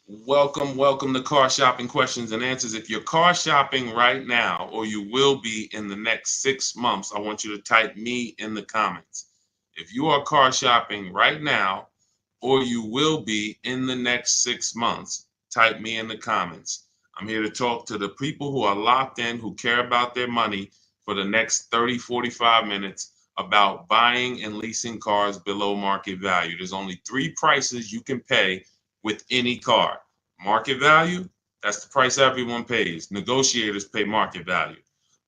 Welcome to Car Shopping Questions and Answers. If you're car shopping right now, or you will be in the next 6 months, I want you to type me in the comments. If you are car shopping right now, or you will be in the next 6 months, type me in the comments. I'm here to talk to the people who are locked in, who care about their money for the next 30, 45 minutes about buying and leasing cars below market value. There's only three prices you can pay with any car. Market value, that's the price everyone pays. Negotiators pay market value.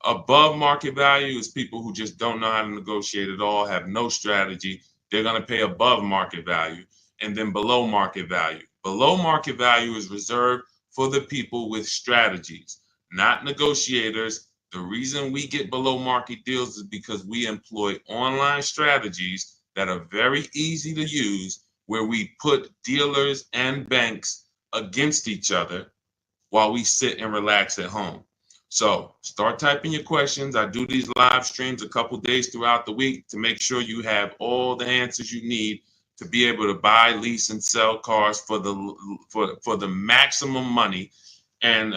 Above market value is people who just don't know how to negotiate at all, have no strategy. They're going to pay above market value. And then below market value. Below market value is reserved for the people with strategies, not negotiators. The reason we get below market deals is because we employ online strategies that are very easy to use, where we put dealers and banks against each other while we sit and relax at home. So start typing your questions. I do these live streams a couple days throughout the week to make sure you have all the answers you need to be able to buy, lease, and sell cars for the maximum money. And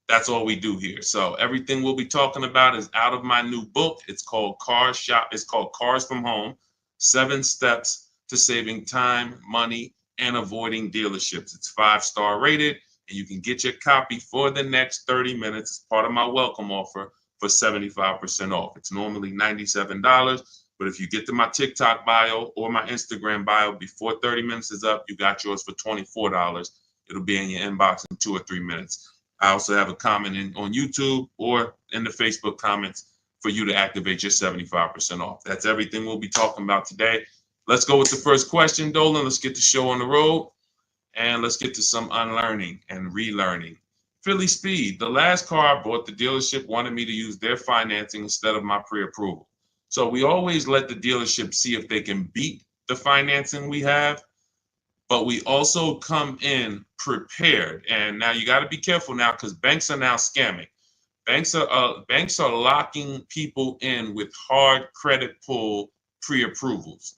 that's all we do here. So everything we'll be talking about is out of my new book. It's called It's called Cars from Home: 7 Steps to Saving Time, Money, and Avoiding Dealerships. It's 5-star rated, and you can get your copy for the next 30 minutes. It's part of my welcome offer for 75% off. It's normally $97, but if you get to my TikTok bio or my Instagram bio before 30 minutes is up, you got yours for $24. It'll be in your inbox in 2 or 3 minutes. I also have a comment on YouTube or in the Facebook comments for you to activate your 75% off. That's everything we'll be talking about today. Let's go with the first question, Dolan. Let's get the show on the road. And let's get to some unlearning and relearning. Philly Speed, the last car I bought, the dealership wanted me to use their financing instead of my pre-approval. So we always let the dealership see if they can beat the financing we have, but we also come in prepared. And now you got to be careful now, because banks are now scamming. Banks are locking people in with hard credit pull pre-approvals.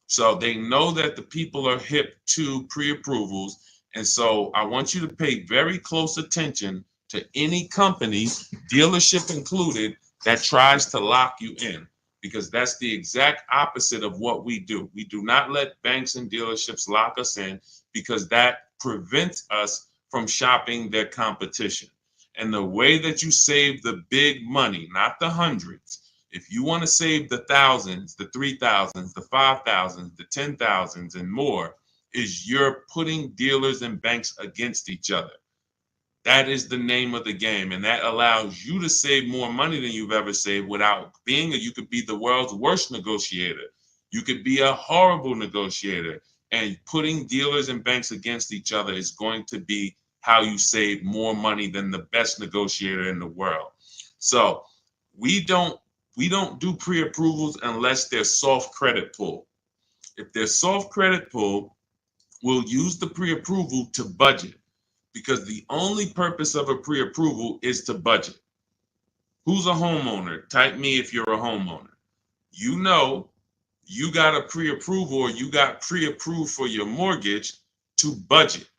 So they know that the people are hip to pre-approvals. And so I want you to pay very close attention to any company, dealership included, that tries to lock you in, because that's the exact opposite of what we do. We do not let banks and dealerships lock us in, because that prevents us from shopping their competition. And the way that you save the big money, not the hundreds, if you want to save the thousands, the 3,000s, the 5,000s, the 10,000s, and more, is you're putting dealers and banks against each other. That is the name of the game, and that allows you to save more money than you've ever saved without being you could be the world's worst negotiator. You could be a horrible negotiator, and putting dealers and banks against each other is going to be how you save more money than the best negotiator in the world. So we don't do pre-approvals unless they're soft credit pull. If they're soft credit pull, we'll use the pre-approval to budget, because the only purpose of a pre-approval is to budget. Who's a homeowner? Type me if you're a homeowner. You know you got a pre-approval, or you got pre-approved for your mortgage to budget.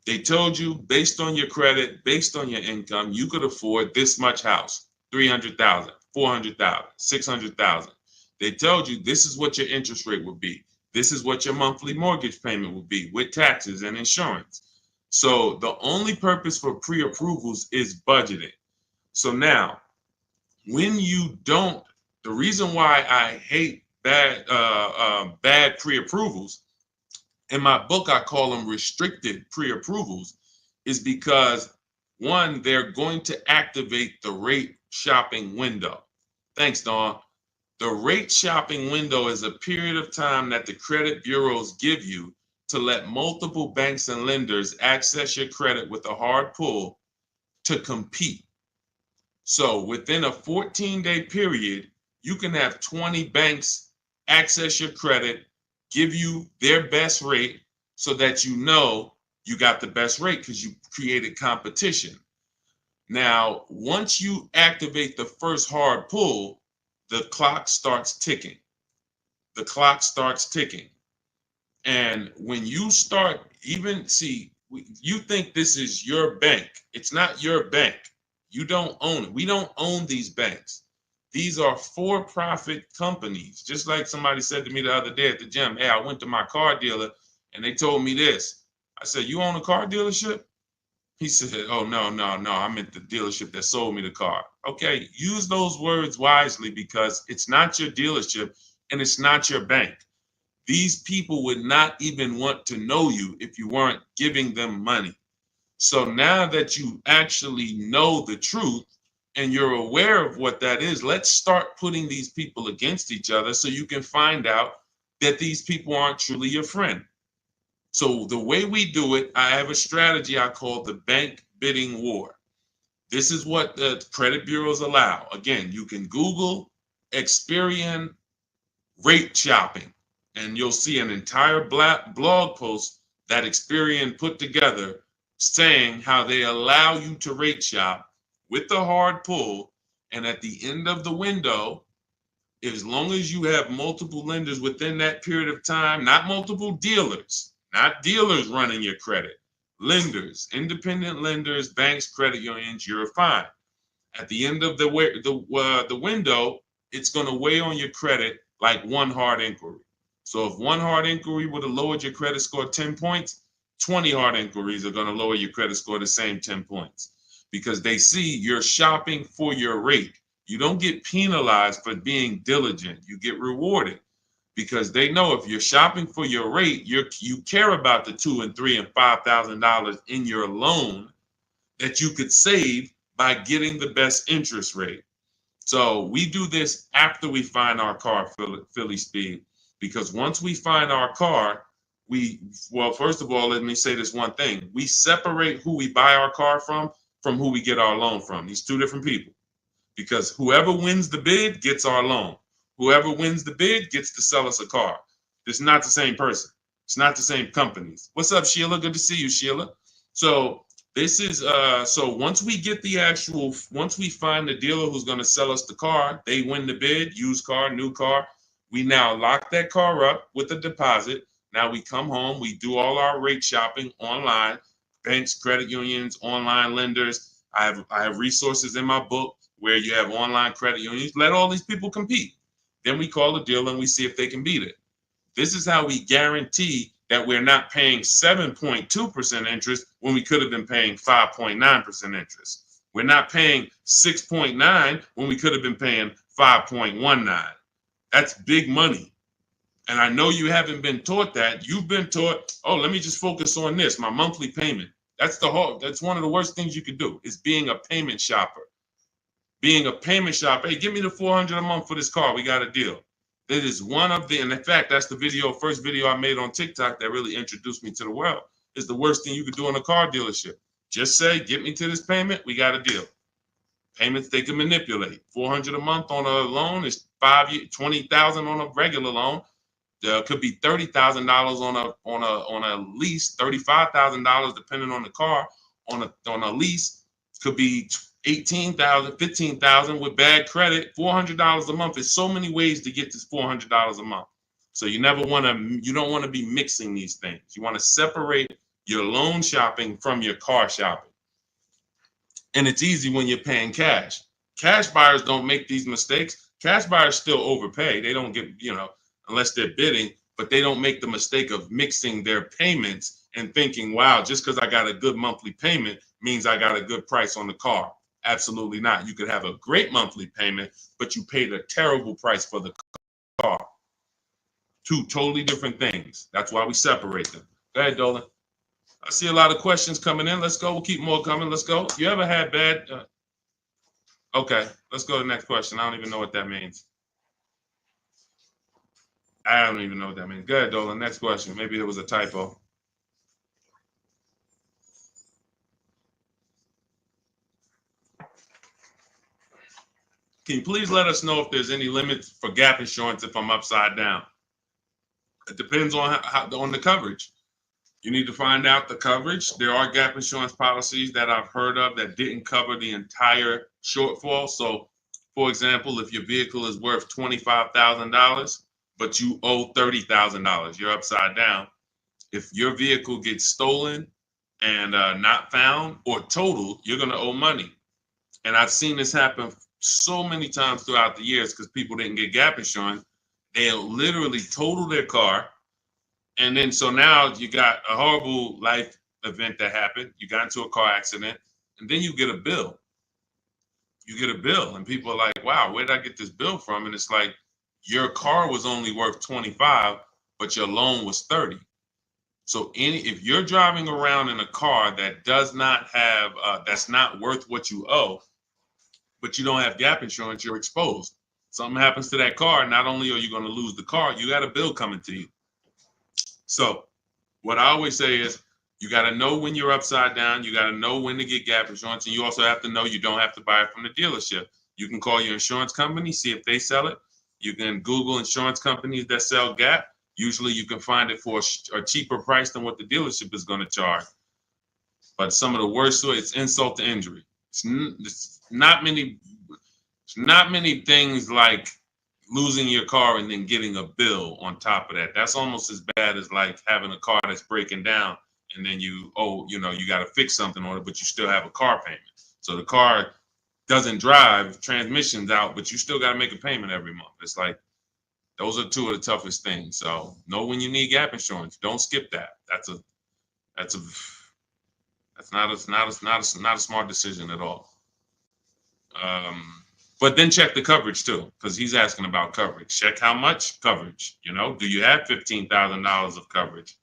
They told you, based on your credit, based on your income, you could afford this much house, 300,000, 400,000, 600,000. They told you this is what your interest rate would be. This is what your monthly mortgage payment would be with taxes and insurance. So the only purpose for pre-approvals is budgeting. So now, when you don't, the reason why I hate bad pre-approvals, in my book I call them restricted pre-approvals, is because, one, they're going to activate the rate shopping window. Thanks, Dawn. The rate shopping window is a period of time that the credit bureaus give you to let multiple banks and lenders access your credit with a hard pull to compete. So within a 14-day period, you can have 20 banks access your credit, give you their best rate, so that you know you got the best rate because you created competition. Now, once you activate the first hard pull, the clock starts ticking. The clock starts ticking. And when you start, even see, You think this is your bank. It's not your bank. You don't own it. We don't own these banks. These are for-profit companies. Just like somebody said to me the other day at the gym, hey, I went to my car dealer and they told me this. I said, you own a car dealership? He said, oh, no, no, no. I meant the dealership that sold me the car. Okay, use those words wisely because it's not your dealership and it's not your bank. These people would not even want to know you if you weren't giving them money. So now that you actually know the truth and you're aware of what that is, let's start putting these people against each other so you can find out that these people aren't truly your friend. So the way we do it, I have a strategy I call the bank bidding war. This is what the credit bureaus allow. Again, you can Google Experian rate shopping, and you'll see an entire blog post that Experian put together saying how they allow you to rate shop with the hard pull, and at the end of the window, as long as you have multiple lenders within that period of time, not multiple dealers, not dealers running your credit, lenders, independent lenders, banks, credit unions, you're fine. At the end of the window, it's going to weigh on your credit like one hard inquiry. So if one hard inquiry would have lowered your credit score 10 points, 20 hard inquiries are going to lower your credit score the same 10 points because they see you're shopping for your rate. You don't get penalized for being diligent. You get rewarded because they know if you're shopping for your rate, you care about the $2,000 and $3,000 and $5,000 in your loan that you could save by getting the best interest rate. So we do this after we find our car, Philly Speed, because once we find our car, first of all, let me say this one thing. We separate who we buy our car from who we get our loan from. These two different people, because whoever wins the bid gets our loan. Whoever wins the bid gets to sell us a car. It's not the same person. It's not the same companies. What's up, Sheila? Good to see you, Sheila. So this is so once we find the dealer who's going to sell us the car, they win the bid, used car, new car. We now lock that car up with a deposit. Now we come home, we do all our rate shopping online, banks, credit unions, online lenders. I have resources in my book where you have online credit unions. Let all these people compete. Then we call the dealer and we see if they can beat it. This is how we guarantee that we're not paying 7.2% interest when we could have been paying 5.9% interest. We're not paying 6.9 when we could have been paying 5.19. That's big money. And I know you haven't been taught that. You've been taught, oh, let me just focus on this, my monthly payment. That's one of the worst things you could do is being a payment shopper. Being a payment shopper, hey, give me the $400 a month for this car. We got a deal. That is one of the, and in fact, that's the first video I made on TikTok that really introduced me to the world. Is the worst thing you could do in a car dealership. Just say, get me to this payment, we got a deal. Payments they can manipulate. $400 a month on a loan is 5 years, $20,000 on a regular loan. There could be $30,000 on a lease, $35,000 depending on the car. On a lease, could be $18,000, $15,000 with bad credit. $400 a month. There's so many ways to get this $400 a month. So you don't want to be mixing these things. You want to separate your loan shopping from your car shopping. And it's easy when you're paying cash. Cash buyers don't make these mistakes. Cash buyers still overpay. They don't get, unless they're bidding, but they don't make the mistake of mixing their payments and thinking, wow, just because I got a good monthly payment means I got a good price on the car. Absolutely not. You could have a great monthly payment, but you paid a terrible price for the car. Two totally different things. That's why we separate them. Go ahead, Dolan. I see a lot of questions coming in. Let's go. We'll keep more coming. Let's go. You ever had bad? Okay, let's go to the next question. I don't even know what that means. I don't even know what that means. Go ahead, Dolan. Next question. Maybe there was a typo. Can you please let us know if there's any limits for gap insurance if I'm upside down? It depends on on the coverage. You need to find out the coverage. There are gap insurance policies that I've heard of that didn't cover the entire shortfall. So, for example, if your vehicle is worth $25,000, but you owe $30,000, you're upside down. If your vehicle gets stolen and not found or totaled, you're going to owe money. And I've seen this happen so many times throughout the years because people didn't get gap insurance. They'll literally total their car. And then so now you got a horrible life event that happened. You got into a car accident, and then you get a bill. You get a bill, and people are like, wow, where did I get this bill from? And it's like, your car was only worth 25, but your loan was 30. So if you're driving around in a car that does not have, that's not worth what you owe, but you don't have gap insurance, you're exposed. Something happens to that car, not only are you going to lose the car, you got a bill coming to you. So what I always say is, you got to know when you're upside down. You got to know when to get gap insurance. And you also have to know you don't have to buy it from the dealership. You can call your insurance company, see if they sell it. You can Google insurance companies that sell gap. Usually you can find it for a cheaper price than what the dealership is going to charge. But some of the worst, it's insult to injury. It's not many things like losing your car and then getting a bill on top of that. That's almost as bad as like having a car that's breaking down and then you got to fix something on it, but you still have a car payment. So the car doesn't drive, transmission's out, but you still got to make a payment every month. It's like, those are two of the toughest things. So know when you need gap insurance. Don't skip that. That's not a smart decision at all. But then check the coverage too, because he's asking about coverage. Check how much coverage. Do you have $15,000 of coverage?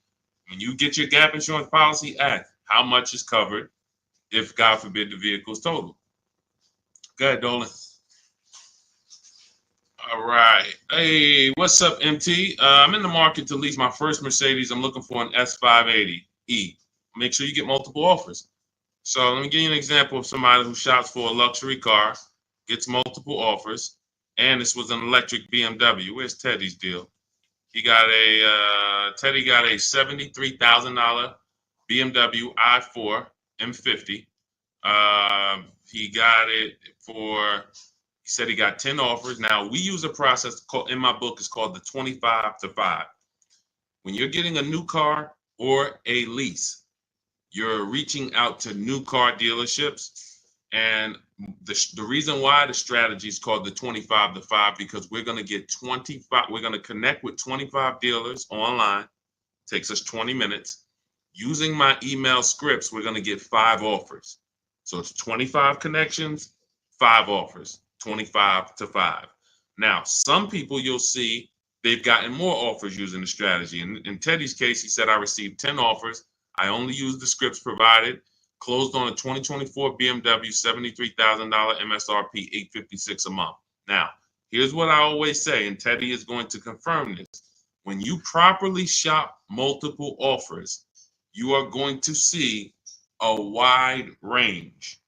When you get your gap insurance policy, ask how much is covered if, God forbid, the vehicle is totaled. Go ahead, Dolan. All right. Hey, what's up, MT? I'm in the market to lease my first Mercedes. I'm looking for an S580E. Make sure you get multiple offers. So let me give you an example of somebody who shops for a luxury car, gets multiple offers, and this was an electric BMW. Where's Teddy's deal? Teddy got a $73,000 BMW i4 M50. He said he got 10 offers. Now, we use a process in my book, it's called the 25 to 5. When you're getting a new car or a lease, you're reaching out to new car dealerships. And the reason why the strategy is called the 25 to 5, because we're going to connect with 25 dealers online. Takes us 20 minutes. Using my email scripts, we're going to get 5 offers. So it's 25 connections, 5 offers, 25 to 5. Now, some people you'll see they've gotten more offers using the strategy. In Teddy's case, he said, I received 10 offers. I only used the scripts provided. Closed on a 2024 BMW, $73,000 MSRP, $856 a month. Now, here's what I always say, and Teddy is going to confirm this. When you properly shop multiple offers, you are going to see a wide range.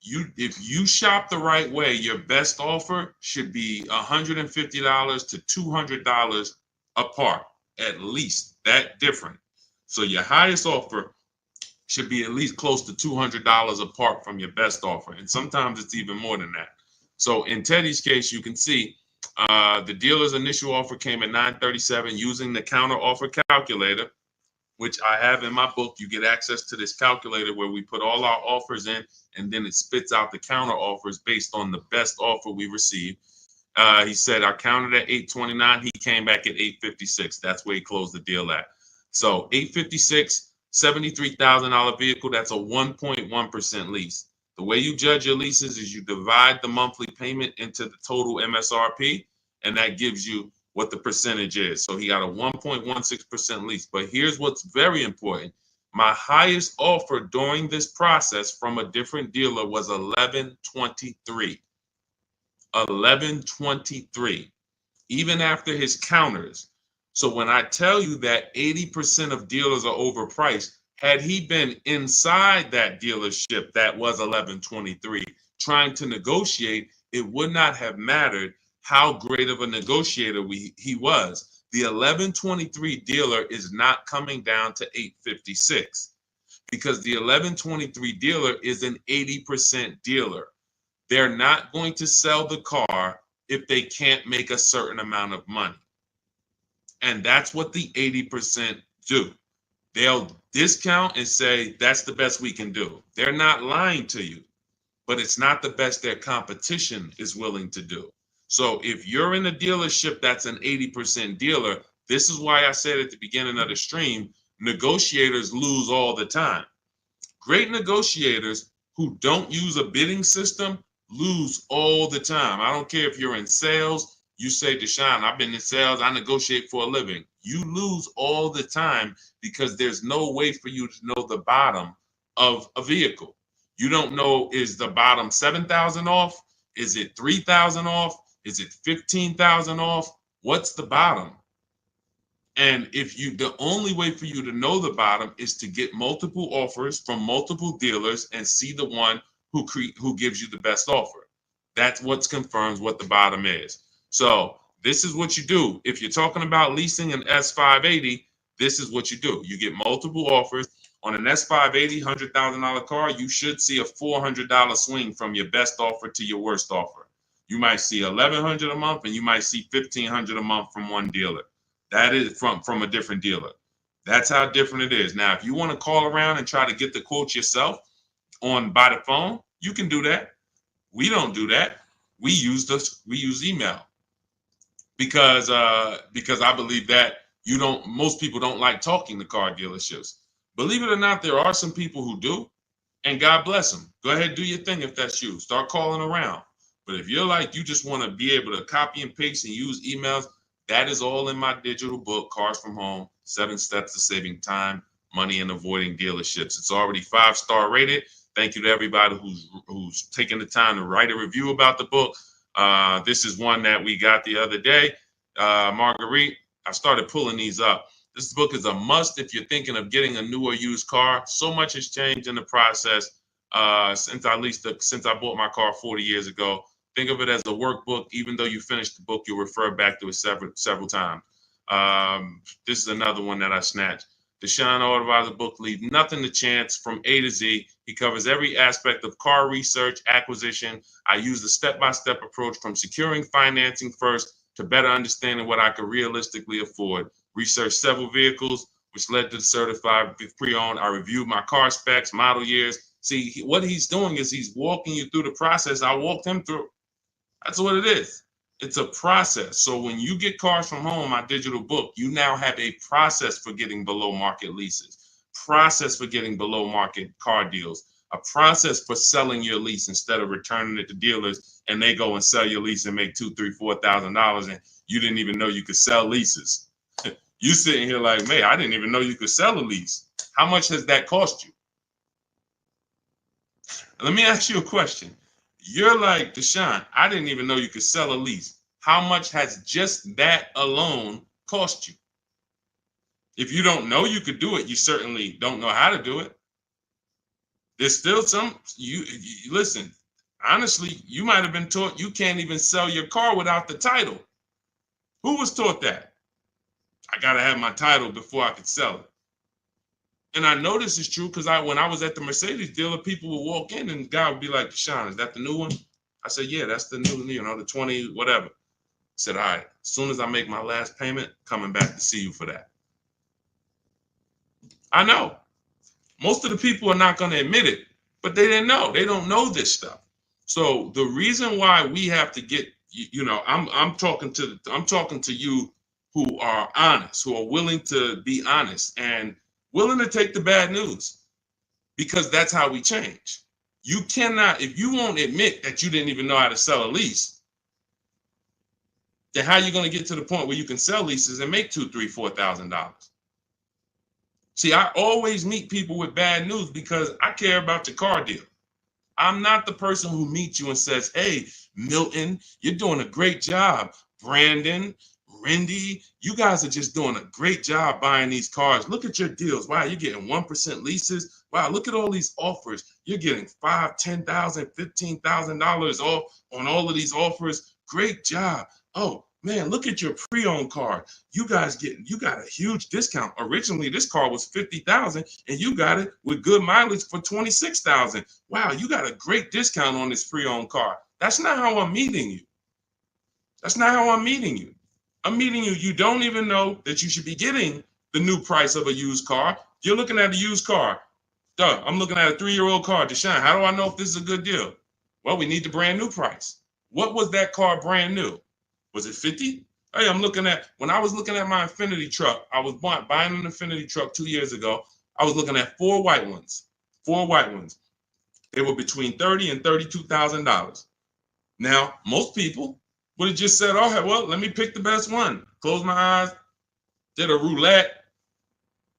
If you shop the right way, your best offer should be $150 to $200 apart, at least that different. So your highest offer should be at least close to $200 apart from your best offer. And sometimes it's even more than that. So in Teddy's case, you can see the dealer's initial offer came at $937 using the counter offer calculator, which I have in my book. You get access to this calculator where we put all our offers in, and then it spits out the counter offers based on the best offer we received. He said I counted at $829. He came back at $856. That's where he closed the deal at. So $856, $73,000 vehicle. That's a 1.1% lease. The way you judge your leases is you divide the monthly payment into the total MSRP, and that gives you what the percentage is. So he got a 1.16% lease. But here's what's very important. My highest offer during this process from a different dealer was $1,123. $1,123, even after his counters. So when I tell you that 80% of dealers are overpriced, had he been inside that dealership that was $1,123 trying to negotiate, it would not have mattered how great of a negotiator he was. The $1,123 dealer is not coming down to $856 because the $1,123 dealer is an 80% dealer. They're not going to sell the car if they can't make a certain amount of money. And that's what the 80% do. They'll discount and say that's the best we can do. They're not lying to you, but it's not the best their competition is willing to do. So if you're in a dealership that's an 80% dealer, this is why I said at the beginning of the stream, negotiators lose all the time. Great negotiators who don't use a bidding system lose all the time. I don't care if you're in sales, you say, Deshone, I've been in sales, I negotiate for a living. You lose all the time because there's no way for you to know the bottom of a vehicle. You don't know, is the bottom 7,000 off? Is it 3,000 off? Is it 15,000 off? What's the bottom? And the only way for you to know the bottom is to get multiple offers from multiple dealers and see the one who gives you the best offer. That's what confirms what the bottom is. So this is what you do. If you're talking about leasing an S580, this is what you do. You get multiple offers. On an S580 $100,000 car, you should see a $400 swing from your best offer to your worst offer. You might see $1,100 a month and you might see $1,500 a month from one dealer. That is from a different dealer. That's how different it is. Now, if you want to call around and try to get the quotes yourself by the phone, you can do that. We don't do that. We use email because I believe that most people don't like talking to car dealerships. Believe it or not, there are some people who do, and God bless them. Go ahead, do your thing if that's you. Start calling around. But if you're like, you just want to be able to copy and paste and use emails, that is all in my digital book, Cars from Home, 7 Steps to Saving Time, Money, and Avoiding Dealerships. It's already 5-star rated. Thank you to everybody who's taken the time to write a review about the book. This is one that we got the other day. Marguerite, I started pulling these up. This book is a must if you're thinking of getting a new or used car. So much has changed in the process since I bought my car 40 years ago. Think of it as a workbook. Even though you finish the book, you'll refer back to it several times. This is another one that I snatched. Deshone Auto book, Leave Nothing to Chance, from A to Z. He covers every aspect of car research, acquisition. I use the step-by-step approach from securing financing first to better understanding what I could realistically afford. Researched several vehicles, which led to the certified pre-owned. I reviewed my car specs, model years. See, what he's doing is he's walking you through the process I walked him through. That's what it is. It's a process. So when you get Cars from Home, my digital book, you now have a process for getting below market leases, process for getting below market car deals, a process for selling your lease instead of returning it to dealers and they go and sell your lease and make $2,000, $3,000, $4,000 and you didn't even know you could sell leases. You sitting here like, man, I didn't even know you could sell a lease. How much has that cost you? Let me ask you a question. You're like, Deshone, I didn't even know you could sell a lease. How much has just that alone cost you? If you don't know you could do it, you certainly don't know how to do it. There's still you listen, honestly, you might have been taught you can't even sell your car without the title. Who was taught that? I got to have my title before I could sell it. And I know this is true because when I was at the Mercedes dealer, people would walk in and the guy would be like, Deshone, is that the new one? I said, yeah, that's the new, the 20, whatever. I said, all right, as soon as I make my last payment, coming back to see you for that. I know. Most of the people are not going to admit it, but they didn't know. They don't know this stuff. So the reason why we have to get, I'm talking to you who are honest, who are willing to be honest and willing to take the bad news, because that's how we change. You cannot, if you won't admit that you didn't even know how to sell a lease, then how are you going to get to the point where you can sell leases and make $2,000, $3,000, $4,000? See, I always meet people with bad news because I care about your car deal. I'm not the person who meets you and says, hey, Milton, you're doing a great job. Brandon, Rindy, you guys are just doing a great job buying these cars. Look at your deals. Wow, you're getting 1% leases. Wow, look at all these offers. You're getting $5,000, $10,000, $15,000 off on all of these offers. Great job. Oh, man, look at your pre-owned car. You got a huge discount. Originally, this car was $50,000 and you got it with good mileage for $26,000. Wow, you got a great discount on this pre-owned car. That's not how I'm meeting you. That's not how I'm meeting you. I'm meeting you. You don't even know that you should be getting the new price of a used car. You're looking at a used car. Duh, I'm looking at a 3-year-old car. Deshone, how do I know if this is a good deal? Well, we need the brand new price. What was that car brand new? Was it 50? Hey, when I was looking at my Infinity truck, I was buying an Infinity truck 2 years ago. I was looking at 4 white ones. 4 white ones. They were between $30,000 and $32,000. Now, most people would have just said, oh, well, let me pick the best one. Close my eyes, did a roulette,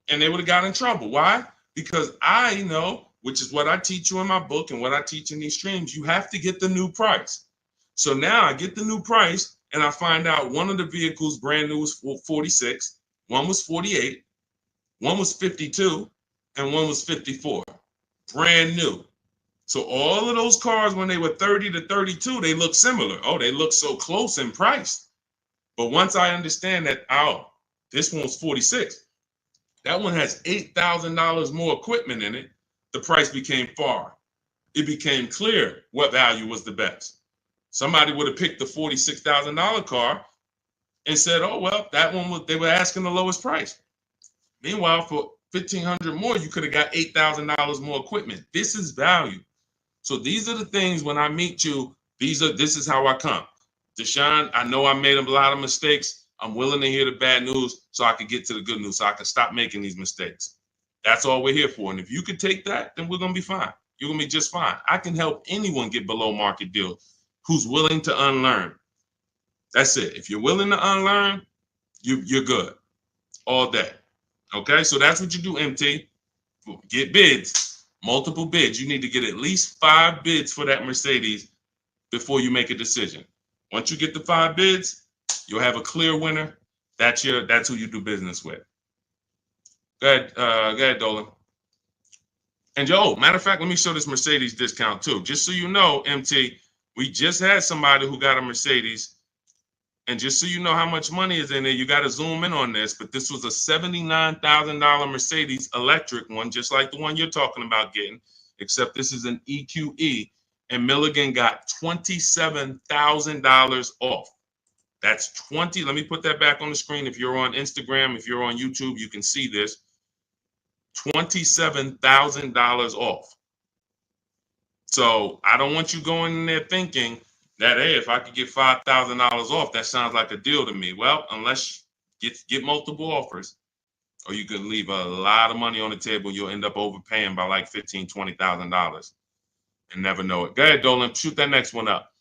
and they would have got in trouble. Why? Because I know, which is what I teach you in my book and what I teach in these streams, you have to get the new price. So now I get the new price and I find out one of the vehicles brand new was 46, one was 48, one was 52, and one was 54. Brand new. So all of those cars, when they were 30 to 32, they look similar. Oh, they look so close in price. But once I understand that, oh, this one's 46. That one has $8,000 more equipment in it. The price became far. It became clear what value was the best. Somebody would have picked the $46,000 car and said, oh, well, that one they were asking the lowest price. Meanwhile, for $1,500 more, you could have got $8,000 more equipment. This is value. So these are the things when I meet you, this is how I come. Deshone, I know I made a lot of mistakes. I'm willing to hear the bad news so I can get to the good news, so I can stop making these mistakes. That's all we're here for. And if you could take that, then we're going to be fine. You're going to be just fine. I can help anyone get below market deals who's willing to unlearn. That's it. If you're willing to unlearn, you're good all day. Okay, so that's what you do, MT. Get bids, multiple bids. You need to get at least 5 bids for that Mercedes before you make a decision. Once you get the 5 bids, you'll have a clear winner. That's who you do business with. Go ahead, Dolan. And matter of fact, let me show this Mercedes discount too. Just so you know, MT, we just had somebody who got a Mercedes. And just so you know how much money is in there, you got to zoom in on this. But this was a $79,000 Mercedes electric one, just like the one you're talking about getting, except this is an EQE. And Milligan got $27,000 off. That's 20. Let me put that back on the screen. If you're on Instagram, if you're on YouTube, you can see this. $27,000 off. So I don't want you going in there thinking that, hey, if I could get $5,000 off, that sounds like a deal to me. Well, unless you get multiple offers, or you could leave a lot of money on the table, you'll end up overpaying by like $15,000, $20,000 and never know it. Go ahead, Dolan, shoot that next one up.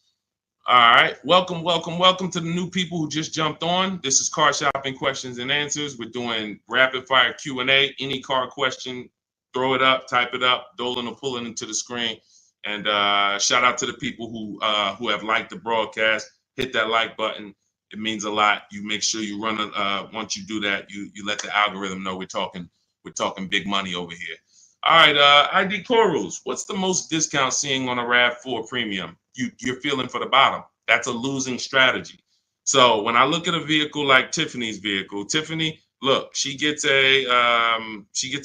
All right, welcome to the new people who just jumped on. This is Car Shopping Questions and Answers. We're doing rapid fire Q&A. Any car question, throw it up, type it up. Dolan will pull it into the screen. And shout out to the people who have liked the broadcast. Hit that like button. It means a lot. You make sure you run once you do that, you let the algorithm know we're talking big money over here. All right, ID Corals. What's the most discount seeing on a RAV4 Premium? You're feeling for the bottom. That's a losing strategy. So when I look at a vehicle like Tiffany's vehicle, Tiffany, look, she gets a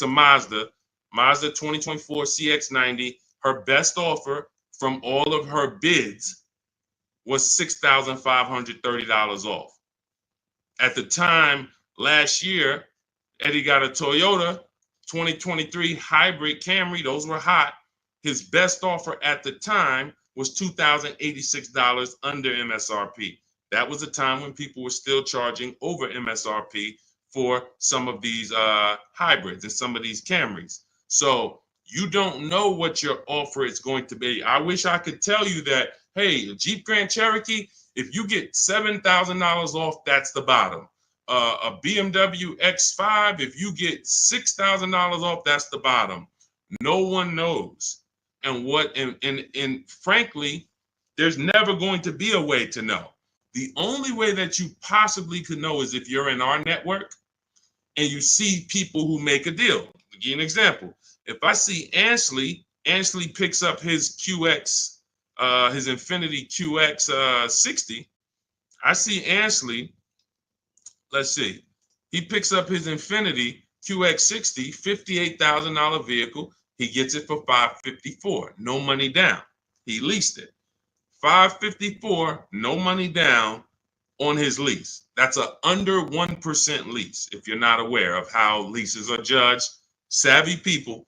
Mazda 2024 CX-90. Her best offer from all of her bids was $6,530 off. At the time last year, Eddie got a Toyota 2023 hybrid Camry. Those were hot. His best offer at the time was $2,086 under MSRP. That was a time when people were still charging over MSRP for some of these hybrids and some of these Camrys. So you don't know what your offer is going to be. I wish I could tell you that, hey, a Jeep Grand Cherokee, if you get $7,000 off, that's the bottom. A BMW X5, if you get $6,000 off, that's the bottom. No one knows. And frankly, there's never going to be a way to know. The only way that you possibly could know is if you're in our network and you see people who make a deal. I'll give you an example. If I see Ansley picks up his QX, his Infinity QX 60. I see Ansley, let's see, he picks up his Infinity QX 60, $58,000 vehicle. He gets it for $554, no money down. He leased it. $554, no money down on his lease. That's a under 1% lease, if you're not aware of how leases are judged. Savvy people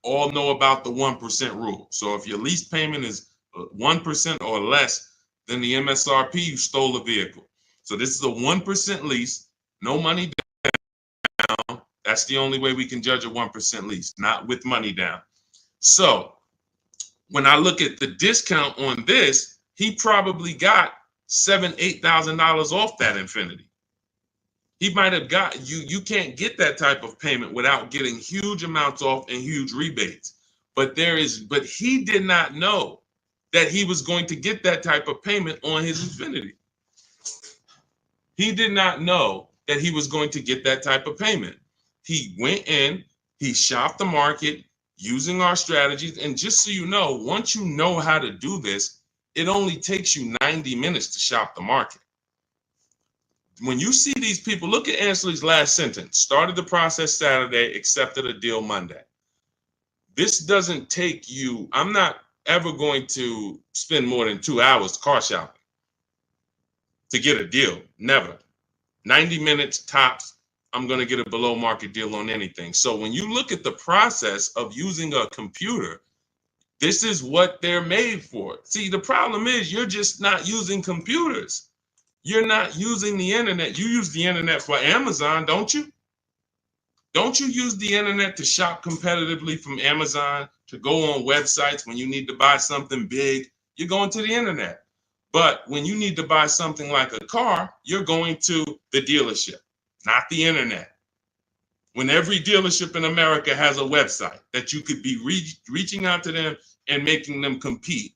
all know about the 1% rule. So if your lease payment is 1% or less than the MSRP, you stole a vehicle. So this is a 1% lease, no money down. That's the only way we can judge a 1% lease, not with money down. So when I look at the discount on this, he probably got $7,000-8,000 off that Infiniti. He might have got you can't get that type of payment without getting huge amounts off and huge rebates. But he did not know that he was going to get that type of payment on his Infiniti. He did not know that he was going to get that type of payment. He went in, he shopped the market using our strategies. And just so you know, once you know how to do this, it only takes you 90 minutes to shop the market. When you see these people, look at Ansley's last sentence. Started the process Saturday, accepted a deal Monday. This doesn't take you, I'm not ever going to spend more than 2 hours car shopping to get a deal. Never. 90 minutes tops, I'm going to get a below market deal on anything. So when you look at the process of using a computer, this is what they're made for. See, the problem is you're just not using computers. You're not using the internet. You use the internet for Amazon, don't you? Don't you use the internet to shop competitively from Amazon, to go on websites when you need to buy something big? You're going to the internet. But when you need to buy something like a car, you're going to the dealership, not the internet. When every dealership in America has a website that you could be reaching out to them and making them compete.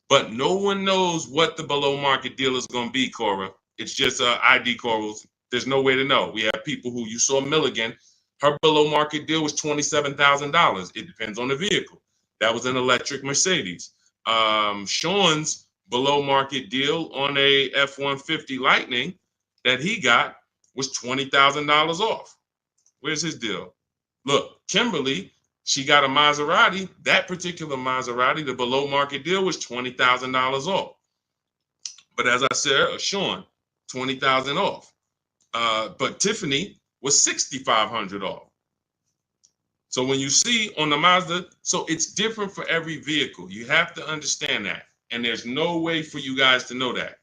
But no one knows what the below market deal is going to be, Cora. It's just ID corals. There's no way to know. We have people who, you saw Milligan, her below market deal was $27,000. It depends on the vehicle. That was an electric Mercedes. Sean's below market deal on a F-150 Lightning that he got was $20,000 off. Where's his deal? Look, Kimberly, she got a Maserati. That particular Maserati, the below market deal was $20,000 off. But as I said, Sean, $20,000 off. But Tiffany was $6,500 off. So when you see on the Mazda, so it's different for every vehicle. You have to understand that. And there's no way for you guys to know that.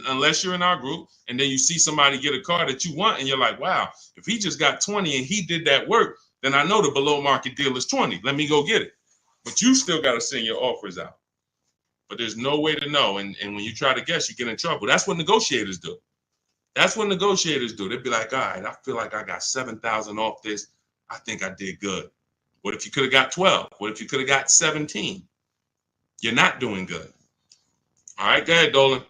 Unless you're in our group and then you see somebody get a car that you want and you're like, wow, if he just got 20 and he did that work, then I know the below market deal is 20. Let me go get it. But you still got to send your offers out. But there's no way to know. And when you try to guess, you get in trouble. That's what negotiators do. That's what negotiators do. They'd be like, all right, I feel like I got 7,000 off this. I think I did good. What if you could have got 12? What if you could have got 17? You're not doing good. All right, go ahead, Dolan.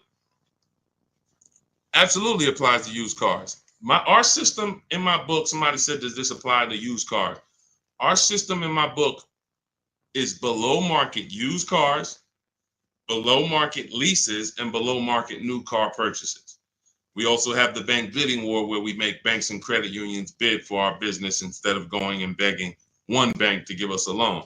Absolutely applies to used cars. Our system in my book, somebody said, does this apply to used cars? Our system in my book is below market used cars, below market leases, and below market new car purchases. We also have the bank bidding war where we make banks and credit unions bid for our business instead of going and begging one bank to give us a loan.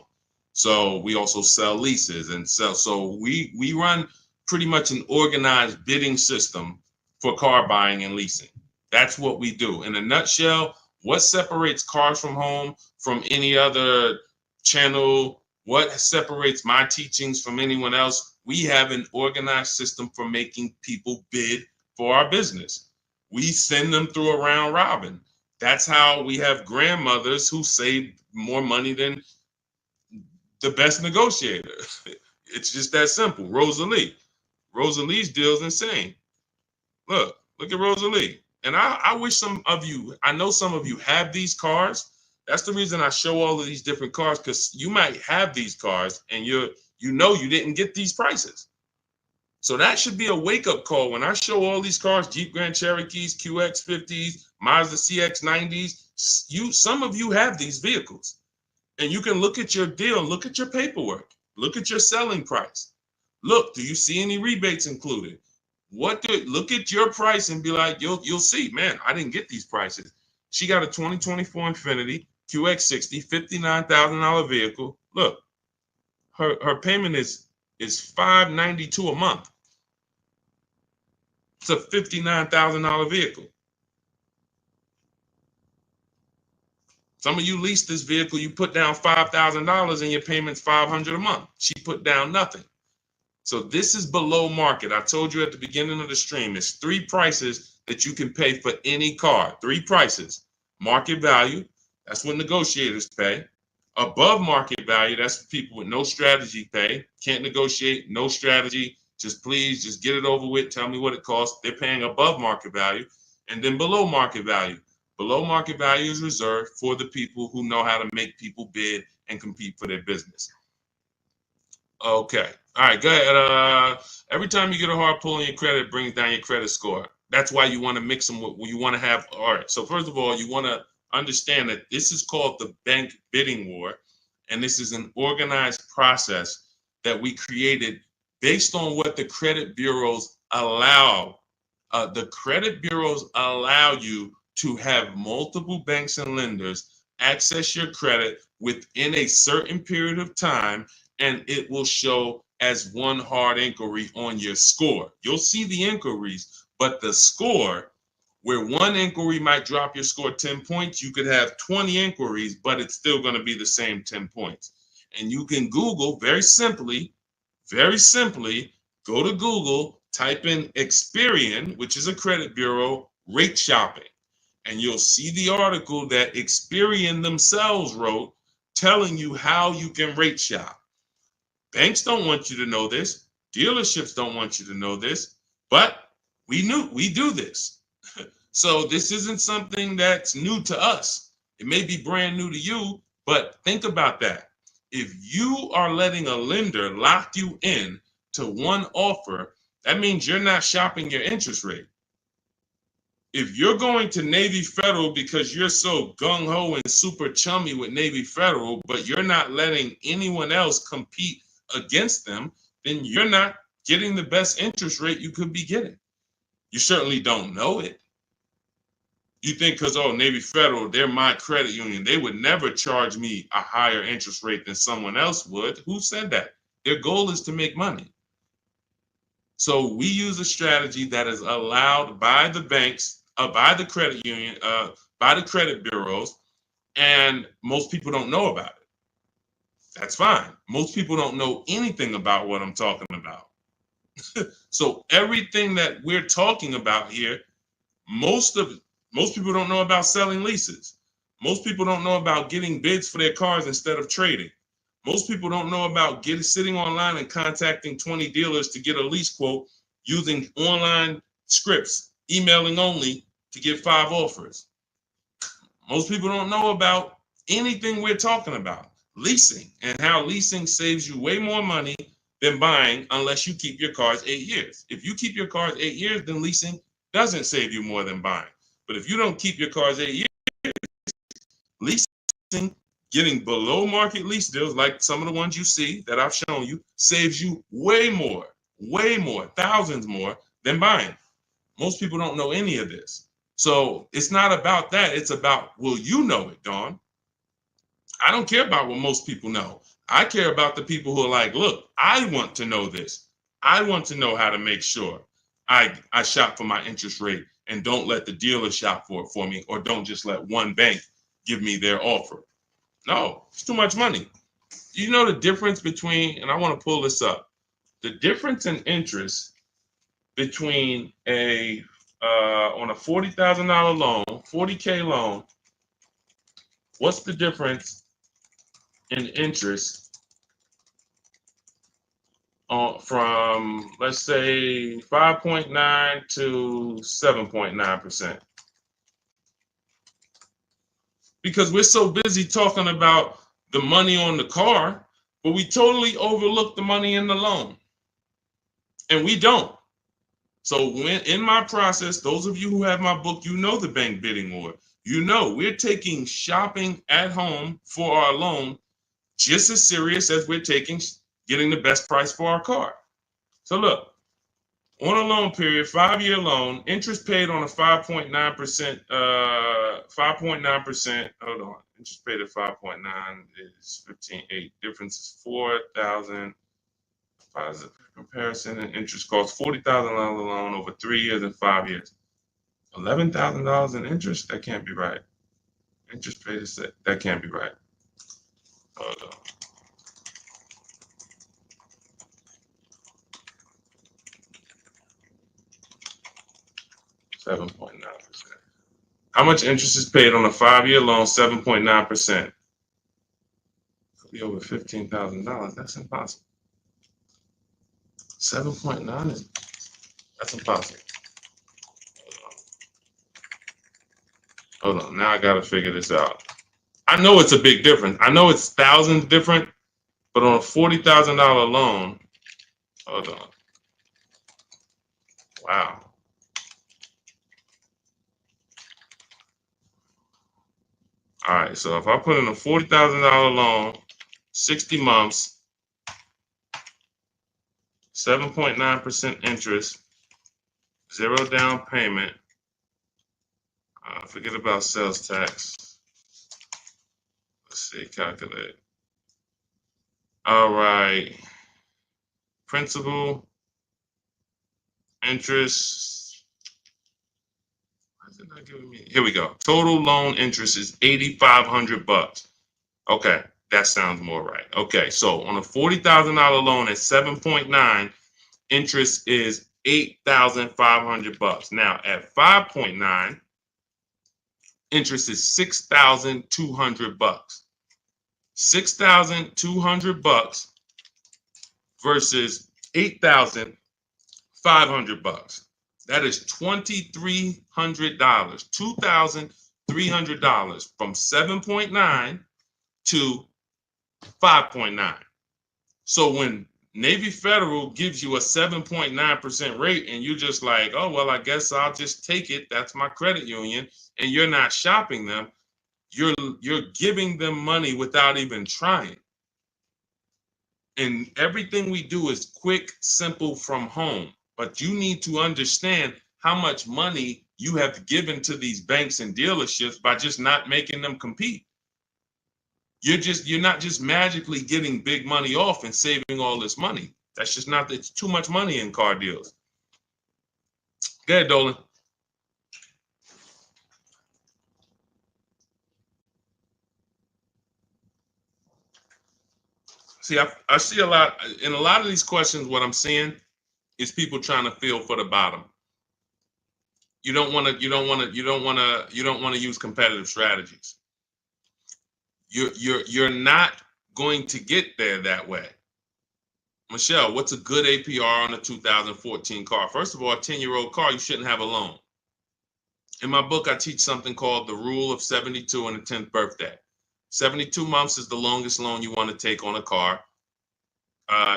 So we also sell leases and sell. So we run pretty much an organized bidding system for car buying and leasing. That's what we do. In a nutshell, what separates Cars from Home from any other channel? What separates my teachings from anyone else? We have an organized system for making people bid for our business. We send them through a round robin. That's how we have grandmothers who save more money than the best negotiator. It's just that simple. Rosalie. Rosalie's deal is insane. Look at Rosalie. And I wish some of you, I know some of you have these cars. That's the reason I show all of these different cars, because you might have these cars and you didn't get these prices. So that should be a wake-up call when I show all these cars, Jeep Grand Cherokees, QX50s, Mazda CX90s. Some of you have these vehicles. And you can look at your deal, look at your paperwork, look at your selling price. Look, do you see any rebates included? Look at your price and be like, you'll see, man, I didn't get these prices. She got a 2024 Infiniti QX60, $59,000 vehicle. Look, her payment is $592 a month. It's a $59,000 vehicle. Some of you lease this vehicle, you put down $5,000 and your payment's $500 a month. She put down nothing. So this is below market. I told you at the beginning of the stream, it's 3 prices that you can pay for any car. 3 prices. Market value, that's what negotiators pay. Above market value, that's for people with no strategy pay. Can't negotiate, no strategy. Just please, just get it over with. Tell me what it costs. They're paying above market value. And then below market value. Below market value is reserved for the people who know how to make people bid and compete for their business. Okay. All right, go ahead. Every time you get a hard pull on your credit, it brings down your credit score. That's why you want to mix them with, you want to have, all right. So first of all, you want to understand that this is called the bank bidding war. And this is an organized process that we created based on what the credit bureaus allow. The credit bureaus allow you to have multiple banks and lenders access your credit within a certain period of time, and it will show as one hard inquiry on your score. You'll see the inquiries, but the score, where one inquiry might drop your score 10 points, you could have 20 inquiries, but it's still going to be the same 10 points. And you can Google very simply, go to Google, type in Experian, which is a credit bureau, rate shopping. And you'll see the article that Experian themselves wrote telling you how you can rate shop. Banks don't want you to know this. Dealerships don't want you to know this, but we do this. So this isn't something that's new to us. It may be brand new to you, but think about that. If you are letting a lender lock you in to one offer, that means you're not shopping your interest rate. If you're going to Navy Federal because you're so gung-ho and super chummy with Navy Federal, but you're not letting anyone else compete against them, then you're not getting the best interest rate you could be getting. You certainly don't know it. You think because, oh, Navy Federal, they're my credit union, they would never charge me a higher interest rate than someone else would. Who said that? Their goal is to make money. So we use a strategy that is allowed by the banks, by the credit union, by the credit bureaus, and most people don't know about it. That's fine. Most people don't know anything about what I'm talking about. So everything that we're talking about here, most people don't know about selling leases. Most people don't know about getting bids for their cars instead of trading. Most people don't know about sitting online and contacting 20 dealers to get a lease quote using online scripts, emailing only to get 5 offers. Most people don't know about anything we're talking about. Leasing, and how leasing saves you way more money than buying unless you keep your cars 8 years. If you keep your cars 8 years, then leasing doesn't save you more than buying. But if you don't keep your cars 8 years, leasing, getting below market lease deals like some of the ones you see that I've shown you, saves you way more, thousands more than buying. Most people don't know any of this. So it's not about that. It's about, will you know it, Dawn? I don't care about what most people know. I care about the people who are like, look, I want to know this. I want to know how to make sure I shop for my interest rate and don't let the dealer shop for it for me, or don't just let one bank give me their offer. No, it's too much money. You know the difference between, and I want to pull this up, the difference in interest between on a $40,000 loan, $40K loan, what's the difference in interest from, let's say, 5.9 to 7.9%? Because we're so busy talking about the money on the car, but we totally overlook the money in the loan. And we don't. So when in my process, those of you who have my book, you know the bank bidding war. You know we're taking shopping at home for our loan just as serious as we're taking getting the best price for our car. So look, on a loan period, 5-year loan, interest paid on a 5.9%, 5.9%, hold on, interest paid at 5.9 is 15.8, difference is 4,000, positive comparison, and interest cost $40,000 loan over 3 years and 5 years. $11,000 in interest? That can't be right. Interest paid is that can't be right. Hold on. $7.9%. How much interest is paid on a 5-year loan? 7.9%. Could be over $15,000. That's impossible. 7.9 is that's impossible. Hold on. Now I gotta figure this out. I know it's a big difference. I know it's thousands different, but on a $40,000 loan, hold on. Wow. All right. So if I put in a $40,000 loan, 60 months, 7.9% interest, 0 down payment. Forget about sales tax. Let's see, calculate. All right. Principal, interest. Why is it not giving me? Here we go. Total loan interest is $8,500. Okay, that sounds more right. Okay, so on a $40,000 loan at 7.9, interest is $8,500. Now at 5.9, interest is $6,200. $6,200 versus $8,500. That is $2,300. $2,300 from 7.9 to 5.9. So when Navy Federal gives you a 7.9% rate and you're just like, oh, well, I guess I'll just take it. That's my credit union. And you're not shopping them. You're giving them money without even trying. And everything we do is quick, simple from home. But you need to understand how much money you have given to these banks and dealerships by just not making them compete. You're not just magically getting big money off and saving all this money. That's just not, it's too much money in car deals. Go ahead, Dolan. See, I see a lot in a lot of these questions. What I'm seeing is people trying to feel for the bottom. You don't want to use competitive strategies. You're not going to get there that way. Michelle, what's a good APR on a 2014 car? First of all, a 10-year-old car, you shouldn't have a loan. In my book, I teach something called the rule of 72 and the 10th birthday. 72 months is the longest loan you want to take on a car.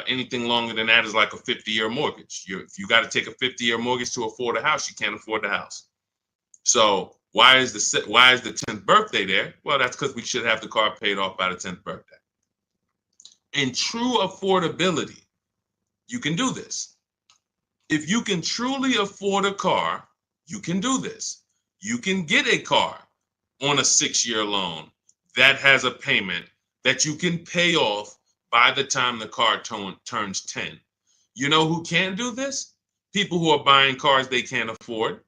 Anything longer than that is like a 50-year mortgage. If you got to take a 50-year mortgage to afford a house, you can't afford the house. So why is the 10th birthday there? Well, that's because we should have the car paid off by the 10th birthday. In true affordability, you can do this. If you can truly afford a car, you can do this. You can get a car on a 6-year loan that has a payment that you can pay off by the time the car turns 10. You know who can do this? People who are buying cars they can't afford.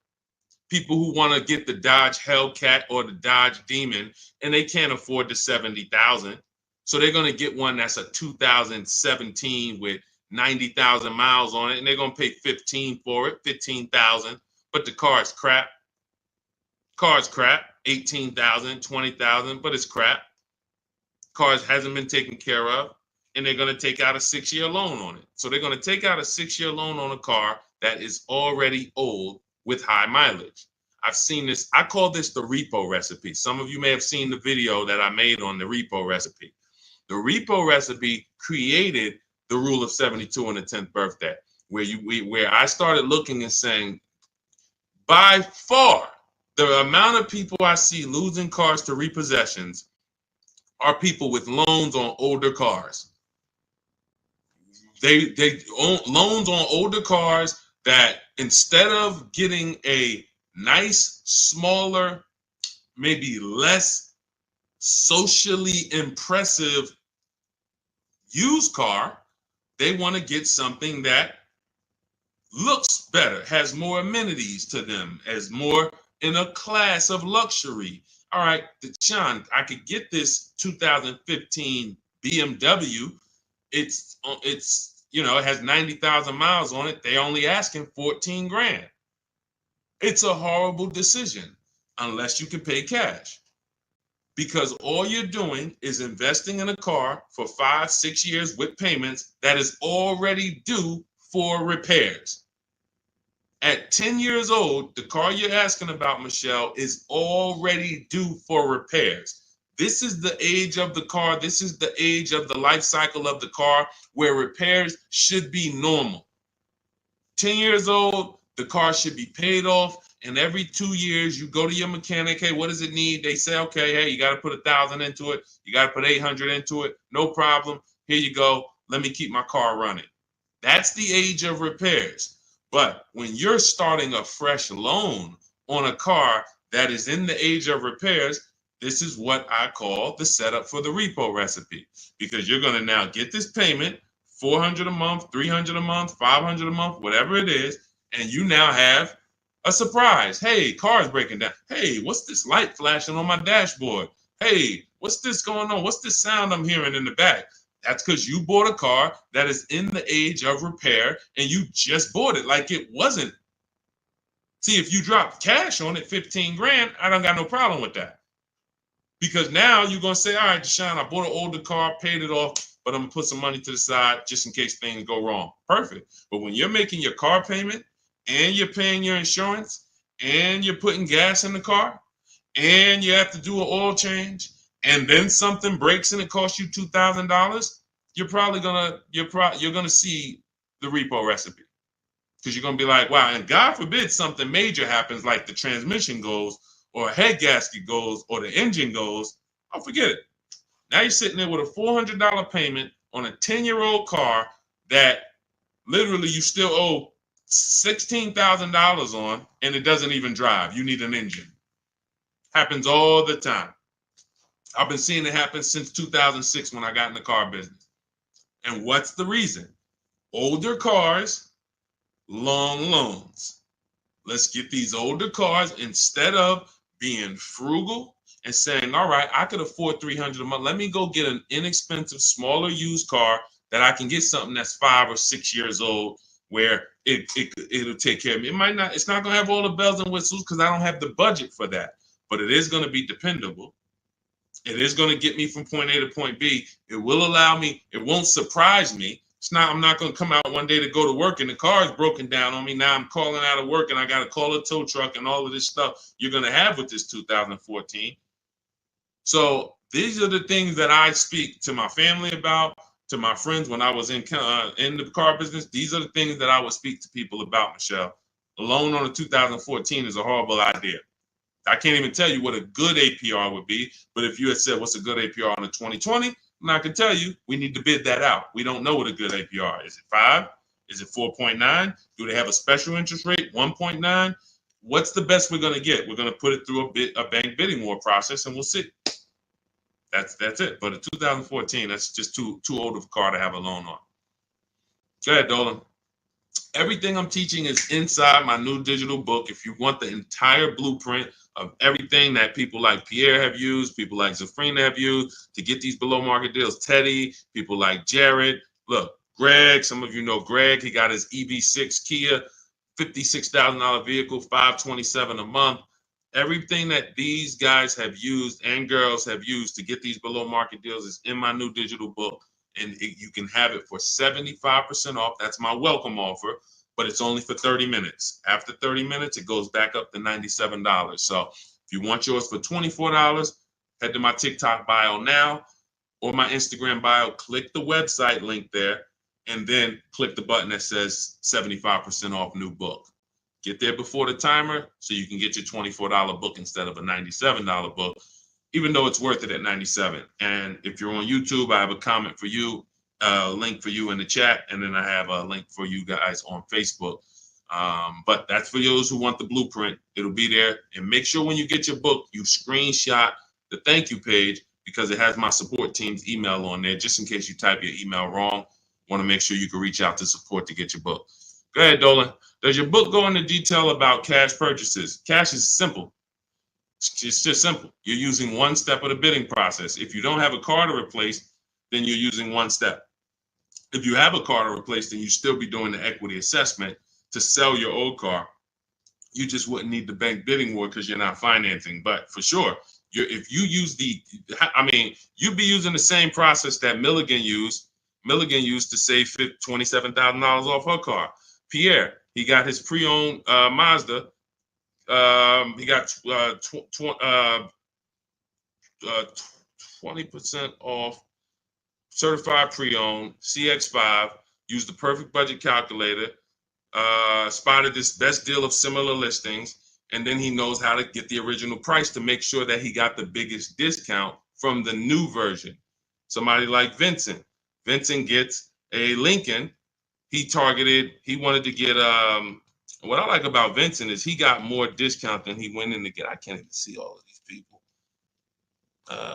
People who want to get the Dodge Hellcat or the Dodge Demon and they can't afford the $70,000. So they're going to get one that's a 2017 with 90,000 miles on it, and they're going to pay 15 for it, 15,000. But the car is crap. Car's crap, 18,000, 20,000, but it's crap. Cars hasn't been taken care of, and they're going to take out a 6-year loan on it. So they're going to take out a 6-year loan on a car that is already old with high mileage. I've seen this. I call this the repo recipe. Some of you may have seen the video that I made on the repo recipe. The repo recipe created the rule of 72 and the 10th birthday, where I started looking and saying, by far, the amount of people I see losing cars to repossessions are people with loans on older cars. They own loans on older cars that instead of getting a nice, smaller, maybe less socially impressive used car, they want to get something that looks better, has more amenities to them, as more in a class of luxury. all right, Deshone, I could get this 2015 BMW. It's it has 90,000 miles on it. They only asking 14 grand. It's a horrible decision unless you can pay cash, because all you're doing is investing in a car for 5-6 years with payments that is already due for repairs. At 10 years old, the car you're asking about, Michelle, is already due for repairs. This is the age of the car. This is the age of the life cycle of the car where repairs should be normal. 10 years old, the car should be paid off. And every 2 years, you go to your mechanic. Hey, what does it need? They say, okay, hey, you got to put 1,000 into it. You got to put 800 into it. No problem. Here you go. Let me keep my car running. That's the age of repairs. But when you're starting a fresh loan on a car that is in the age of repairs, this is what I call the setup for the repo recipe, because you're going to now get this payment, $400 a month, $300 a month, $500 a month, whatever it is, and you now have a surprise. Hey, car's breaking down. Hey, what's this light flashing on my dashboard? Hey, what's this going on? What's this sound I'm hearing in the back? That's because you bought a car that is in the age of repair and you just bought it like it wasn't. See, if you drop cash on it, 15 grand, I don't got no problem with that. Because now you're going to say, all right, Deshone, I bought an older car, paid it off, but I'm going to put some money to the side just in case things go wrong. Perfect. But when you're making your car payment and you're paying your insurance and you're putting gas in the car and you have to do an oil change, and then something breaks and it costs you $2,000, you're gonna see the repo recipe, because you're gonna be like, wow. And God forbid something major happens, like the transmission goes, or a head gasket goes, or the engine goes. Oh, forget it. Now you're sitting there with a $400 payment on a 10-year-old car that literally you still owe $16,000 on, and it doesn't even drive. You need an engine. Happens all the time. I've been seeing it happen since 2006 when I got in the car business. And what's the reason? Older cars, long loans. Let's get these older cars, instead of being frugal and saying, all right, I could afford $300 a month. Let me go get an inexpensive, smaller used car that I can get something that's 5 or 6 years old, where it'll take care of me. It's not going to have all the bells and whistles because I don't have the budget for that, but it is going to be dependable. It is going to get me from point A to point B. It will allow me, it won't surprise me. I'm not going to come out one day to go to work and the car is broken down on me. Now I'm calling out of work and I got to call a tow truck and all of this stuff you're going to have with this 2014. So these are the things that I speak to my family about, to my friends when I was in the car business. These are the things that I would speak to people about, Michelle. A loan on a 2014 is a horrible idea. I can't even tell you what a good APR would be, but if you had said what's a good APR on a 2020, I can tell you we need to bid that out. We don't know what a good APR is. Is it 5? Is it 4.9? Do they have a special interest rate, 1.9? What's the best we're going to get? We're going to put it through a bank bidding war process, and we'll see. That's it. But a 2014, that's just too old of a car to have a loan on. Go ahead, Dolan. Everything I'm teaching is inside my new digital book. If you want the entire blueprint of everything that people like Pierre have used, people like Zafrina have used to get these below market deals, Teddy, people like Jared, look, Greg, some of you know Greg, he got his EV6 Kia, $56,000 vehicle, $527 a month. Everything that these guys have used and girls have used to get these below market deals is in my new digital book. And you can have it for 75% off. That's my welcome offer, but it's only for 30 minutes. After 30 minutes, it goes back up to $97. So if you want yours for $24, head to my TikTok bio now or my Instagram bio, click the website link there, and then click the button that says 75% off new book. Get there before the timer so you can get your $24 book instead of a $97 book, even though it's worth it at $97. And if you're on YouTube, I have a comment for you, a link for you in the chat, and then I have a link for you guys on Facebook. But that's for those who want the blueprint. It'll be there. And make sure when you get your book, you screenshot the thank you page, because it has my support team's email on there, just in case you type your email wrong. Want to make sure you can reach out to support to get your book. Go ahead, Dolan. Does your book go into detail about cash purchases? Cash is simple. It's just simple. You're using one step of the bidding process. If you don't have a car to replace, then you're using one step. If you have a car to replace, then you still be doing the equity assessment to sell your old car. You just wouldn't need the bank bidding war because you're not financing. But for sure, if you use you'd be using the same process that Milligan used. Milligan used to save $27,000 off her car. Pierre, he got his pre-owned Mazda. He got 20% off certified pre-owned CX5. Used the perfect budget calculator. Spotted this best deal of similar listings, and then he knows how to get the original price to make sure that he got the biggest discount from the new version. Somebody like Vincent. Vincent gets a Lincoln. He wanted to get, what I like about Vincent is he got more discount than he went in to get. I can't even see all of these people.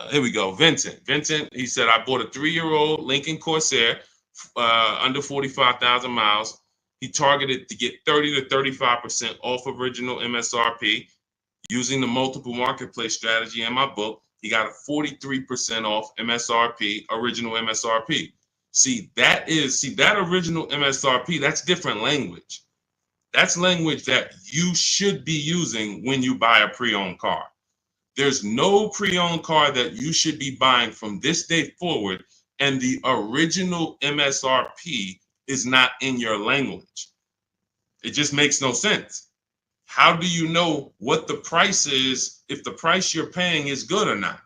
Here we go. Vincent, he said, I bought a 3-year-old Lincoln Corsair, under 45,000 miles. He targeted to get 30 to 35% off original MSRP using the multiple marketplace strategy in my book. He got a 43% off MSRP, original MSRP. See, that original MSRP, that's different language. That's language that you should be using when you buy a pre-owned car. There's no pre-owned car that you should be buying from this day forward and the original MSRP is not in your language. It just makes no sense. How do you know what the price is if the price you're paying is good or not?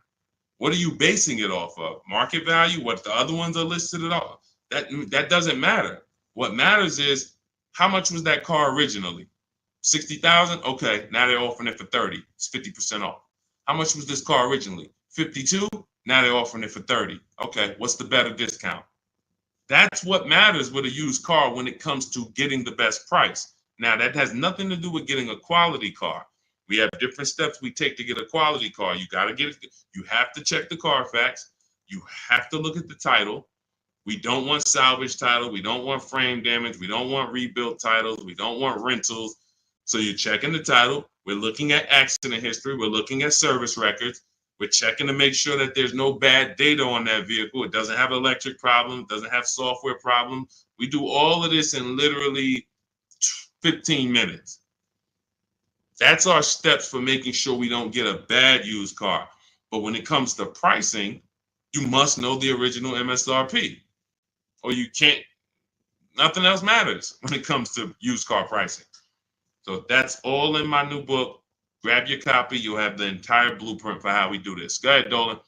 What are you basing it off of? Market value? What the other ones are listed at all? That doesn't matter. What matters is how much was that car originally? 60,000? Okay, now they're offering it for 30. It's 50% off. How much was this car originally? 52? Now they're offering it for 30. Okay, what's the better discount? That's what matters with a used car when it comes to getting the best price. Now, that has nothing to do with getting a quality car. We have different steps we take to get a quality car. You got to get it. You have to check the Carfax. You have to look at the title. We don't want salvage title. We don't want frame damage. We don't want rebuilt titles. We don't want rentals. So you're checking the title. We're looking at accident history. We're looking at service records. We're checking to make sure that there's no bad data on that vehicle. It doesn't have electric problems, doesn't have software problems. We do all of this in literally 15 minutes. That's our steps for making sure we don't get a bad used car. But when it comes to pricing, you must know the original MSRP or you can't, nothing else matters when it comes to used car pricing. So that's all in my new book. Grab your copy. You'll have the entire blueprint for how we do this. Go ahead, Dolan.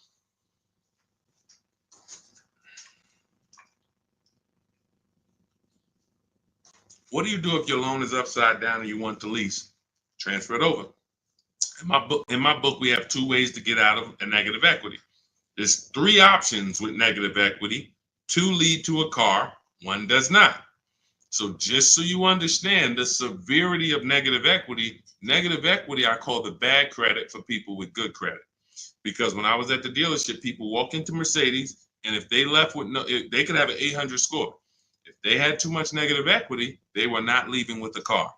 What do you do if your loan is upside down and you want to lease? Transfer it over. In my book, we have 2 ways to get out of a negative equity. There's 3 options with negative equity. 2 lead to a car, 1 does not. So just so you understand the severity of negative equity I call the bad credit for people with good credit. Because when I was at the dealership, people walk into Mercedes, and if they left with they could have an 800 score. If they had too much negative equity, they were not leaving with the car.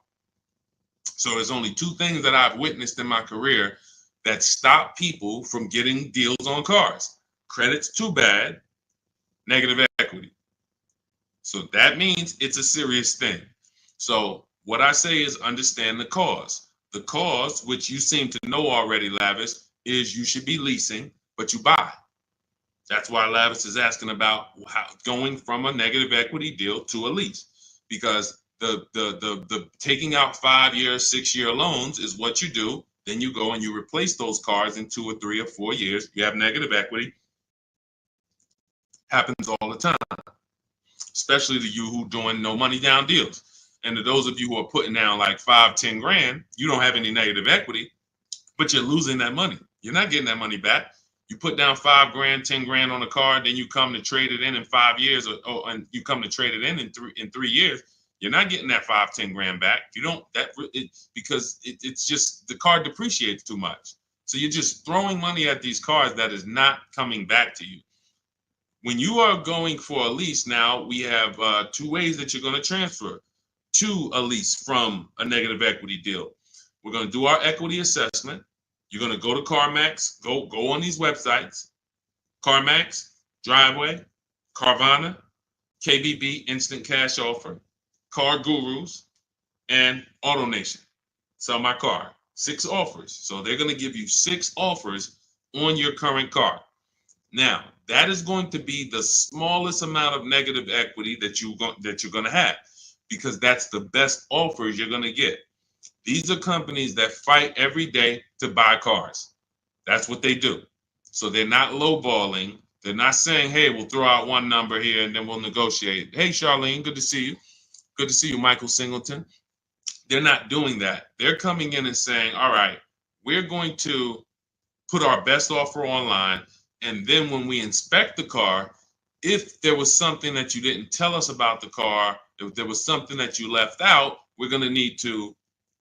So there's only 2 things that I've witnessed in my career that stop people from getting deals on cars. Credit's too bad, negative equity. So that means it's a serious thing. So what I say is understand the cause. The cause, which you seem to know already, Lavis, is you should be leasing, but you buy. That's why Lavis is asking about going from a negative equity deal to a lease, because the taking out 5-year, 6-year loans is what you do. Then you go and you replace those cars in 2 or 3 or 4 years. You have negative equity. Happens all the time, especially to you who doing no money down deals. And to those of you who are putting down like 5, 10 grand, you don't have any negative equity, but you're losing that money. You're not getting that money back. You put down 5 grand, 10 grand on a car, then you come to trade it in 5 years, and you come to trade it in 3 years. You're not getting that 5, 10 grand back. You don't because it's just the car depreciates too much. So you're just throwing money at these cars that is not coming back to you. When you are going for a lease now, we have 2 ways that you're going to transfer to a lease from a negative equity deal. We're going to do our equity assessment. You're going to go to CarMax, go on these websites, CarMax, Driveway, Carvana, KBB, Instant Cash Offer, Car Gurus, and AutoNation. Sell my car. 6 offers. So they're going to give you 6 offers on your current car. Now, that is going to be the smallest amount of negative equity that you're going to have, because that's the best offers you're going to get. These are companies that fight every day to buy cars. That's what they do. So they're not lowballing. They're not saying, hey, we'll throw out one number here and then we'll negotiate. Hey, Charlene, good to see you. Good to see you, Michael Singleton. They're not doing that. They're coming in and saying, all right, we're going to put our best offer online. And then when we inspect the car, if there was something that you didn't tell us about the car, if there was something that you left out, we're going to need to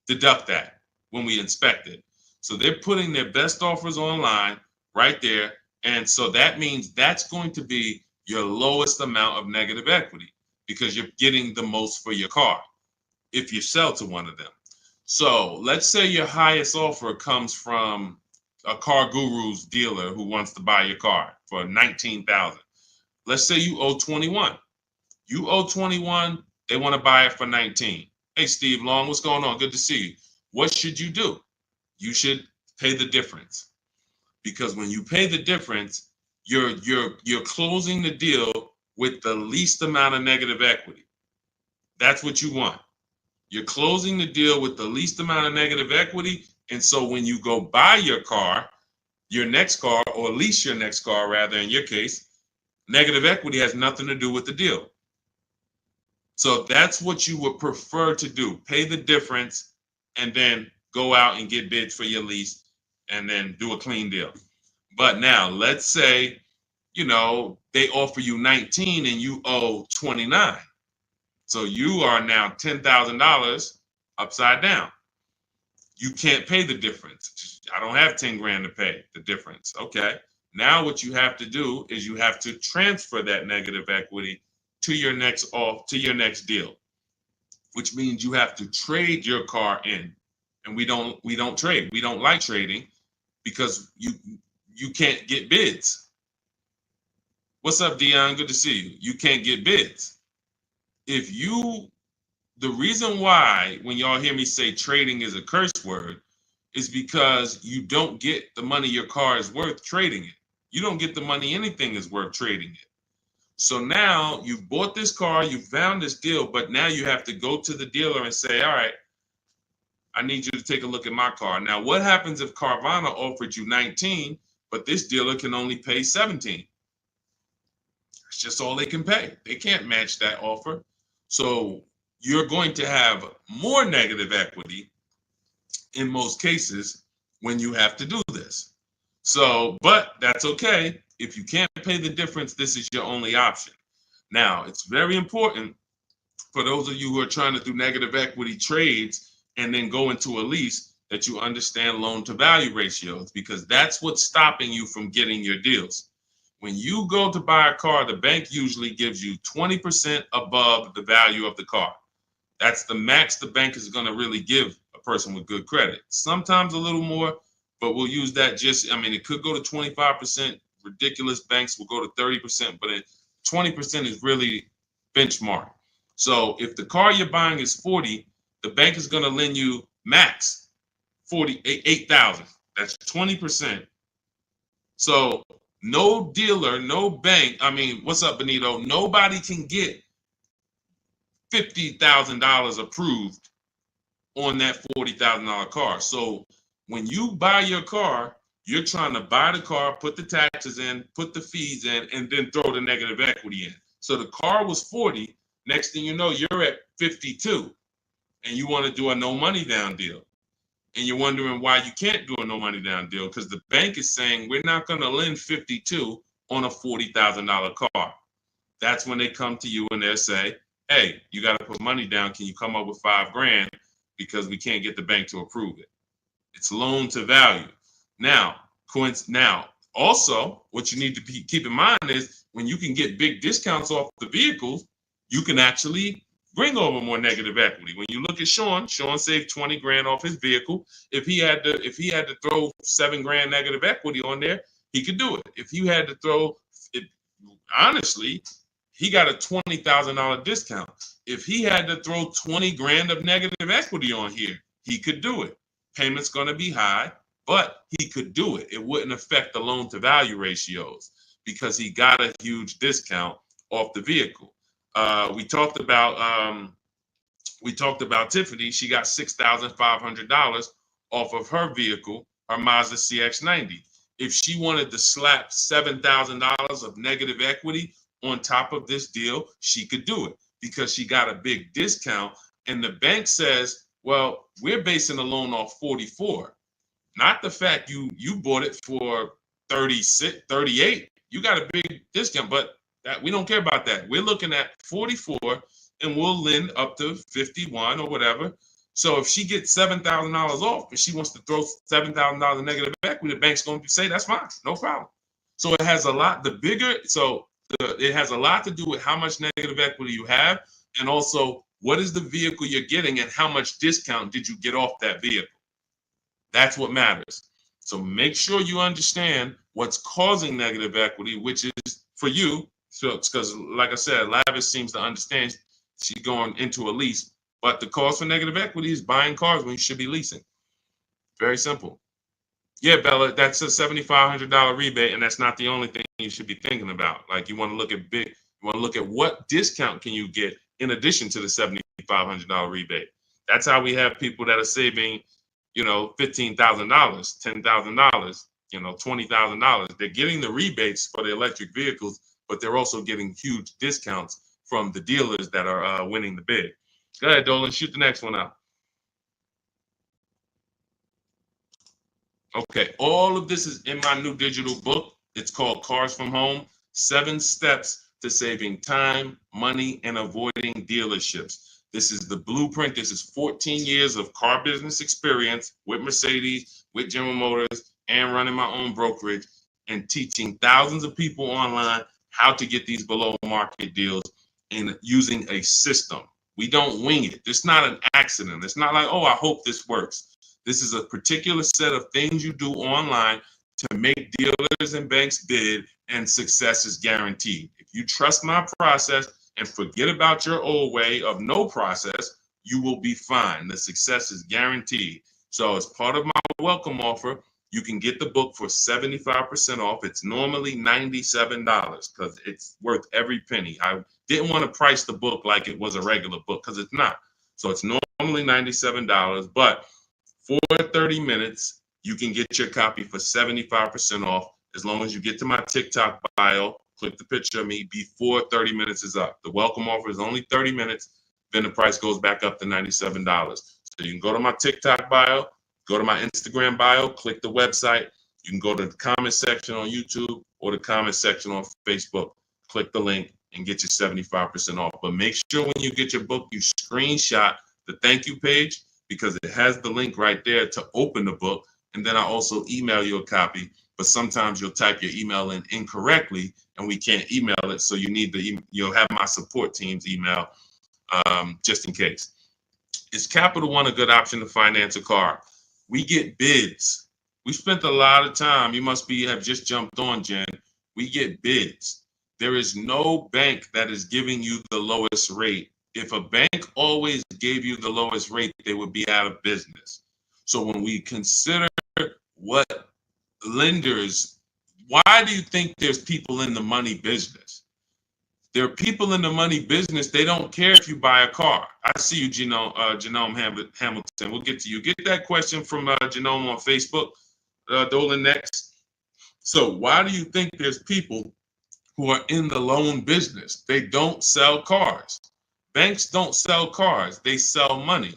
deduct that when we inspect it. So they're putting their best offers online right there. And so that means that's going to be your lowest amount of negative equity, because you're getting the most for your car if you sell to one of them. So let's say your highest offer comes from a Car Guru's dealer who wants to buy your car for $19,000. Let's say you owe 21. You owe 21, they want to buy it for 19. Hey, Steve Long, what's going on? Good to see you. What should you do? You should pay the difference, because when you pay the difference, you're closing the deal with the least amount of negative equity. That's what you want. You're closing the deal with the least amount of negative equity. And so when you go buy your car, your next car, or lease your next car, rather, in your case, negative equity has nothing to do with the deal. So that's what you would prefer to do. Pay the difference and then go out and get bids for your lease and then do a clean deal. But now let's say, they offer you 19 and you owe 29. So you are now $10,000 upside down. You can't pay the difference. I don't have 10 grand to pay the difference. Okay. Now what you have to do is you have to transfer that negative equity to your next deal, which means you have to trade your car in. And we don't trade. We don't like trading because you can't get bids. What's up, Dion? Good to see you. You can't get bids. The reason why when y'all hear me say trading is a curse word is because you don't get the money your car is worth trading it. You don't get the money anything is worth trading it. So now you've bought this car, you found this deal, but now you have to go to the dealer and say, all right, I need you to take a look at my car. Now, what happens if Carvana offered you 19, but this dealer can only pay 17? It's just all they can pay. They can't match that offer. So you're going to have more negative equity in most cases when you have to do this. So, but that's okay. If you can't pay the difference, this is your only option. Now, it's very important for those of you who are trying to do negative equity trades and then go into a lease that you understand loan to value ratios, because that's what's stopping you from getting your deals. When you go to buy a car, the bank usually gives you 20% above the value of the car. That's the max the bank is going to really give a person with good credit. Sometimes a little more, but we'll use that it could go to 25%. Ridiculous banks will go to 30%, but 20% is really benchmark. So if the car you're buying is 40, the bank is going to lend you max 48,000. That's 20%. So no dealer, no bank. What's up, Benito? Nobody can get $50,000 approved on that $40,000 car. So when you buy your car, you're trying to buy the car, put the taxes in, put the fees in, and then throw the negative equity in. So the car was 40. Next thing you know, you're at 52, and you want to do a no money down deal. And you're wondering why you can't do a no money down deal, because the bank is saying we're not going to lend 52 on a $40,000 car. That's when they come to you and they'll say, hey, you got to put money down. Can you come up with $5 grand? Because we can't get the bank to approve it. It's loan to value. Now, also, what you need to keep in mind is when you can get big discounts off the vehicles, you can actually bring over more negative equity. When you look at Sean saved 20 grand off his vehicle. If he had to throw 7 grand negative equity on there, he could do it. If you had to throw it, honestly, he got a $20,000 discount. If he had to throw 20 grand of negative equity on here, he could do it. Payment's going to be high, but he could do it. It wouldn't affect the loan to value ratios because he got a huge discount off the vehicle. We talked about Tiffany. She got $6,500 off of her vehicle, her Mazda CX-90. If she wanted to slap $7,000 of negative equity on top of this deal, she could do it because she got a big discount. And the bank says, well, we're basing the loan off 44, not the fact you bought it for 36, 38. You got a big discount, but that we don't care about that. We're looking at 44 and we'll lend up to 51 or whatever. So if she gets $7,000 off and she wants to throw $7,000 negative equity, the bank's going to say that's fine, no problem. So it has a lot. It has a lot to do with how much negative equity you have, and also what is the vehicle you're getting and how much discount did you get off that vehicle. That's what matters. So make sure you understand what's causing negative equity, which is for you. So because, like I said, Lavish seems to understand she's going into a lease, but the cause for negative equity is buying cars when you should be leasing. Very simple. Yeah, Bella, that's a $7,500 rebate, and that's not the only thing you should be thinking about. Like you want to look at what discount can you get in addition to the $7,500 rebate. That's how we have people that are saving, $15,000, $10,000, $20,000. They're getting the rebates for the electric vehicles, but they're also getting huge discounts from the dealers that are winning the bid. Go ahead, Dolan, shoot the next one out. Okay, all of this is in my new digital book. It's called Cars from Home, 7 Steps to Saving Time, Money, and Avoiding Dealerships. This is the blueprint. This is 14 years of car business experience with Mercedes, with General Motors, and running my own brokerage and teaching thousands of people online how to get these below market deals and using a system. We don't wing it. It's not an accident. It's not like, oh, I hope this works. This is a particular set of things you do online to make dealers and banks bid, and success is guaranteed. If you trust my process and forget about your old way of no process, you will be fine. The success is guaranteed. So as part of my welcome offer, you can get the book for 75% off. It's normally $97 because it's worth every penny. I didn't want to price the book like it was a regular book because it's not. So it's normally $97, but for 30 minutes, you can get your copy for 75% off as long as you get to my TikTok bio, click the picture of me before 30 minutes is up. The welcome offer is only 30 minutes, then the price goes back up to $97. So you can go to my TikTok bio, go to my Instagram bio, click the website. You can go to the comment section on YouTube or the comment section on Facebook. Click the link and get your 75% off. But make sure when you get your book, you screenshot the thank you page, because it has the link right there to open the book. And then I also email you a copy, but sometimes you'll type your email in incorrectly and we can't email it. So you'll have my support team's email just in case. Is Capital One a good option to finance a car? We get bids. We spent a lot of time. You must have just jumped on, Jen. We get bids. There is no bank that is giving you the lowest rate. If a bank always gave you the lowest rate, they would be out of business. So when we consider what lenders, why do you think there's people in the money business? There are people in the money business. They don't care if you buy a car. I see you, Genome Hamilton. We'll get to you. Get that question from Genome on Facebook, Dolan, next. So why do you think there's people who are in the loan business? They don't sell cars. Banks don't sell cars, they sell money.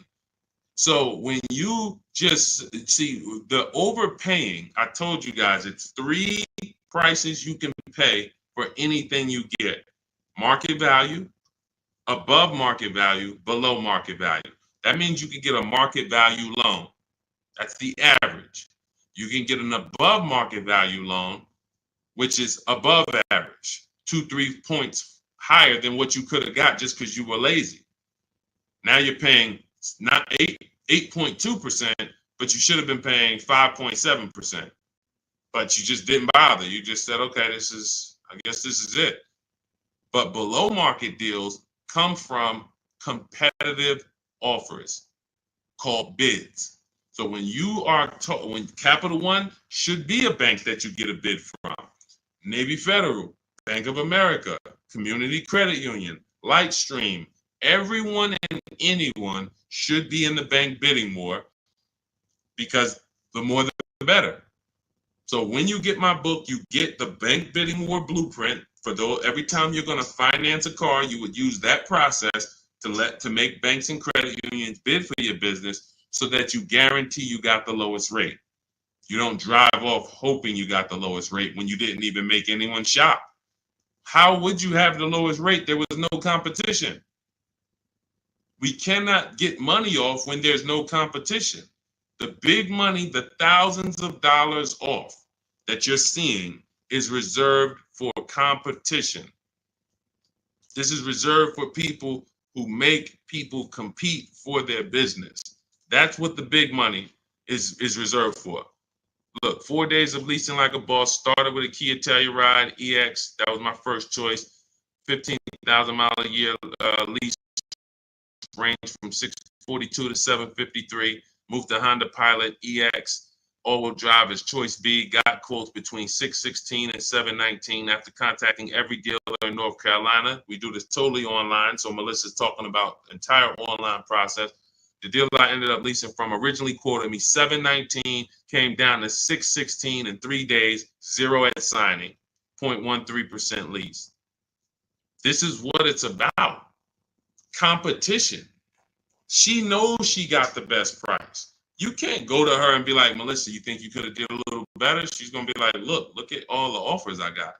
So when you just see the overpaying, I told you guys, it's 3 prices you can pay for anything you get: market value, above market value, below market value. That means you can get a market value loan. That's the average. You can get an above market value loan, which is above average, 2-3 points higher than what you could have got just because you were lazy. Now you're paying not 8.2%, but you should have been paying 5.7%. But you just didn't bother. You just said, okay, I guess this is it. But below market deals come from competitive offers called bids. So when you are when Capital One should be a bank that you get a bid from, Navy Federal, Bank of America, Community Credit Union, Lightstream, everyone and anyone should be in the bank bidding more, because the more the better. So when you get my book, you get the bank bidding war blueprint. For those, every time you're going to finance a car, you would use that process to make banks and credit unions bid for your business, so that you guarantee you got the lowest rate. You don't drive off hoping you got the lowest rate when you didn't even make anyone shop. How would you have the lowest rate? There was no competition. We cannot get money off when there's no competition. The big money, the thousands of dollars off that you're seeing, is reserved for competition. This is reserved for people who make people compete for their business. That's what the big money is reserved for. Look, 4 days of leasing like a boss. Started with a Kia Telluride EX. That was my first choice. 15,000 mile a year lease, range from 642 to 753. Moved to Honda Pilot EX. All-wheel drive is choice B. Got quotes between 616 and 719 after contacting every dealer in North Carolina. We do this totally online, so Melissa's talking about the entire online process. The dealer I ended up leasing from originally quoted me 719, came down to 616 in 3 days, 0 at signing, 0.13% lease. This is what it's about. Competition. She knows she got the best price. You can't go to her and be like, Melissa, you think you could have did a little better? She's going to be like, look at all the offers I got.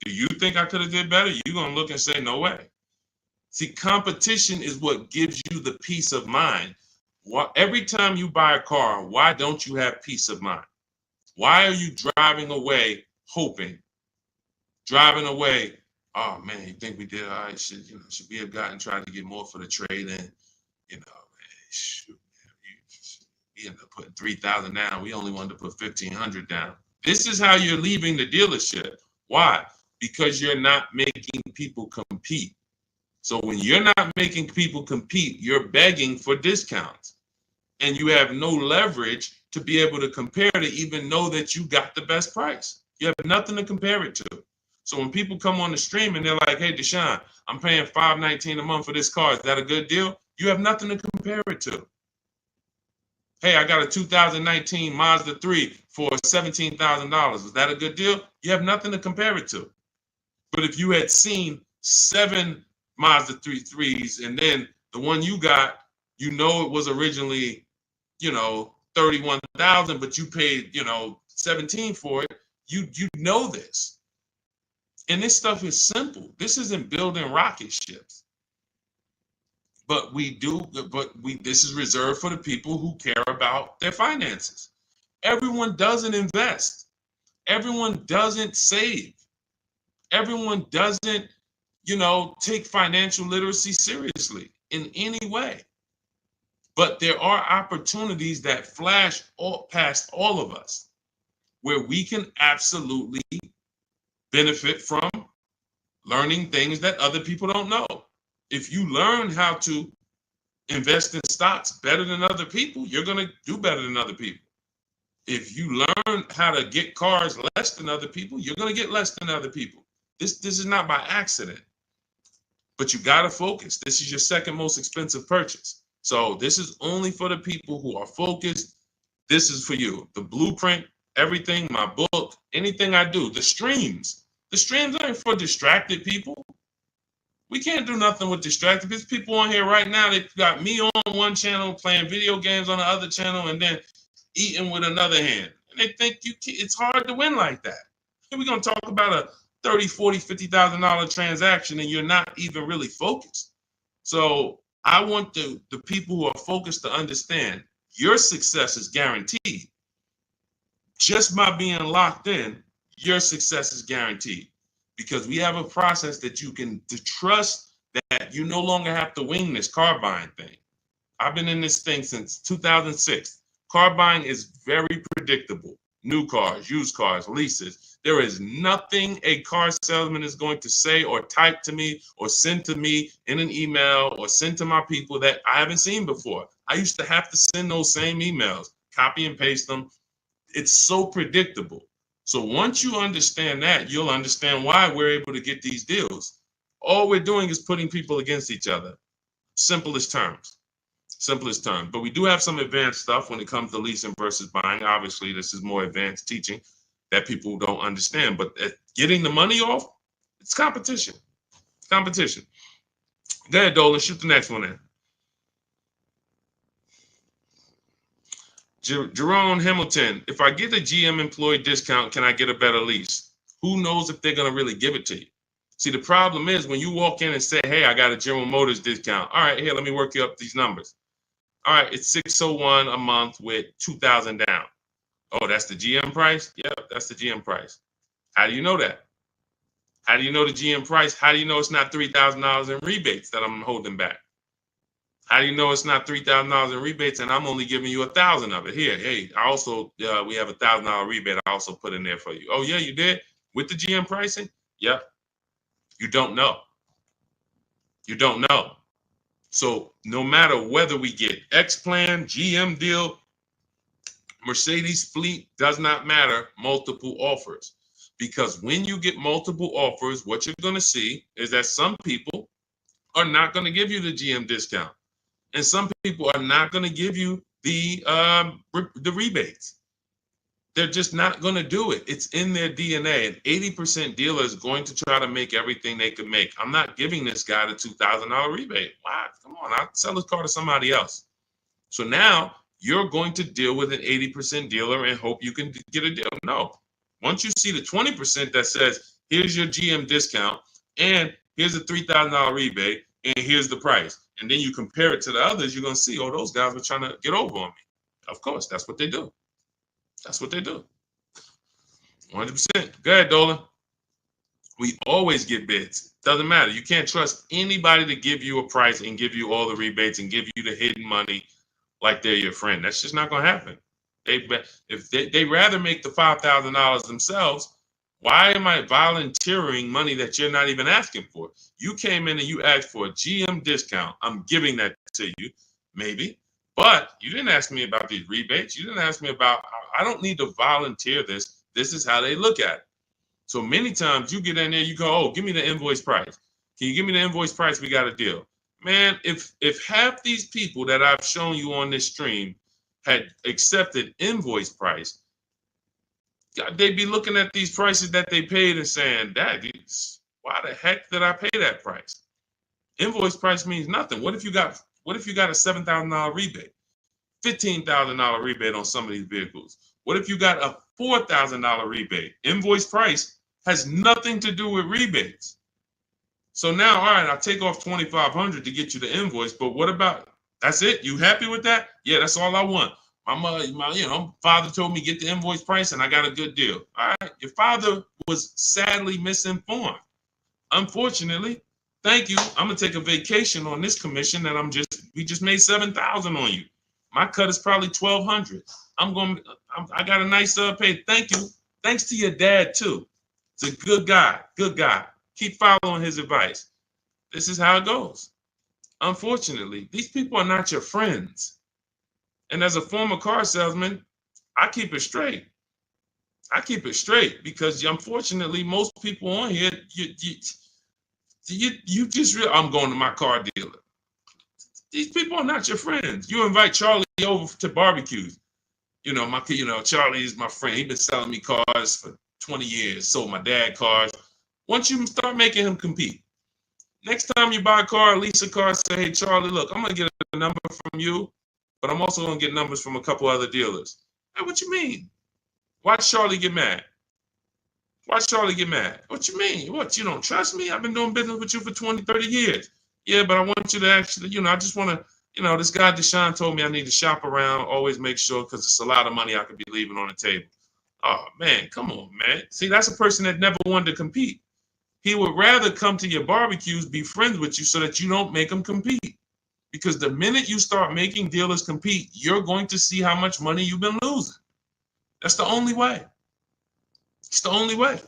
Do you think I could have did better? You're going to look and say, no way. See, competition is what gives you the peace of mind. Every time you buy a car, why don't you have peace of mind? Why are you driving away hoping? Driving away, oh man, you think we did all right? Should we have gotten tried to get more for the trade in? Shoot, we ended up putting 3,000 down. We only wanted to put 1,500 down. This is how you're leaving the dealership. Why? Because you're not making people compete. So when you're not making people compete, you're begging for discounts. And you have no leverage to be able to compare to even know that you got the best price. You have nothing to compare it to. So when people come on the stream and they're like, hey, Deshone, I'm paying $519 a month for this car. Is that a good deal? You have nothing to compare it to. Hey, I got a 2019 Mazda 3 for $17,000. Is that a good deal? You have nothing to compare it to. But if you had seen 7 Mazda 3s and then the one you got, it was originally, 31,000, but you paid, 17 for it. You know this. And this stuff is simple. This isn't building rocket ships. But this is reserved for the people who care about their finances. Everyone doesn't invest. Everyone doesn't save. Everyone doesn't, take financial literacy seriously in any way. But there are opportunities that flash past all of us where we can absolutely benefit from learning things that other people don't know. If you learn how to invest in stocks better than other people, you're going to do better than other people. If you learn how to get cars less than other people, you're going to get less than other people. This is not by accident. But you got to focus. This is your second most expensive purchase. So this is only for the people who are focused. This is for you. The blueprint, everything, my book, anything I do, the streams. The streams aren't for distracted people. We can't do nothing with distracted. There's people on here right now that got me on one channel, playing video games on the other channel, and then eating with another hand. And they think it's hard to win like that. And we're going to talk about a $30,000, $40,000, $50,000 transaction, and you're not even really focused. So I want the people who are focused to understand your success is guaranteed. Just by being locked in, your success is guaranteed. Because we have a process that you can trust that you no longer have to wing this car buying thing. I've been in this thing since 2006. Car buying is very predictable. New cars, used cars, leases. There is nothing a car salesman is going to say or type to me or send to me in an email or send to my people that I haven't seen before. I used to have to send those same emails, copy and paste them. It's so predictable. So once you understand that, you'll understand why we're able to get these deals. All we're doing is putting people against each other. Simplest terms. Simplest terms. But we do have some advanced stuff when it comes to leasing versus buying. Obviously, this is more advanced teaching that people don't understand. But getting the money off, it's competition. Competition. Go ahead, Dolan. Shoot the next one in. Jerome Hamilton, if I get a GM employee discount, can I get a better lease? Who knows if they're going to really give it to you? See, the problem is when you walk in and say, hey, I got a General Motors discount. All right, here, let me work you up these numbers. All right, it's $601 a month with $2,000 down. Oh, that's the GM price? Yeah, that's the GM price. How do you know that? How do you know the GM price? How do you know it's not $3,000 in rebates that I'm holding back? How do you know it's not $3,000 in rebates and I'm only giving you $1,000 of it? Here, hey, I also we have $1,000 rebate. I also put in there for you. Oh yeah, you did with the GM pricing? Yep. You don't know. You don't know. So no matter whether we get X plan, GM deal, Mercedes fleet, does not matter. Multiple offers, because when you get multiple offers, what you're going to see is that some people are not going to give you the GM discount. And some people are not going to give you the rebates. They're just not going to do it. It's in their DNA. An 80% dealer is going to try to make everything they can make. I'm not giving this guy the $2,000 rebate. Wow, come on, I'll sell his car to somebody else. So now you're going to deal with an 80% dealer and hope you can get a deal. No. Once you see the 20% that says, here's your GM discount, and here's a $3,000 rebate, and here's the price, and then you compare it to the others, you're going to see, oh, those guys were trying to get over on me. Of course, that's what they do. That's what they do. 100%. Go ahead, Dolan. We always get bids. Doesn't matter. You can't trust anybody to give you a price and give you all the rebates and give you the hidden money like they're your friend. That's just not going to happen. If they rather make the $5,000 themselves, why am I volunteering money that you're not even asking for? You came in and you asked for a GM discount. I'm giving that to you, maybe. But you didn't ask me about these rebates. You didn't ask me about, I don't need to volunteer this. This is how they look at it. So many times you get in there, you go, oh, give me the invoice price. Can you give me the invoice price? We got a deal. Man, if half these people that I've shown you on this stream had accepted invoice price, they'd be looking at these prices that they paid and saying, why the heck did I pay that price? Invoice price means nothing. What if you got a $7,000 rebate, $15,000 rebate on some of these vehicles? What if you got a $4,000 rebate? Invoice price has nothing to do with rebates. So now, all right, I'll take off $2,500 to get you the invoice, but what about, that's it? You happy with that? Yeah, that's all I want. My father told me get the invoice price and I got a good deal. All right, your father was sadly misinformed. Unfortunately, thank you. I'm gonna take a vacation on this commission and we just made $7,000 on you. My cut is probably $1,200. I got a nice pay. Thank you. Thanks to your dad too. It's a good guy. Good guy. Keep following his advice. This is how it goes. Unfortunately, these people are not your friends. And as a former car salesman, I keep it straight. I keep it straight because unfortunately, most people on here, you just I'm going to my car dealer. These people are not your friends. You invite Charlie over to barbecues. Charlie is my friend. He's been selling me cars for 20 years. Sold my dad cars. Once you start making him compete, next time you buy a car, lease a car, say, hey, Charlie, look, I'm going to get a number from you, but I'm also going to get numbers from a couple other dealers. Hey, what you mean? Watch Charlie get mad. Watch Charlie get mad. What you mean? What, you don't trust me? I've been doing business with you for 20, 30 years. Yeah, but I want you to actually, I just want to, this guy Deshone told me I need to shop around, always make sure, because it's a lot of money I could be leaving on the table. Oh, man, come on, man. See, that's a person that never wanted to compete. He would rather come to your barbecues, be friends with you so that you don't make him compete. Because the minute you start making dealers compete, you're going to see how much money you've been losing. That's the only way. It's the only way.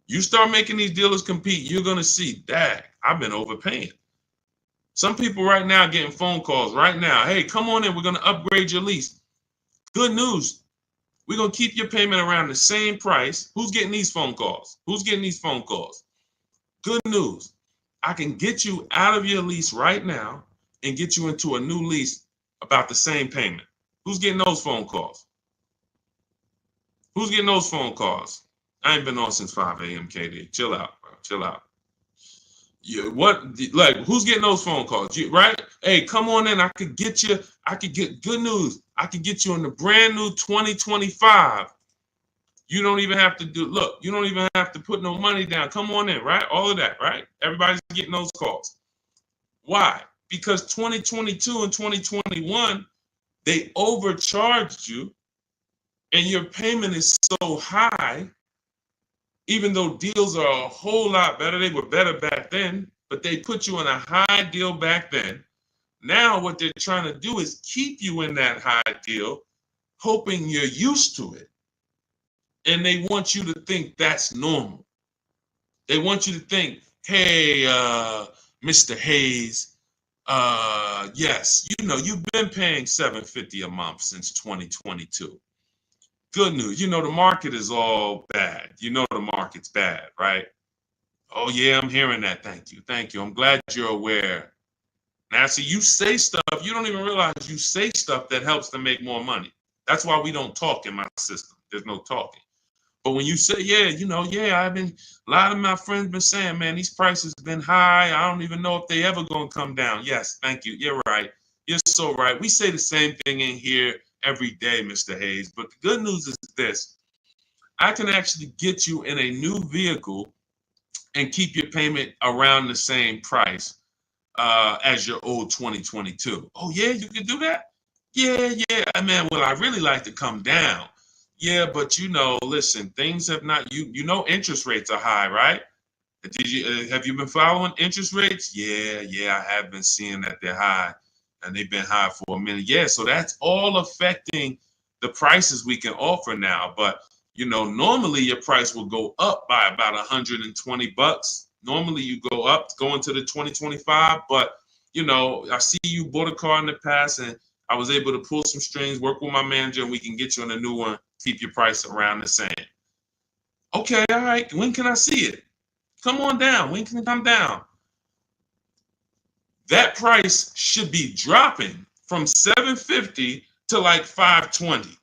You start making these dealers compete, you're going to see, dang, I've been overpaying. Some people right now getting phone calls right now. Hey, come on in. We're going to upgrade your lease. Good news. We're going to keep your payment around the same price. Who's getting these phone calls? Who's getting these phone calls? Good news. I can get you out of your lease right now and get you into a new lease about the same payment. Who's getting those phone calls? Who's getting those phone calls? I ain't been on since 5 a.m., KD. Chill out, bro. Chill out. Who's getting those phone calls? Right? Hey, come on in. I could get good news. I could get you in the brand new 2025. You don't even have to you don't even have to put no money down. Come on in, right? All of that, right? Everybody's getting those calls. Why? Because 2022 and 2021, they overcharged you and your payment is so high, even though deals are a whole lot better. They were better back then, but they put you in a high deal back then. Now what they're trying to do is keep you in that high deal, hoping you're used to it. And they want you to think that's normal. They want you to think, hey, Mr. Hayes, yes, you've been paying $750 a month since 2022. Good news. The market is all bad. The market's bad, right? Oh, yeah, I'm hearing that. Thank you. Thank you. I'm glad you're aware. Now, see, you say stuff, you don't even realize you say stuff that helps them make more money. That's why we don't talk in my system. There's no talking. But when you say, a lot of my friends been saying, man, these prices been high. I don't even know if they ever gonna come down. Yes, thank you. You're right. You're so right. We say the same thing in here every day, Mr. Hayes. But the good news is this. I can actually get you in a new vehicle and keep your payment around the same price as your old 2022. Oh, yeah, you can do that? Yeah. Man, well, I really like to come down. Yeah, but listen, things have not, interest rates are high, right? Have you been following interest rates? Yeah, I have been seeing that they're high and they've been high for a minute. Yeah, so that's all affecting the prices we can offer now. But, normally your price will go up by about $120. Normally you go into the 2025, but, I see you bought a car in the past and I was able to pull some strings, work with my manager, and we can get you on a new one, keep your price around the same. Okay, all right. When can I see it? Come on down. When can it come down? That price should be dropping from $750 to like $520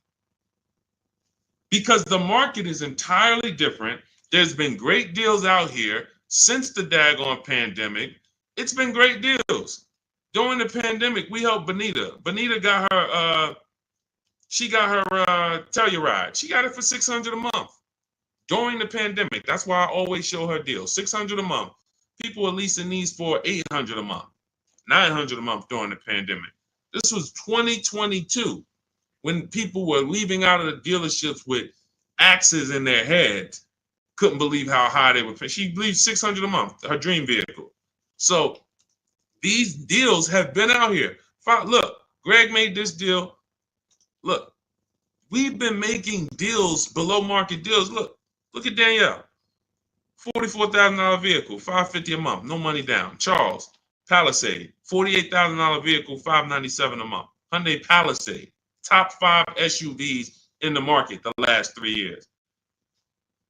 because the market is entirely different. There's been great deals out here since the daggone pandemic. It's been great deals. During the pandemic, we helped Bonita. Bonita got her Telluride. She got it for $600 a month during the pandemic. That's why I always show her deals. $600 a month. People are leasing these for $800 a month, $900 a month during the pandemic. This was 2022 when people were leaving out of the dealerships with axes in their heads. Couldn't believe how high they were paying. She believed $600 a month, her dream vehicle. So these deals have been out here. Look, Greg made this deal. Look, we've been making deals, below market deals. Look at Danielle. $44,000 vehicle, $550 a month, no money down. Charles, Palisade, $48,000 vehicle, $597 a month. Hyundai Palisade, top 5 SUVs in the market the last 3 years.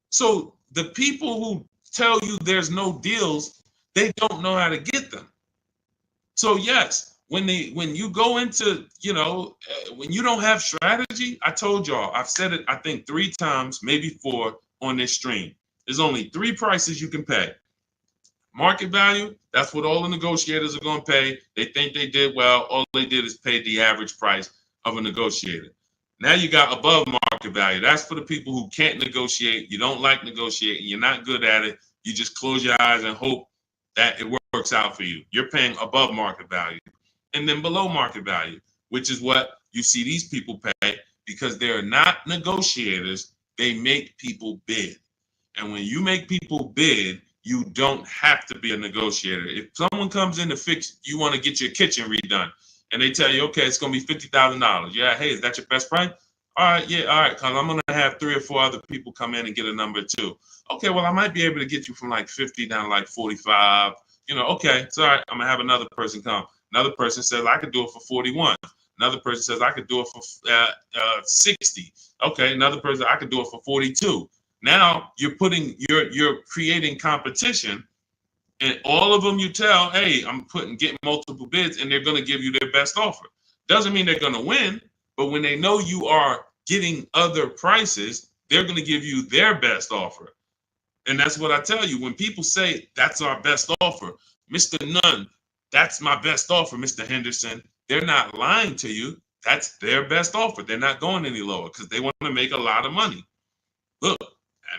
So the people who tell you there's no deals, they don't know how to get them. So yes, when you go into, when you don't have strategy, I told y'all, I've said it, I think 3 times, maybe 4 on this stream. There's only 3 prices you can pay. Market value, that's what all the negotiators are going to pay. They think they did well. All they did is pay the average price of a negotiator. Now you got above market value. That's for the people who can't negotiate. You don't like negotiating. You're not good at it. You just close your eyes and hope that it works out for you. You're paying above market value. And then below market value, which is what you see these people pay because they're not negotiators. They make people bid. And when you make people bid, You don't have to be a negotiator. If someone comes in to fix, you want to get your kitchen redone, and they tell you, okay, it's going to be $50,000. Yeah, hey, is that your best price? All right, yeah, all right, because I'm going to have 3 or 4 other people come in and get a number too. Okay, well, I might be able to get you from like 50 down to like 45. Okay, it's all right. I'm going to have another person come. Another person says, I could do it for 41. Another person says, I could do it for 60. Okay, another person, I could do it for 42. Now you're creating competition, and all of them you tell, hey, I'm getting multiple bids, and they're going to give you their best offer. Doesn't mean they're going to win, but when they know you are getting other prices, they're going to give you their best offer. And that's what I tell you. When people say that's our best offer, Mr. Nunn, that's my best offer, Mr. Henderson, they're not lying to you. That's their best offer. They're not going any lower because they want to make a lot of money. Look,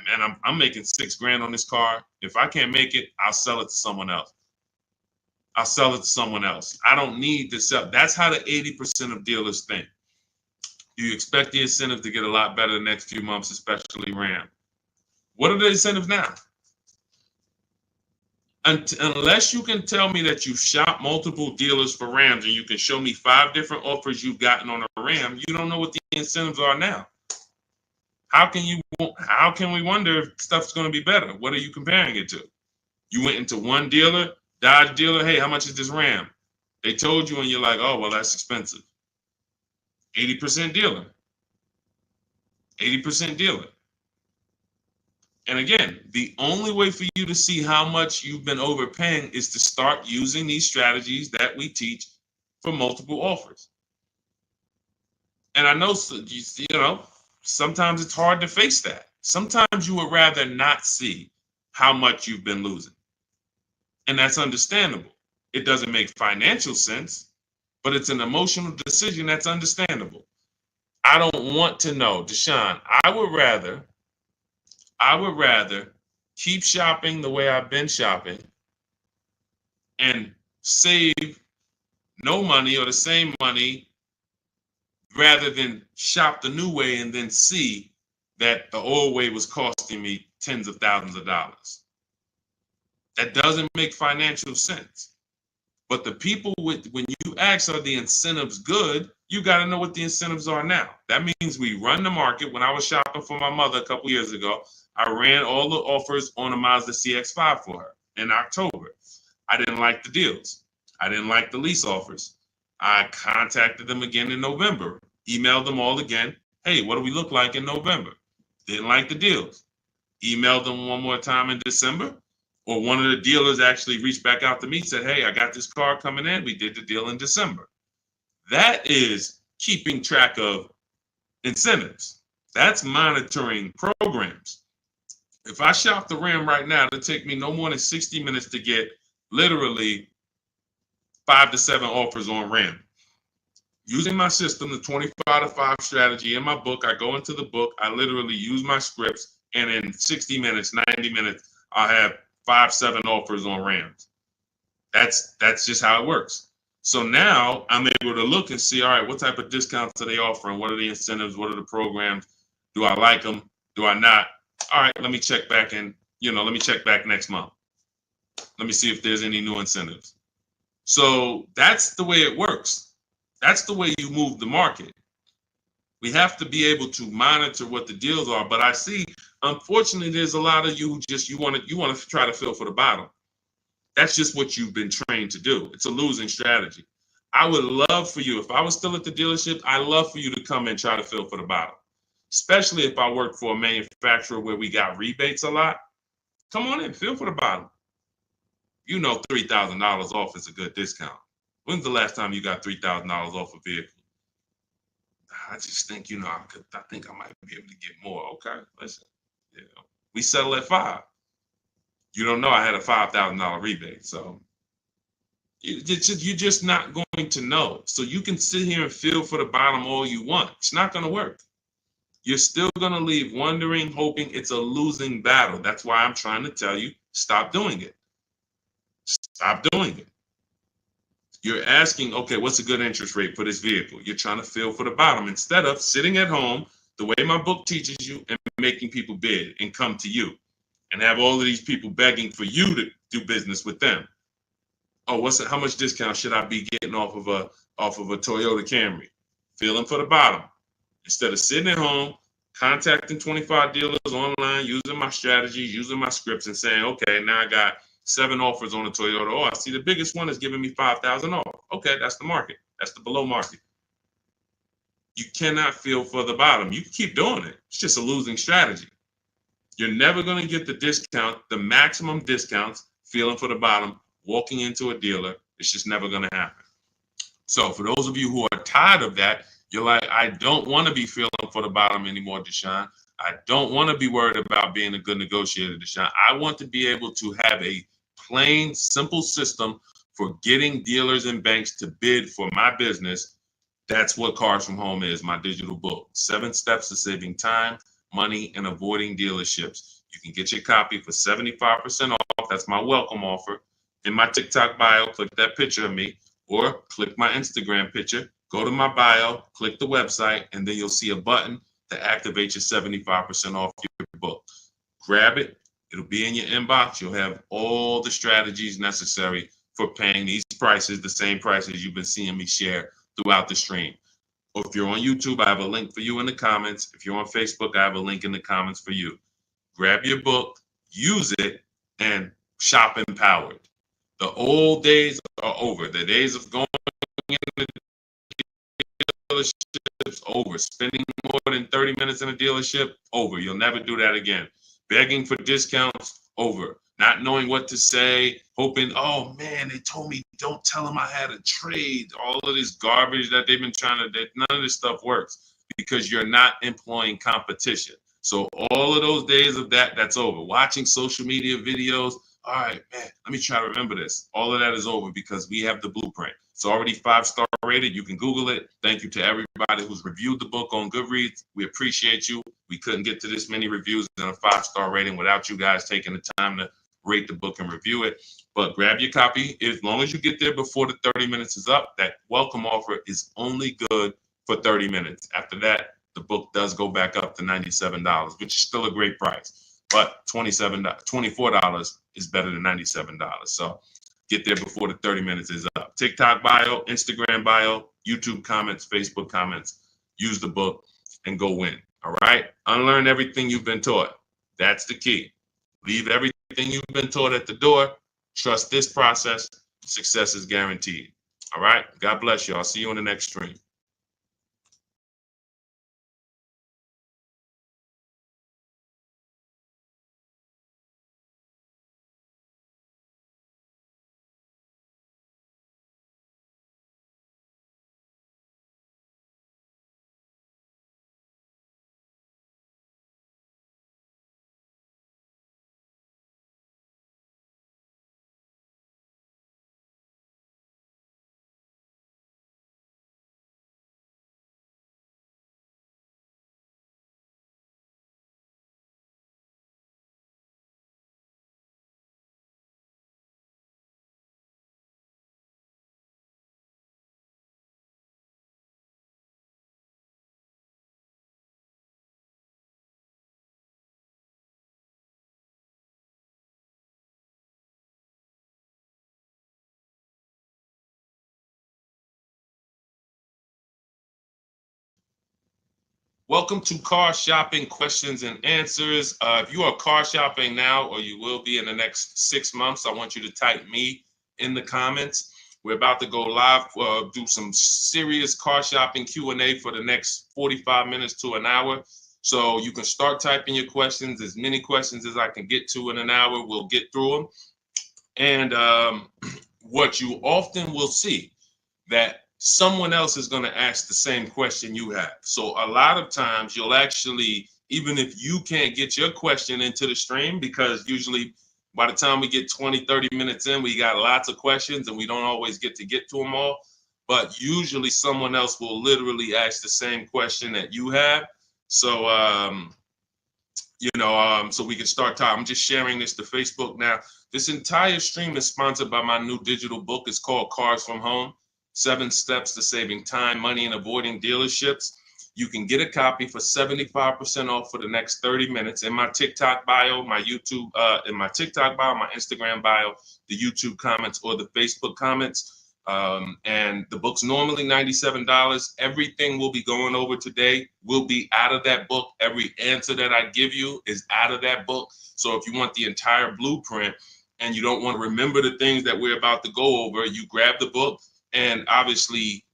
man, I'm making $6,000 on this car. If I can't make it, I'll sell it to someone else. I'll sell it to someone else. I don't need to sell. That's how the 80% of dealers think. You expect the incentive to get a lot better the next few months, especially Ram. What are the incentives now? Unless you can tell me that you shop multiple dealers for Rams and you can show me 5 different offers you've gotten on a Ram, you don't know what the incentives are now. How can we wonder if stuff's going to be better? What are you comparing it to? You went into one dealer, Dodge dealer, hey, how much is this Ram? They told you and you're like, oh, well, that's expensive. 80% dealer. 80% dealer. And again, the only way for you to see how much you've been overpaying is to start using these strategies that we teach for multiple offers. And I know, sometimes it's hard to face that. Sometimes you would rather not see how much you've been losing. And that's understandable. It doesn't make financial sense, but it's an emotional decision that's understandable. I don't want to know, Deshone. I would rather keep shopping the way I've been shopping and save no money or the same money rather than shop the new way and then see that the old way was costing me tens of thousands of dollars. That doesn't make financial sense. But the people when you ask, are the incentives good? You got to know what the incentives are now. That means we run the market. When I was shopping for my mother a couple years ago, I ran all the offers on a Mazda CX-5 for her in October. I didn't like the deals. I didn't like the lease offers. I contacted them again in November, emailed them all again. Hey, what do we look like in November? Didn't like the deals. Emailed them one more time in December. Or one of the dealers actually reached back out to me and said, hey, I got this car coming in. We did the deal in December. That is keeping track of incentives. That's monitoring programs. If I shop the Ram right now, it'll take me no more than 60 minutes to get literally 5 to 7 offers on Ram. Using my system, the 25 to 5 strategy in my book, I go into the book, I literally use my scripts, and in 60 minutes, 90 minutes, I'll have 5, 7 offers on Rams. That's just how it works. So now I'm able to look and see, all right, what type of discounts are they offering? What are the incentives? What are the programs? Do I like them? Do I not? All right, let me check back let me check back next month. Let me see if there's any new incentives. So that's the way it works. That's the way you move the market. We have to be able to monitor what the deals are. But I see, unfortunately, there's a lot of you who you want to try to fill for the bottom. That's just what you've been trained to do. It's a losing strategy. I would love for you, if I was still at the dealership, I'd love for you to come and try to fill for the bottom. Especially if I work for a manufacturer where we got rebates a lot. Come on in, fill for the bottom. $3,000 off is a good discount. When's the last time you got $3,000 off a vehicle? I just think, I think I might be able to get more. Okay, listen, we settle at 5. You don't know I had a $5,000 rebate, so you're just not going to know. So you can sit here and feel for the bottom all you want. It's not going to work. You're still going to leave wondering, hoping it's a losing battle. That's why I'm trying to tell you, stop doing it. Stop doing it. You're asking, okay, what's a good interest rate for this vehicle? You're trying to feel for the bottom instead of sitting at home the way my book teaches you and making people bid and come to you and have all of these people begging for you to do business with them. Oh, how much discount should I be getting off of a Toyota Camry? Feeling for the bottom. Instead of sitting at home, contacting 25 dealers online, using my strategies, using my scripts, and saying, okay, now I got 7 offers on a Toyota. Oh, I see the biggest one is giving me 5,000 off. Okay, that's the market. That's the below market. You cannot feel for the bottom. You can keep doing it. It's just a losing strategy. You're never going to get the discount, the maximum discounts, feeling for the bottom, walking into a dealer. It's just never going to happen. So for those of you who are tired of that, you're like, I don't want to be feeling for the bottom anymore, Deshone. I don't want to be worried about being a good negotiator, Deshone. I want to be able to have a plain, simple system for getting dealers and banks to bid for my business. That's what Cars from Home is, my digital book. 7 steps to saving time, money, and avoiding dealerships. You can get your copy for 75% off. That's my welcome offer. In my TikTok bio, click that picture of me, or click my Instagram picture, go to my bio, click the website, and then you'll see a button to activate your 75% off your book. Grab it. It'll be in your inbox. You'll have all the strategies necessary for paying these prices, the same prices you've been seeing me share throughout the stream. Or if you're on YouTube, I have a link for you in the comments. If you're on Facebook, I have a link in the comments for you. Grab your book, use it, and shop empowered. The old days are over. The days of going into dealerships, over. Spending more than 30 minutes in a dealership, over. You'll never do that again. Begging for discounts, over. Not knowing what to say, hoping, oh man, they told me don't tell them I had a trade. All of this garbage that they've been trying to, none of this stuff works because you're not employing competition. So all of those days of that's over. Watching social media videos, all right, man, let me try to remember this. All of that is over because we have the blueprint. It's already 5-star rated. You can Google it. Thank you to everybody who's reviewed the book on Goodreads. We appreciate you. We couldn't get to this many reviews and a 5-star rating without you guys taking the time to rate the book and review it. But grab your copy. As long as you get there before the 30 minutes is up, that welcome offer is only good for 30 minutes. After that, the book does go back up to $97, which is still a great price. But $24 is better than $97. So get there before the 30 minutes is up. TikTok bio, Instagram bio, YouTube comments, Facebook comments. Use the book and go win. All right? Unlearn everything you've been taught. That's the key. Leave everything you've been taught at the door. Trust this process. Success is guaranteed. All right? God bless you. I'll see you on the next stream. Welcome to Car Shopping Questions and Answers. If you are car shopping now, or you will be in the next 6 months, I want you to type me in the comments. We're about to go live, do some serious car shopping Q&A for the next 45 minutes to an hour. So you can start typing your questions, as many questions as I can get to in an hour. We'll get through them. And what you often will see, that someone else is going to ask the same question you have. So a lot of times you'll actually, even if you can't get your question into the stream, because usually by the time we get 20, 30 minutes in, we got lots of questions and we don't always get to them all. But usually someone else will literally ask the same question that you have. So, so we can start talking. I'm just sharing this to Facebook now. This entire stream is sponsored by my new digital book. It's called Cars from Home. 7 Steps to Saving Time, Money, and Avoiding Dealerships. You can get a copy for 75% off for the next 30 minutes in my TikTok bio, my YouTube, in my TikTok bio, my Instagram bio, the YouTube comments, or the Facebook comments. And the book's normally $97. Everything we'll be going over today will be out of that book. Every answer that I give you is out of that book. So if you want the entire blueprint and you don't want to remember the things that we're about to go over, you grab the book, and obviously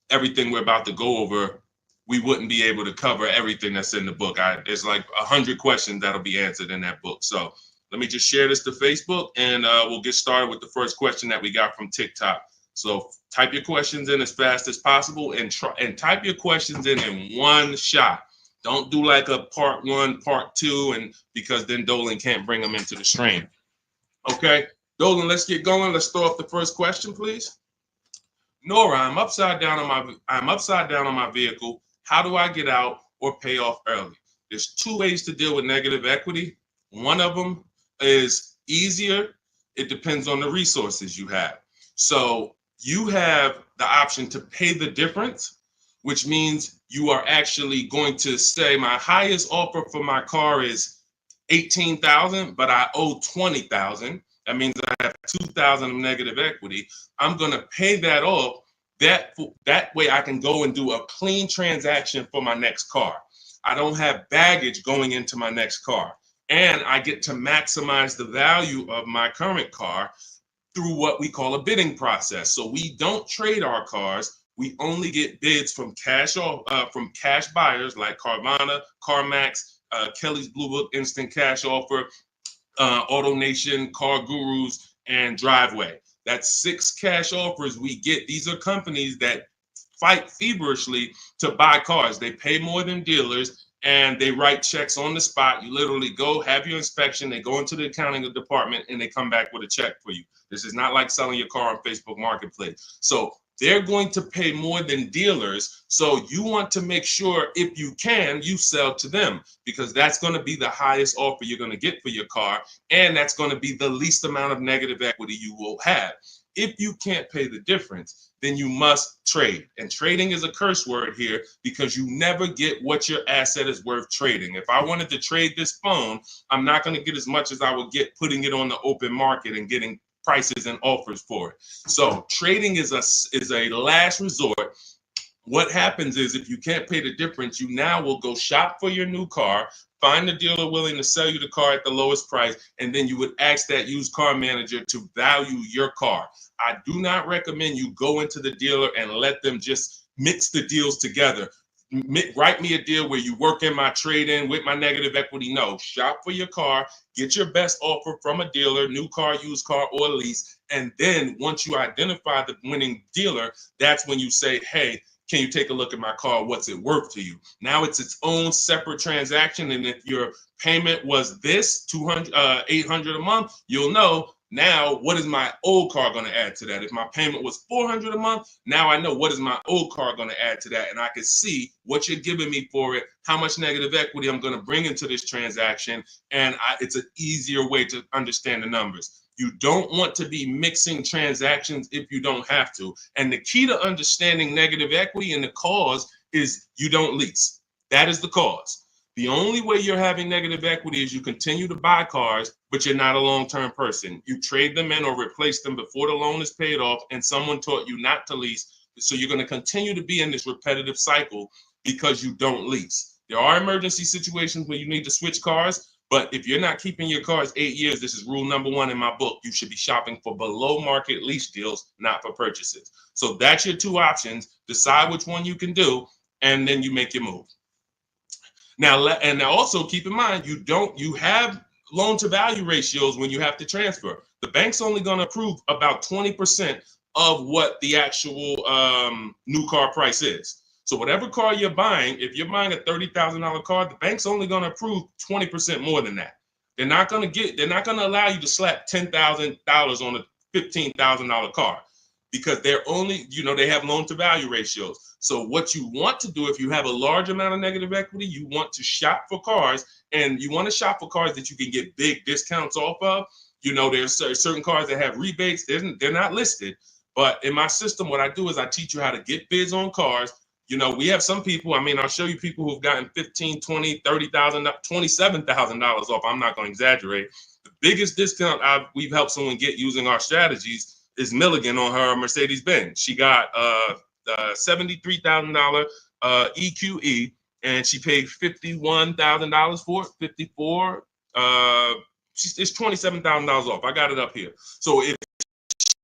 everything we're about to go over, we wouldn't be able to cover everything that's in the book. There's like 100 questions that'll be answered in that book. So let me just share this to Facebook, and we'll get started with the first question that we got from TikTok. So type your questions in as fast as possible, and type your questions in one shot. Don't do like a part one, part two, and because then Dolan can't bring them into the stream. Okay, Dolan, let's get going. Let's throw up the first question, please. Nora, I'm upside down on my vehicle. How do I get out or pay off early? There's two ways to deal with negative equity. One of them is easier. It depends on the resources you have. So you have the option to pay the difference, which means you are actually going to say my highest offer for my car is $18,000, but I owe $20,000. That means I have $2,000 of negative equity. I'm going to pay that off. That way I can go and do a clean transaction for my next car. I don't have baggage going into my next car. And I get to maximize the value of my current car through what we call a bidding process. So we don't trade our cars. We only get bids from cash buyers like Carvana, CarMax, Kelly's Blue Book Instant Cash Offer, AutoNation, Car Gurus, and Driveway. That's 6 cash offers we get. These are companies that fight feverishly to buy cars. They pay more than dealers, and they write checks on the spot. You literally go, have your inspection, they go into the accounting department, and they come back with a check for you. This is not like selling your car on Facebook Marketplace. So they're going to pay more than dealers. So you want to make sure, if you can, you sell to them, because that's going to be the highest offer you're going to get for your car. And that's going to be the least amount of negative equity you will have. If you can't pay the difference, then you must trade. And trading is a curse word here, because you never get what your asset is worth trading. If I wanted to trade this phone, I'm not going to get as much as I would get putting it on the open market and getting prices and offers for it. So trading is a last resort. What happens is, if you can't pay the difference, you now will go shop for your new car, find a dealer willing to sell you the car at the lowest price, and then you would ask that used car manager to value your car. I do not recommend you go into the dealer and let them just mix the deals together. Write me a deal where you work in my trade-in with my negative equity. No, shop for your car, get your best offer from a dealer, new car, used car, or lease. And then once you identify the winning dealer, that's when you say, hey, can you take a look at my car? What's it worth to you? Now it's its own separate transaction. And if your payment was this $800 a month, you'll know, now what is my old car going to add to that? If my payment was $400 a month, now I know what is my old car going to add to that. And I can see what you're giving me for it, how much negative equity I'm going to bring into this transaction. And it's an easier way to understand the numbers. You don't want to be mixing transactions if you don't have to. And the key to understanding negative equity and the cause is you don't lease. That is the cause. The only way you're having negative equity is you continue to buy cars, but you're not a long-term person. You trade them in or replace them before the loan is paid off, and someone taught you not to lease. So you're going to continue to be in this repetitive cycle because you don't lease. There are emergency situations where you need to switch cars, but if you're not keeping your cars 8 years, this is rule number 1 in my book. You should be shopping for below market lease deals, not for purchases. So that's your 2 options. Decide which one you can do, and then you make your move. Now, and also keep in mind, you have loan to value ratios when you have to transfer. The bank's only going to approve about 20% of what the actual new car price is. So whatever car you're buying, if you're buying a $30,000 car, the bank's only going to approve 20% more than that. They're not going to allow you to slap $10,000 on a $15,000 car, because they're only, they have loan to value ratios. So what you want to do, if you have a large amount of negative equity, you want to shop for cars, and you want to shop for cars that you can get big discounts off of. There's certain cars that have rebates. They're not listed. But in my system, what I do is I teach you how to get bids on cars. You know, we have some people, I mean, I'll show you people who've gotten 15, 20, 30,000, $27,000 off. I'm not going to exaggerate. The biggest discount we've helped someone get using our strategies is Milligan on her Mercedes-Benz. She got $73,000 EQE, and she paid $51,000 for it, 54. It's $27,000 off. I got it up here. So if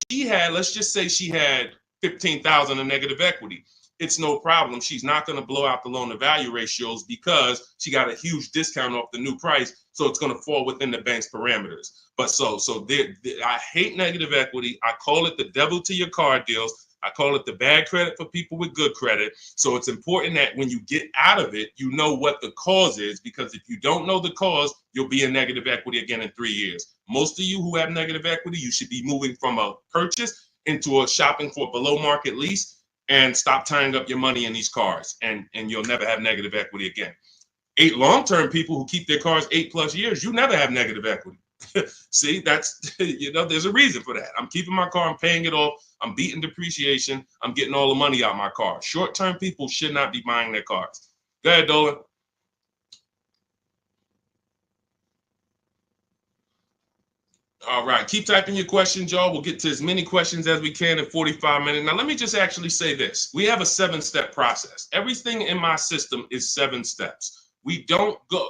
she had, let's just say she had 15,000 in negative equity, it's no problem. She's not going to blow out the loan to value ratios because she got a huge discount off the new price. So it's going to fall within the bank's parameters. But I hate negative equity. I call it the devil to your car deals. I call it the bad credit for people with good credit. So it's important that when you get out of it, you know what the cause is, because if you don't know the cause, you'll be in negative equity again in 3 years. Most of you who have negative equity, you should be moving from a purchase into a shopping for below market lease, and stop tying up your money in these cars, and you'll never have negative equity again. 8 long-term people who keep their cars 8+ years, you never have negative equity. See, that's, you know, there's a reason for that. I'm keeping my car, I'm paying it off, I'm beating depreciation, I'm getting all the money out of my car. Short-term people should not be buying their cars. Go ahead, Dolan. All right, keep typing your questions, y'all. We'll get to as many questions as we can in 45 minutes. Now, let me just actually say this. We have a 7-step process. Everything in my system is 7 steps. We don't go,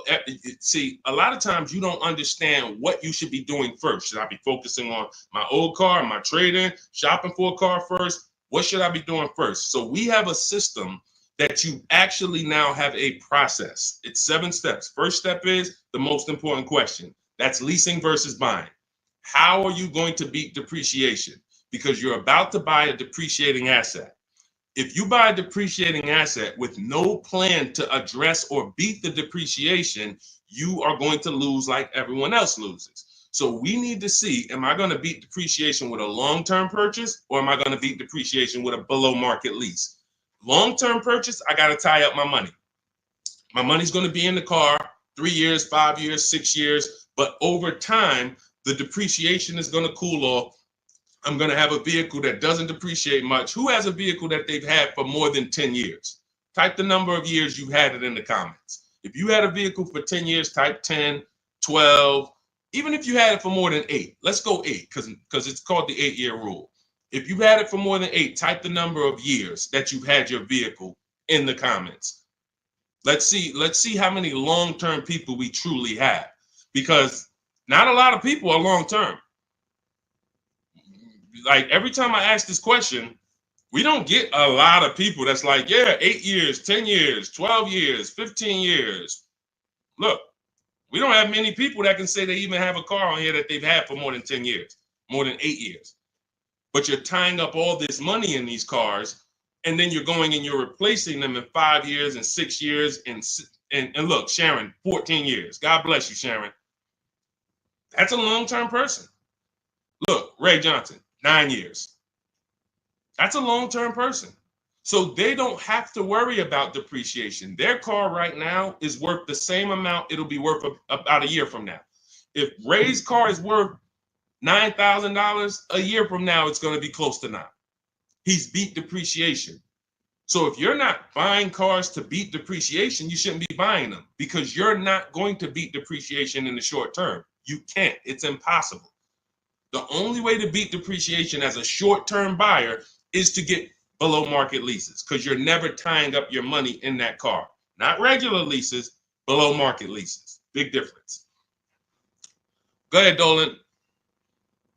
see, a lot of times you don't understand what you should be doing first. Should I be focusing on my old car, my trade-in, shopping for a car first? What should I be doing first? So we have a system that you actually now have a process. It's 7 steps. First step is the most important question. That's leasing versus buying. How are you going to beat depreciation? Because you're about to buy a depreciating asset. If you buy a depreciating asset with no plan to address or beat the depreciation, you are going to lose like everyone else loses. So we need to see, am I going to beat depreciation with a long-term purchase, or am I going to beat depreciation with a below market lease? Long-term purchase, I got to tie up my money. My money's going to be in the car 3 years, 5 years, 6 years, but over time, the depreciation is going to cool off. I'm going to have a vehicle that doesn't depreciate much. Who has a vehicle that they've had for more than 10 years? Type the number of years you've had it in the comments. If you had a vehicle for 10 years, type 10, 12, even if you had it for more than 8. Let's go 8 because it's called the 8-year rule. If you've had it for more than 8, type the number of years that you've had your vehicle in the comments. Let's see how many long-term people we truly have, because not a lot of people are long-term. Like every time I ask this question, we don't get a lot of people that's like, yeah, 8 years, 10 years, 12 years, 15 years. Look, we don't have many people that can say they even have a car on here that they've had for more than 10 years, more than 8 years. But you're tying up all this money in these cars, and then you're going and you're replacing them in 5 years and 6 years. And look, Sharon, 14 years. God bless you, Sharon. That's a long-term person. Look, Ray Johnson, 9 years. That's a long-term person. So they don't have to worry about depreciation. Their car right now is worth the same amount it'll be worth about a year from now. If Ray's car is worth $9,000, a year from now, it's going to be close to 9. He's beat depreciation. So if you're not buying cars to beat depreciation, you shouldn't be buying them, because you're not going to beat depreciation in the short term. You can't. It's impossible. The only way to beat depreciation as a short-term buyer is to get below market leases, because you're never tying up your money in that car. Not regular leases, below market leases. Big difference. Go ahead, Dolan.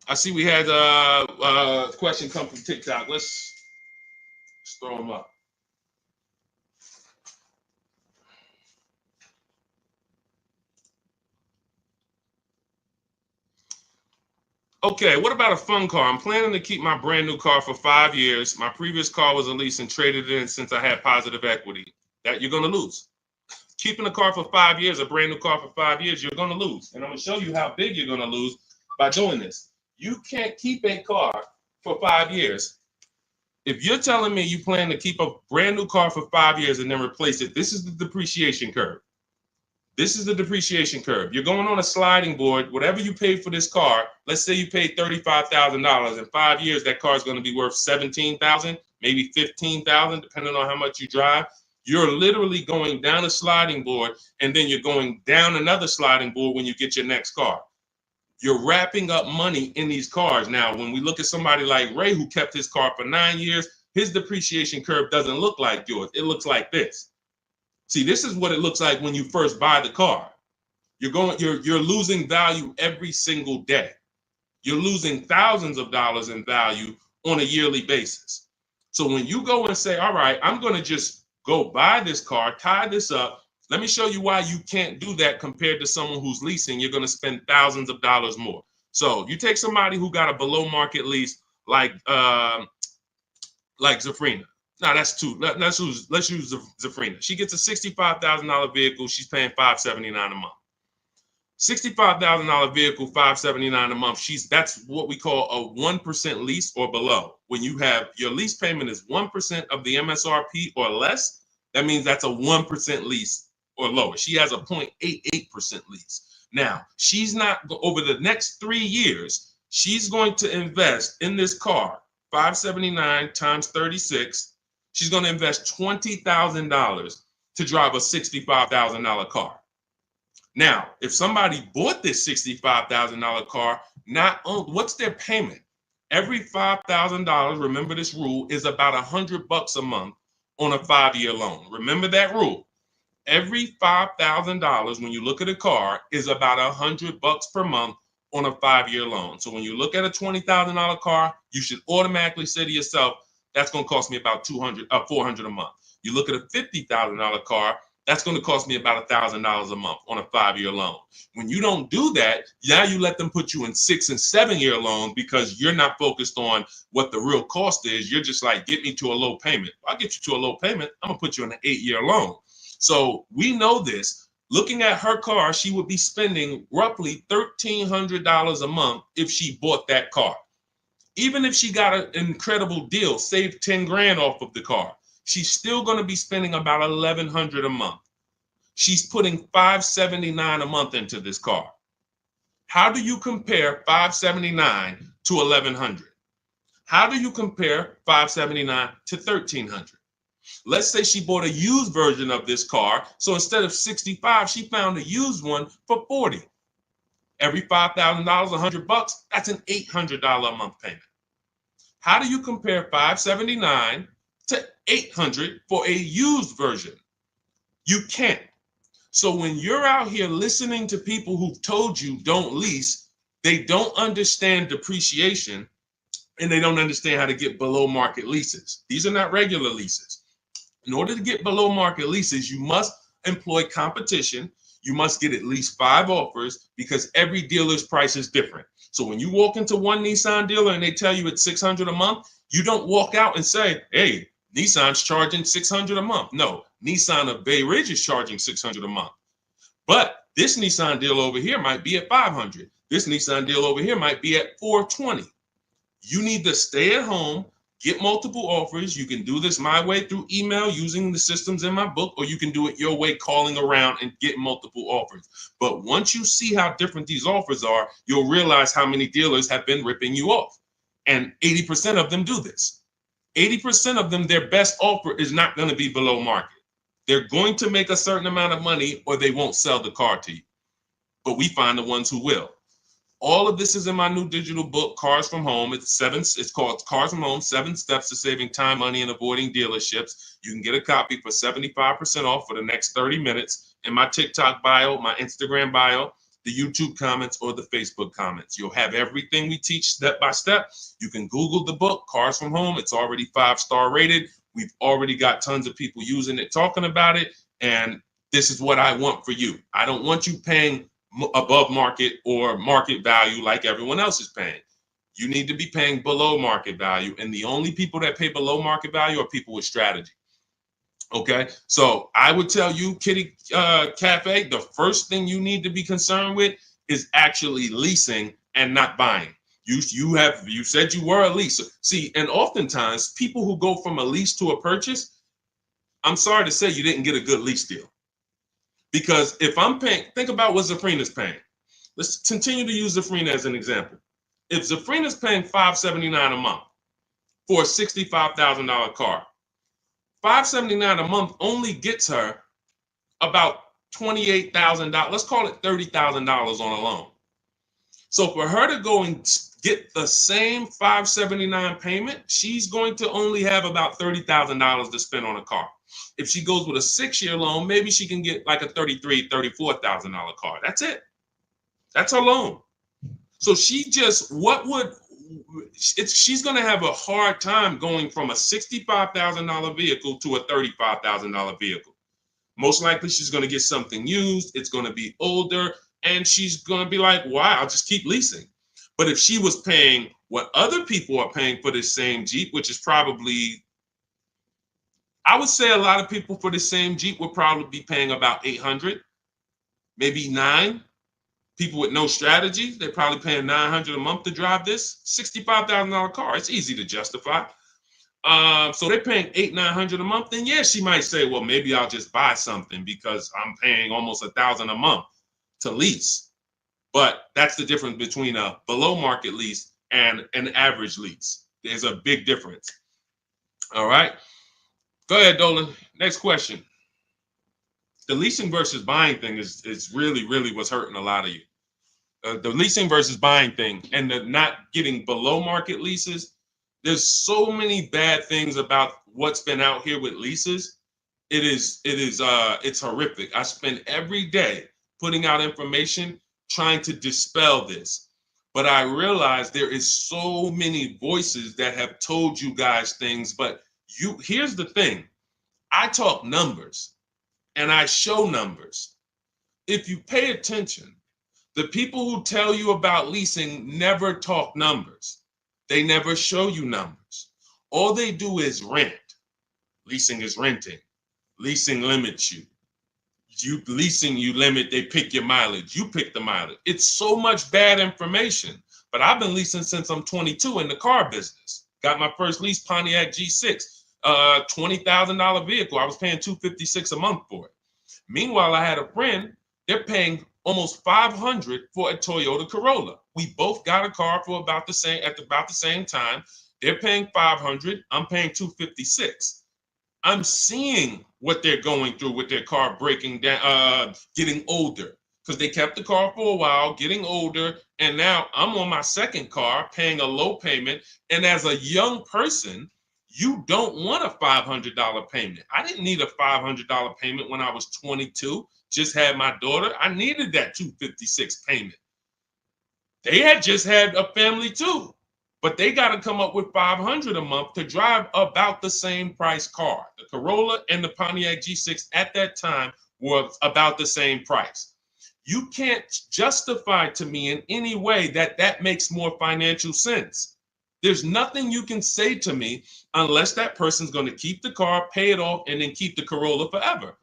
I see we had a question come from TikTok. Let's throw them up. Okay, what about a fun car? I'm planning to keep my brand new car for 5 years. My previous car was a lease and traded in since I had positive equity. That you're going to lose. Keeping a car for 5 years, a brand new car for 5 years, you're going to lose. And I'm going to show you how big you're going to lose by doing this. You can't keep a car for 5 years. If you're telling me you plan to keep a brand new car for 5 years and then replace it, this is the depreciation curve. This is the depreciation curve. You're going on a sliding board. Whatever you paid for this car, let's say you paid $35,000. In 5 years, that car is going to be worth $17,000, maybe $15,000, depending on how much you drive. You're literally going down a sliding board, and then you're going down another sliding board when you get your next car. You're wrapping up money in these cars. Now, when we look at somebody like Ray, who kept his car for 9 years, his depreciation curve doesn't look like yours. It looks like this. See, this is what it looks like when you first buy the car. You're losing value every single day. You're losing thousands of dollars in value on a yearly basis. So when you go and say, all right, I'm going to just go buy this car, tie this up. Let me show you why you can't do that compared to someone who's leasing. You're going to spend thousands of dollars more. So you take somebody who got a below market lease like Zafrina. No, that's too. Let's use Zafrina. She gets a $65,000 vehicle. She's paying $579 a month. $65,000 vehicle, $579 a month. That's what we call a 1% lease or below. When you have your lease payment is 1% of the MSRP or less, that means that's a 1% lease or lower. She has a 0.88% lease. Now, she's not, over the next 3 years, she's going to invest in this car, $579 times 36. She's going to invest $20,000 to drive a $65,000 car. Now, if somebody bought this $65,000 car, what's their payment? Every $5,000, remember this rule, is about $100 a month on a 5-year loan. Remember that rule. Every $5,000, when you look at a car, is about $100 per month on a 5-year loan. So when you look at a $20,000 car, you should automatically say to yourself, that's going to cost me about $400 a month. You look at a $50,000 car, that's going to cost me about $1,000 a month on a 5-year loan. When you don't do that, now you let them put you in 6- and 7-year loans because you're not focused on what the real cost is. You're just like, get me to a low payment. I'll get you to a low payment. I'm going to put you in an 8-year loan. So we know this. Looking at her car, she would be spending roughly $1,300 a month if she bought that car. Even if she got an incredible deal, saved 10 grand off of the car, she's still going to be spending about $1,100 a month. She's putting $579 a month into this car. How do you compare $579 to $1,100? How do you compare $579 to $1,300? Let's say she bought a used version of this car. So instead of $65, she found a used one for $40. Every $5,000, $100, that's an $800 a month payment. How do you compare $579 to $800 for a used version? You can't. So when you're out here listening to people who've told you don't lease, they don't understand depreciation and they don't understand how to get below market leases. These are not regular leases. In order to get below market leases, you must employ competition. You must get at least 5 offers because every dealer's price is different. So when you walk into one Nissan dealer and they tell you it's $600 a month, you don't walk out and say, hey, Nissan's charging $600 a month. No, Nissan of Bay Ridge is charging $600 a month. But this Nissan deal over here might be at $500. This Nissan deal over here might be at $420. You need to stay at home, get multiple offers. You can do this my way through email using the systems in my book, or you can do it your way, calling around and get multiple offers. But once you see how different these offers are, you'll realize how many dealers have been ripping you off. And 80% of them do this. 80% of them, their best offer is not going to be below market. They're going to make a certain amount of money or they won't sell the car to you. But we find the ones who will. All of this is in my new digital book, Cars from Home. It's called Cars from Home, 7 Steps to Saving Time, Money, and Avoiding Dealerships. You can get a copy for 75% off for the next 30 minutes in my TikTok bio, my Instagram bio, the YouTube comments, or the Facebook comments. You'll have everything we teach step by step. You can Google the book, Cars from Home. It's already 5-star rated. We've already got tons of people using it, talking about it. And this is what I want for you. I don't want you paying above market or market value like everyone else is paying. You need to be paying below market value. And the only people that pay below market value are people with strategy. Okay, so I would tell you, Kitty Cafe, the first thing you need to be concerned with is actually leasing and not buying. You said you were a leaser. See, and oftentimes people who go from a lease to a purchase, I'm sorry to say you didn't get a good lease deal. Because if I'm paying, think about what Zafrina's paying. Let's continue to use Zafrina as an example. If Zafrina's paying $579 a month for a $65,000 car, $579 a month only gets her about $28,000. Let's call it $30,000 on a loan. So for her to go and get the same $579 payment, she's going to only have about $30,000 to spend on a car. If she goes with a 6-year loan, maybe she can get like a $33,000, $34,000 car. That's it. That's her loan. So she's going to have a hard time going from a $65,000 vehicle to a $35,000 vehicle. Most likely she's going to get something used. It's going to be older, and she's going to be like, wow, I'll just keep leasing. But if she was paying what other people are paying for this same Jeep, which is probably, I would say a lot of people for the same Jeep would probably be paying about $800, maybe $900. People with no strategy, they're probably paying $900 a month to drive this $65,000 car. It's easy to justify. So they're paying $800-900 a month. Then yeah, she might say, well, maybe I'll just buy something because I'm paying almost $1,000 a month to lease. But that's the difference between a below market lease and an average lease. There's a big difference. All right. Go ahead, Dolan. Next question. The leasing versus buying thing is really what's hurting a lot of you. The leasing versus buying thing and the not getting below market leases. There's so many bad things about what's been out here with leases. It's horrific. I spend every day putting out information trying to dispel this. But I realize there is so many voices that have told you guys things, but here's the thing. I talk numbers and I show numbers. If you pay attention, the people who tell you about leasing never talk numbers. They never show you numbers. All they do is rent. Leasing is renting. Leasing limits you. You limit, they pick your mileage. You pick the mileage. It's so much bad information. But I've been leasing since I'm 22 in the car business. Got my first lease, Pontiac G6, $20,000 vehicle. I was paying $256 a month for it. Meanwhile, I had a friend, they're paying almost $500 for a Toyota Corolla. We both got a car for about the same time. They're paying $500. I'm paying $256. I'm seeing what they're going through with their car breaking down, getting older, because they kept the car for a while, getting older, and now I'm on my second car, paying a low payment. And as a young person, you don't want a $500 payment. I didn't need a $500 payment when I was 22. Just had my daughter. I needed that $256 payment. They had just had a family too, but they got to come up with $500 a month to drive about the same price car. The Corolla and the Pontiac G6 at that time were about the same price. You can't justify to me in any way that makes more financial sense. There's nothing you can say to me unless that person's going to keep the car, pay it off, and then keep the Corolla forever.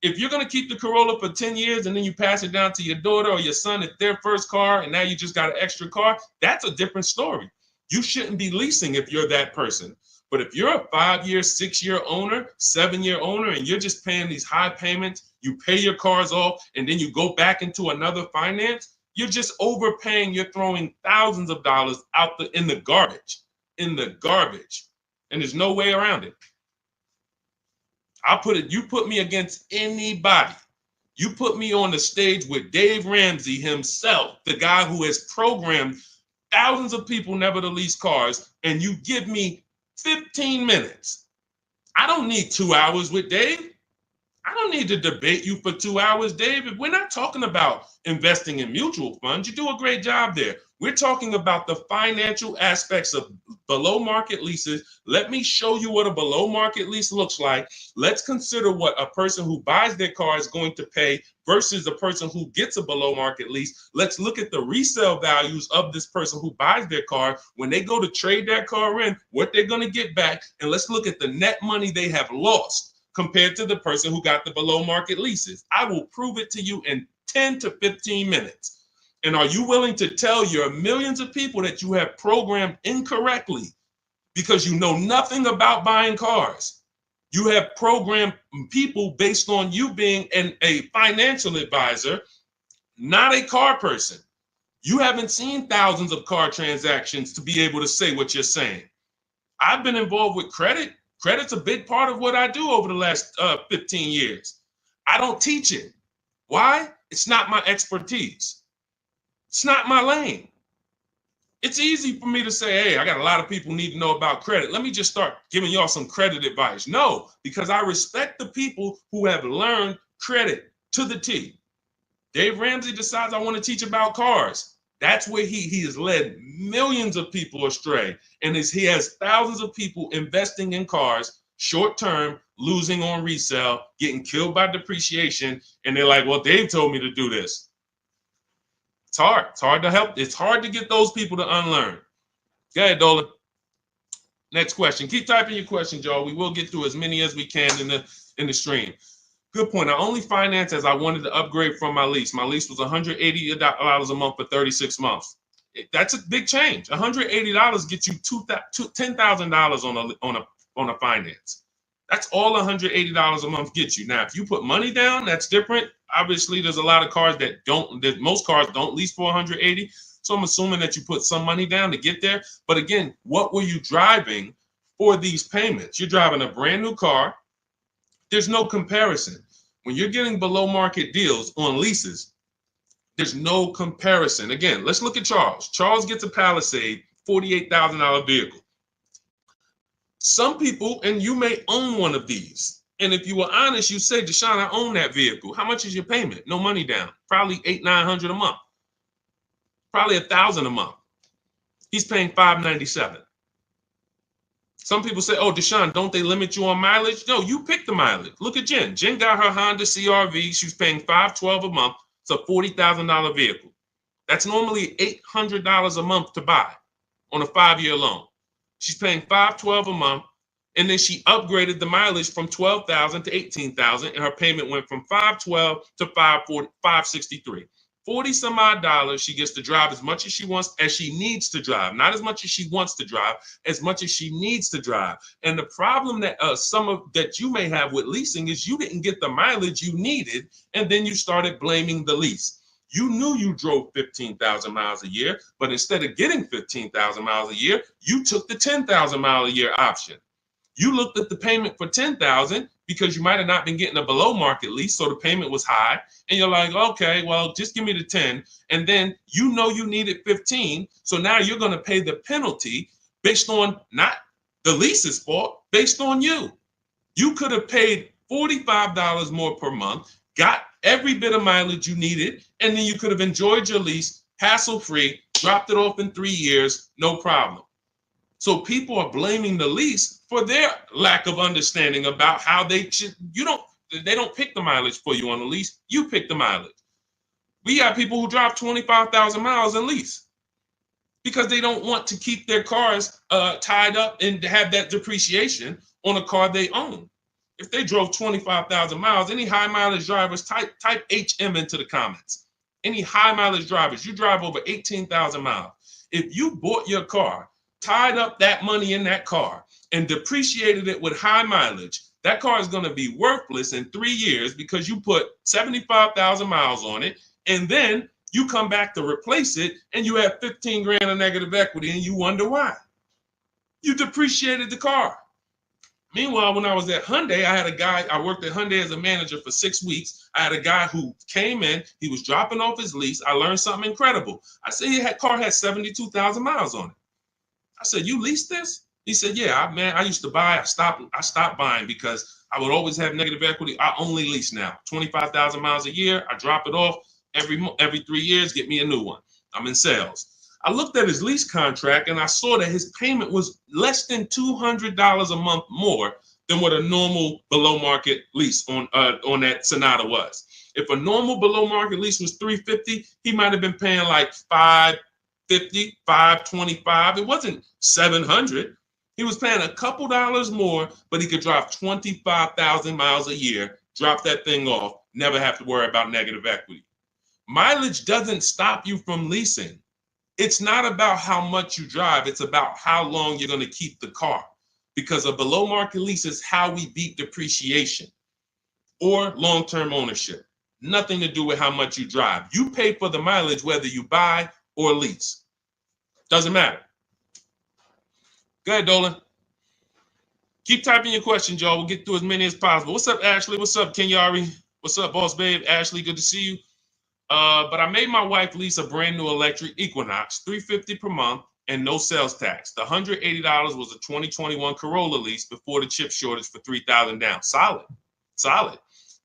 If you're going to keep the Corolla for 10 years and then you pass it down to your daughter or your son at their first car and now you just got an extra car, that's a different story. You shouldn't be leasing if you're that person. But if you're a 5-year, 6-year owner, 7-year owner, and you're just paying these high payments, you pay your cars off, and then you go back into another finance, you're just overpaying. You're throwing thousands of dollars out in the garbage, and there's no way around it. You put me against anybody. You put me on the stage with Dave Ramsey himself, the guy who has programmed thousands of people never to lease cars, and you give me 15 minutes. I don't need 2 hours with Dave. I don't need to debate you for 2 hours, Dave. If we're not talking about investing in mutual funds, you do a great job there. We're talking about the financial aspects of below market leases. Let me show you what a below market lease looks like. Let's consider what a person who buys their car is going to pay versus a person who gets a below market lease. Let's look at the resale values of this person who buys their car. When they go to trade that car in, what they're going to get back. And let's look at the net money they have lost compared to the person who got the below market leases. I will prove it to you in 10 to 15 minutes. And are you willing to tell your millions of people that you have programmed incorrectly because you know nothing about buying cars? You have programmed people based on you being a financial advisor, not a car person. You haven't seen thousands of car transactions to be able to say what you're saying. I've been involved with credit. Credit's a big part of what I do over the last 15 years. I don't teach it. Why? It's not my expertise. It's not my lane. It's easy for me to say, hey, I got a lot of people need to know about credit. Let me just start giving y'all some credit advice. No, because I respect the people who have learned credit to the T. Dave Ramsey decides I want to teach about cars. That's where he has led millions of people astray. And he has thousands of people investing in cars, short term, losing on resale, getting killed by depreciation. And they're like, well, Dave told me to do this. It's hard. It's hard to help. It's hard to get those people to unlearn. Go ahead, Dolan. Next question. Keep typing your questions, y'all. We will get through as many as we can in the stream. Good point. I only financed as I wanted to upgrade from my lease. My lease was $180 a month for 36 months. That's a big change. $180 gets you $10,000 on a finance. That's all $180 a month gets you. Now, if you put money down, that's different. Obviously, there's a lot of cars most cars don't lease for $180. So I'm assuming that you put some money down to get there. But again, what were you driving for these payments? You're driving a brand new car. There's no comparison. When you're getting below market deals on leases, there's no comparison. Again, let's look at Charles. Charles gets a Palisade, $48,000 vehicle. Some people, and you may own one of these. And if you were honest, you say, Deshone, I own that vehicle. How much is your payment? No money down. Probably $800-900 a month. Probably $1,000 a month. He's paying $597. Some people say, oh, Deshone, don't they limit you on mileage? No, you pick the mileage. Look at Jen. Jen got her Honda CRV. She's paying $512 a month. It's a $40,000 vehicle. That's normally $800 a month to buy on a 5-year loan. She's paying $512 a month, and then she upgraded the mileage from $12,000 to $18,000, and her payment went from $512 to $563. 40 some odd dollars. She gets to drive as much as she wants, as she needs to drive, not as much as she wants to drive, as much as she needs to drive. And the problem that that you may have with leasing is you didn't get the mileage you needed, and then you started blaming the lease. You knew you drove 15,000 miles a year, but instead of getting 15,000 miles a year, you took the 10,000 mile a year option. You looked at the payment for 10,000 because you might have not been getting a below market lease, so the payment was high, and you're like, okay, well, just give me the 10, and then you know you needed 15, so now you're going to pay the penalty based on not the lease's fault, based on you. You could have paid $45 more per month, got every bit of mileage you needed, and then you could have enjoyed your lease hassle-free, dropped it off in 3 years, no problem. So people are blaming the lease for their lack of understanding about how they don't pick the mileage for you on the lease. You pick the mileage. We got people who drive 25,000 miles in lease because they don't want to keep their cars tied up and have that depreciation on a car they own. If they drove 25,000 miles, any high mileage drivers, type HM into the comments. Any high mileage drivers, you drive over 18,000 miles. If you bought your car, tied up that money in that car, and depreciated it with high mileage, that car is going to be worthless in 3 years because you put 75,000 miles on it, and then you come back to replace it, and you have 15 grand of negative equity, and you wonder why. You depreciated the car. Meanwhile, when I was at Hyundai, I worked at Hyundai as a manager for 6 weeks. I had a guy who came in, he was dropping off his lease. I learned something incredible. I said, car had 72,000 miles on it. I said, you leased this? He said, yeah, man, I used to buy. I stopped buying because I would always have negative equity. I only lease now. 25,000 miles a year. I drop it off every 3 years, get me a new one. I'm in sales. I looked at his lease contract and I saw that his payment was less than $200 a month more than what a normal below market lease on that Sonata was. If a normal below market lease was $350, he might have been paying like $550, $525. It wasn't $700. He was paying a couple dollars more, but he could drive 25,000 miles a year, drop that thing off, never have to worry about negative equity. Mileage doesn't stop you from leasing. It's not about how much you drive. It's about how long you're going to keep the car. because a below market lease is how we beat depreciation or long-term ownership. Nothing to do with how much you drive. You pay for the mileage whether you buy or lease. Doesn't matter. Go ahead, Dolan. Keep typing your questions, y'all. We'll get through as many as possible. What's up, Ashley? What's up, Kenyari? What's up, boss babe? Ashley, good to see you. But I made my wife lease a brand new electric Equinox, $350 per month, and no sales tax. The $180 was a 2021 Corolla lease before the chip shortage for $3,000 down. Solid, solid.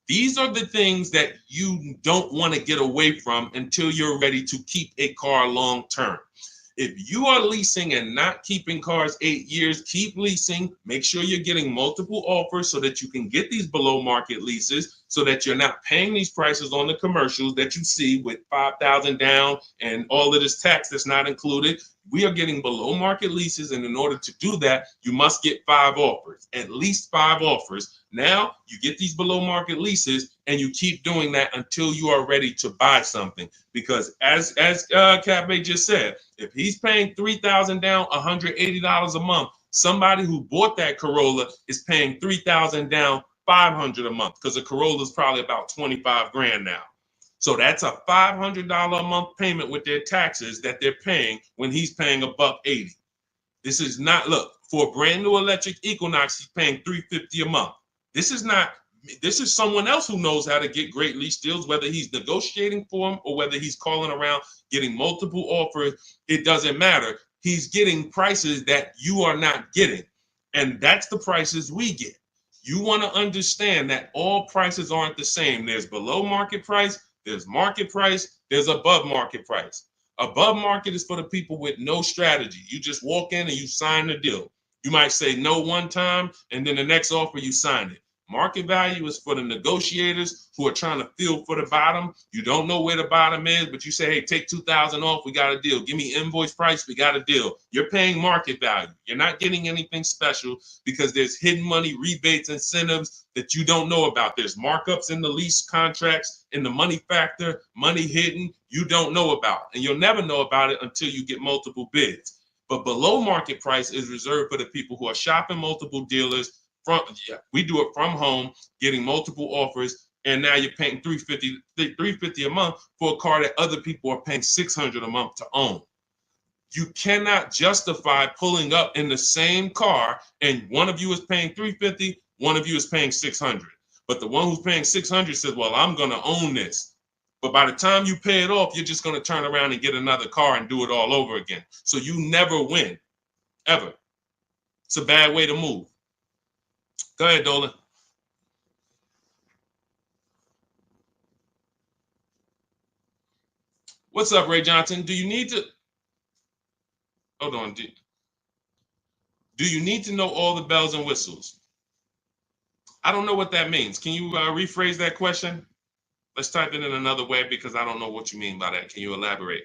These are the things that you don't want to get away from until you're ready to keep a car long term. If you are leasing and not keeping cars 8 years, keep leasing. Make sure you're getting multiple offers so that you can get these below market leases, so that you're not paying these prices on the commercials that you see with $5,000 down and all of this tax that's not included. We are getting below market leases, and in order to do that, you must get 5 offers, at least 5 offers. Now you get these below market leases, and you keep doing that until you are ready to buy something. Because as Cafe just said, if he's paying $3,000 down, $180 a month, somebody who bought that Corolla is paying $3,000 down, $500 a month, because a Corolla is probably about 25 grand now. So that's a $500 a month payment with their taxes that they're paying when he's paying $180. This is not, look, for a brand new electric Equinox, he's paying $350 a month. This is someone else who knows how to get great lease deals, whether he's negotiating for them or whether he's calling around getting multiple offers. It doesn't matter. He's getting prices that you are not getting. And that's the prices we get. You want to understand that all prices aren't the same. There's below market price, there's market price, there's above market price. Above market is for the people with no strategy. You just walk in and you sign the deal. You might say no one time, and then the next offer you sign it. Market value is for the negotiators who are trying to feel for the bottom. You don't know where the bottom is, but you say, hey, take $2,000 off, we got a deal. Give me invoice price, we got a deal. You're paying market value. You're not getting anything special because there's hidden money, rebates, incentives that you don't know about. There's markups in the lease contracts, in the money factor, money hidden, you don't know about. And you'll never know about it until you get multiple bids. But below market price is reserved for the people who are shopping multiple dealers. We do it from home, getting multiple offers, and now you're paying $350 a month for a car that other people are paying $600 a month to own. You cannot justify pulling up in the same car and one of you is paying $350, one of you is paying $600. But the one who's paying $600 says, well, I'm going to own this. But by the time you pay it off, you're just going to turn around and get another car and do it all over again. So you never win, ever. It's a bad way to move. Go ahead, Dolan. What's up, Ray Johnson? Do you need to... Hold on. Do you need to know all the bells and whistles? I don't know what that means. Can you rephrase that question? Let's type it in another way because I don't know what you mean by that. Can you elaborate?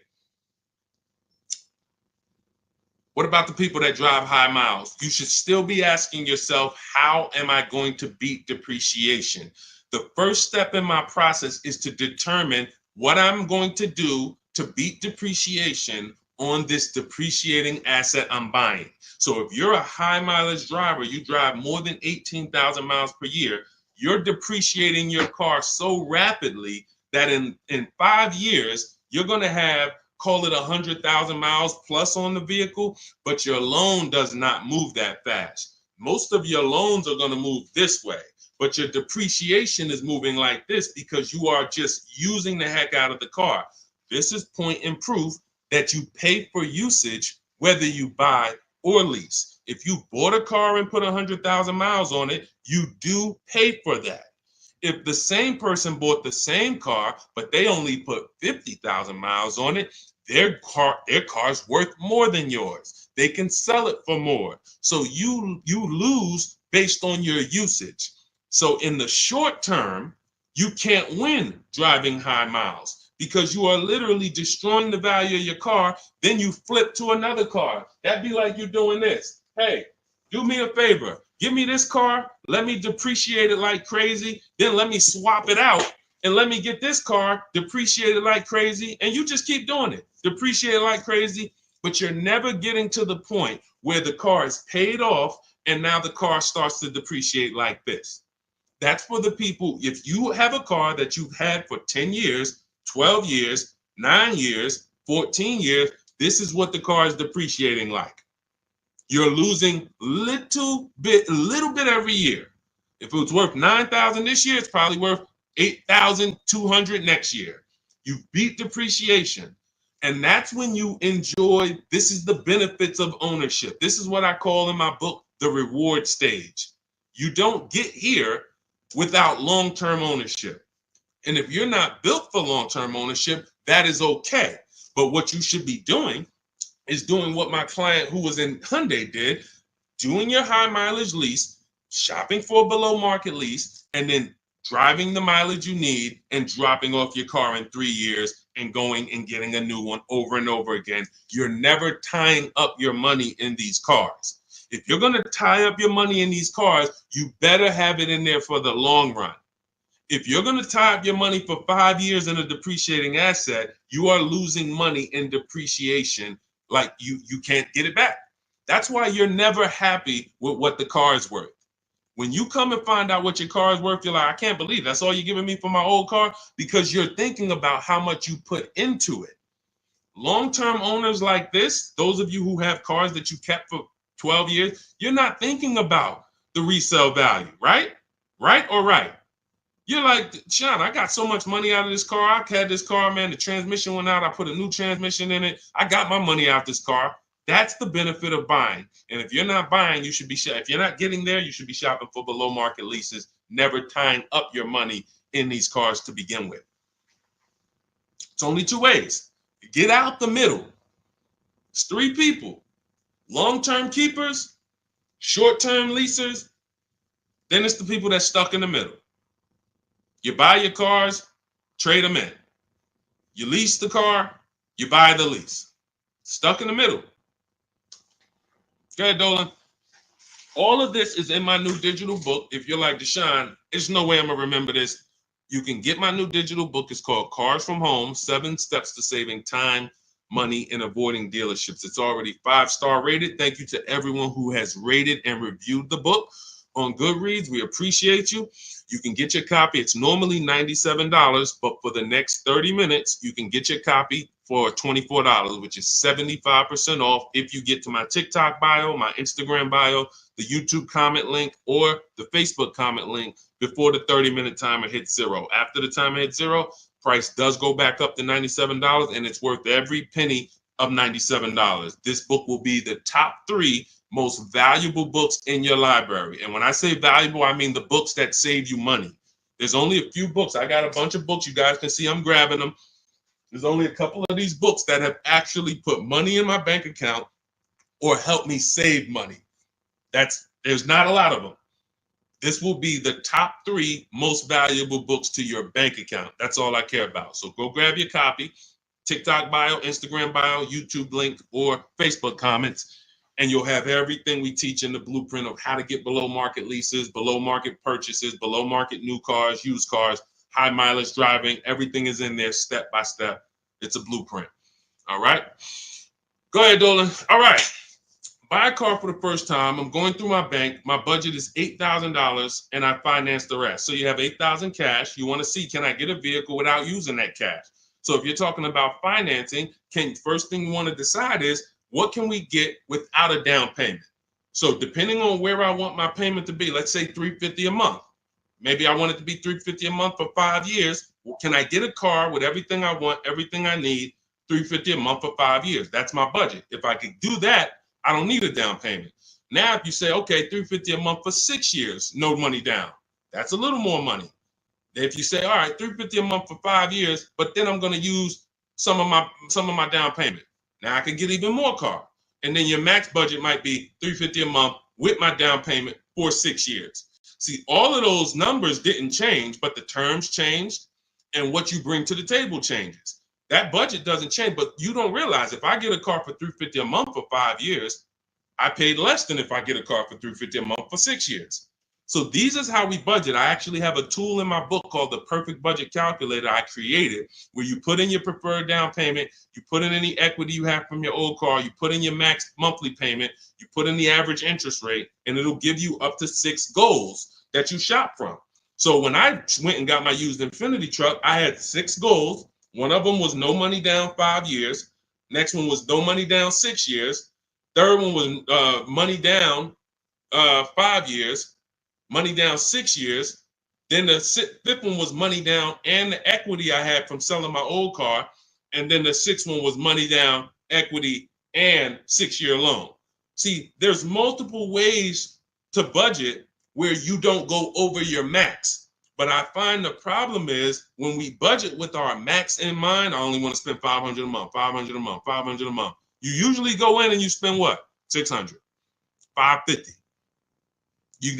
What about the people that drive high miles? You should still be asking yourself, how am I going to beat depreciation? The first step in my process is to determine what I'm going to do to beat depreciation on this depreciating asset I'm buying. So if you're a high mileage driver, you drive more than 18,000 miles per year, you're depreciating your car so rapidly that in 5 years, you're going to have, call it 100,000 miles plus on the vehicle, but your loan does not move that fast. Most of your loans are going to move this way, but your depreciation is moving like this because you are just using the heck out of the car. This is point and proof that you pay for usage, whether you buy or lease. If you bought a car and put 100,000 miles on it, you do pay for that. If the same person bought the same car, but they only put 50,000 miles on it, their car's worth more than yours. They can sell it for more. So you lose based on your usage. So in the short term, you can't win driving high miles because you are literally destroying the value of your car. Then you flip to another car. That'd be like you doing this. Hey, do me a favor. Give me this car, let me depreciate it like crazy, then let me swap it out and let me get this car depreciated like crazy, and you just keep doing it. Depreciate it like crazy, but you're never getting to the point where the car is paid off and now the car starts to depreciate like this. That's for the people. If you have a car that you've had for 10 years, 12 years, 9 years, 14 years, this is what the car is depreciating like. You're losing a little bit every year. If it was worth 9,000 this year, it's probably worth 8,200 next year. You beat depreciation. And that's when you enjoy, this is the benefits of ownership. This is what I call in my book, the reward stage. You don't get here without long-term ownership. And if you're not built for long-term ownership, that is okay. But what you should be doing is doing what my client who was in Hyundai did, doing your high mileage lease, shopping for a below market lease, and then driving the mileage you need and dropping off your car in 3 years and going and getting a new one over and over again. You're never tying up your money in these cars. If you're going to tie up your money in these cars, you better have it in there for the long run. If you're going to tie up your money for 5 years in a depreciating asset, you are losing money in depreciation. Like you can't get it back. That's why you're never happy with what the car is worth. When you come and find out what your car is worth, you're like, I can't believe that's all you're giving me for my old car, because you're thinking about how much you put into it. Long-term owners like this, those of you who have cars that you kept for 12 years, you're not thinking about the resale value, right? Right or right? You're like, Sean, I got so much money out of this car. I had this car, man. The transmission went out. I put a new transmission in it. I got my money out this car. That's the benefit of buying. And if you're not buying, you should be if you're not getting there, you should be shopping for below market leases, never tying up your money in these cars to begin with. It's only 2 ways. Get out the middle. It's 3 people. Long-term keepers, short-term leasers, then it's the people that's stuck in the middle. You buy your cars, trade them in. You lease the car, you buy the lease. Stuck in the middle. Go ahead, Dolan. All of this is in my new digital book. If you're like, Deshone, there's no way I'm going to remember this. You can get my new digital book. It's called Cars from Home, 7 Steps to Saving Time, Money, and Avoiding Dealerships. It's already 5-star rated. Thank you to everyone who has rated and reviewed the book on Goodreads. We appreciate you. You can get your copy. It's normally $97, but for the next 30 minutes, you can get your copy for $24, which is 75% off if you get to my TikTok bio, my Instagram bio, the YouTube comment link, or the Facebook comment link before the 30-minute timer hits 0. After the timer hits 0, price does go back up to $97, and it's worth every penny of $97. This book will be the top 3 most valuable books in your library. And when I say valuable, I mean the books that save you money. There's only a few books. I got a bunch of books. You guys can see I'm grabbing them. There's only a couple of these books that have actually put money in my bank account or helped me save money. There's not a lot of them. This will be the top 3 most valuable books to your bank account. That's all I care about. So go grab your copy, TikTok bio, Instagram bio, YouTube link, or Facebook comments, and you'll have everything we teach in the blueprint of how to get below market leases, below market purchases, below market new cars, used cars, high mileage driving. Everything is in there step by step. It's a blueprint. All right. Go ahead, Dolan. All right. Buy a car for the first time. I'm going through my bank. My budget is $8,000 and I finance the rest. So you have $8,000 cash. You want to see, can I get a vehicle without using that cash? So if you're talking about financing, first thing you want to decide is, what can we get without a down payment? So depending on where I want my payment to be, let's say $350 a month. Maybe I want it to be $350 a month for 5 years. Well, can I get a car with everything I want, everything I need, $350 a month for 5 years? That's my budget. If I could do that, I don't need a down payment. Now, if you say, okay, $350 a month for 6 years, no money down, that's a little more money. If you say, all right, $350 a month for 5 years, but then I'm going to use some of my down payment. Now I can get even more car. And then your max budget might be $350 a month with my down payment for 6 years. See, all of those numbers didn't change, but the terms changed and what you bring to the table changes. That budget doesn't change, but you don't realize if I get a car for $350 a month for 5 years, I paid less than if I get a car for $350 a month for 6 years. So these is how we budget. I actually have a tool in my book called the Perfect Budget Calculator I created, where you put in your preferred down payment, you put in any equity you have from your old car, you put in your max monthly payment, you put in the average interest rate, and it'll give you up to 6 goals that you shop from. So when I went and got my used Infiniti truck, I had 6 goals. One of them was no money down 5 years. Next one was no money down 6 years. Third one was money down 5 years. Money down 6 years. Then the fifth one was money down and the equity I had from selling my old car. And then the sixth one was money down, equity, and 6-year loan. See, there's multiple ways to budget where you don't go over your max. But I find the problem is when we budget with our max in mind, I only want to spend $500 a month, $500 a month, $500 a month. You usually go in and you spend what? $600, $550. You're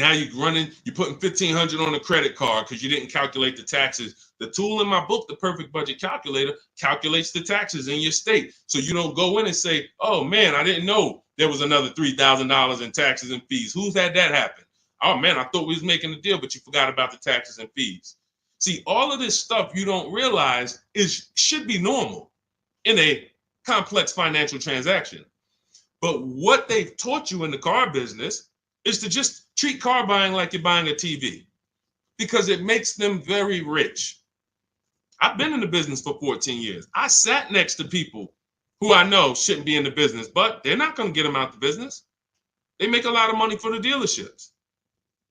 putting $1,500 on a credit card because you didn't calculate the taxes. The tool in my book, the Perfect Budget Calculator, calculates the taxes in your state. So you don't go in and say, oh man, I didn't know there was another $3,000 in taxes and fees. Who's had that happen? Oh man, I thought we was making a deal, but you forgot about the taxes and fees. See, all of this stuff you don't realize should be normal in a complex financial transaction. But what they've taught you in the car business is to just treat car buying like you're buying a TV because it makes them very rich. I've been in the business for 14 years. I sat next to people who I know shouldn't be in the business, but they're not going to get them out the business. They make a lot of money for the dealerships.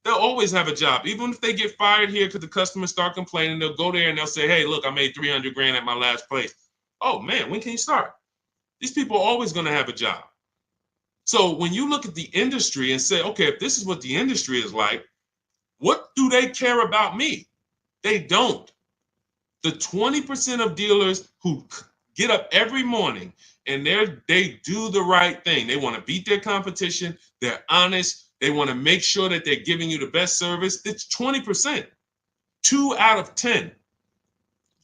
They'll always have a job. Even if they get fired here because the customers start complaining, they'll go there and they'll say, hey, look, I made 300 grand at my last place. Oh man, when can you start? These people are always going to have a job. So when you look at the industry and say, okay, if this is what the industry is like, what do they care about me? They don't. The 20% of dealers who get up every morning and they do the right thing. They want to beat their competition. They're honest. They want to make sure that they're giving you the best service. It's 20%. 2 out of 10.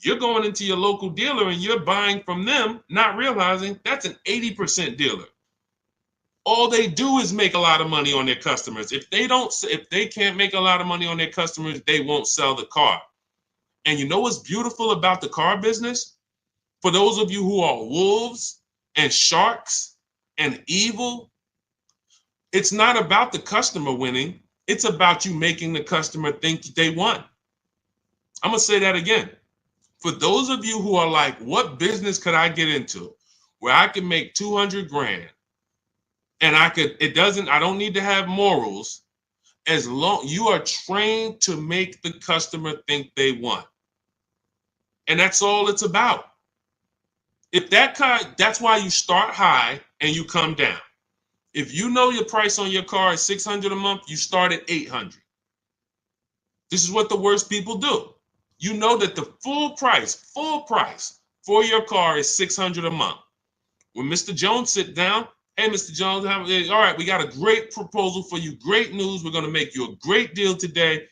You're going into your local dealer and you're buying from them, not realizing that's an 80% dealer. All they do is make a lot of money on their customers. If they can't make a lot of money on their customers, they won't sell the car. And you know what's beautiful about the car business? For those of you who are wolves and sharks and evil, it's not about the customer winning. It's about you making the customer think they won. I'm going to say that again. For those of you who are like, what business could I get into where I can make 200 grand? And I don't need to have morals as long you are trained to make the customer think they won. And that's all it's about. If that's why you start high and you come down. If you know your price on your car is $600 a month, you start at $800. This is what the worst people do. You know that the full price for your car is $600 a month. When Mr. Jones sit down, hey, Mr. Jones, all right, we got a great proposal for you. Great news. We're going to make you a great deal today.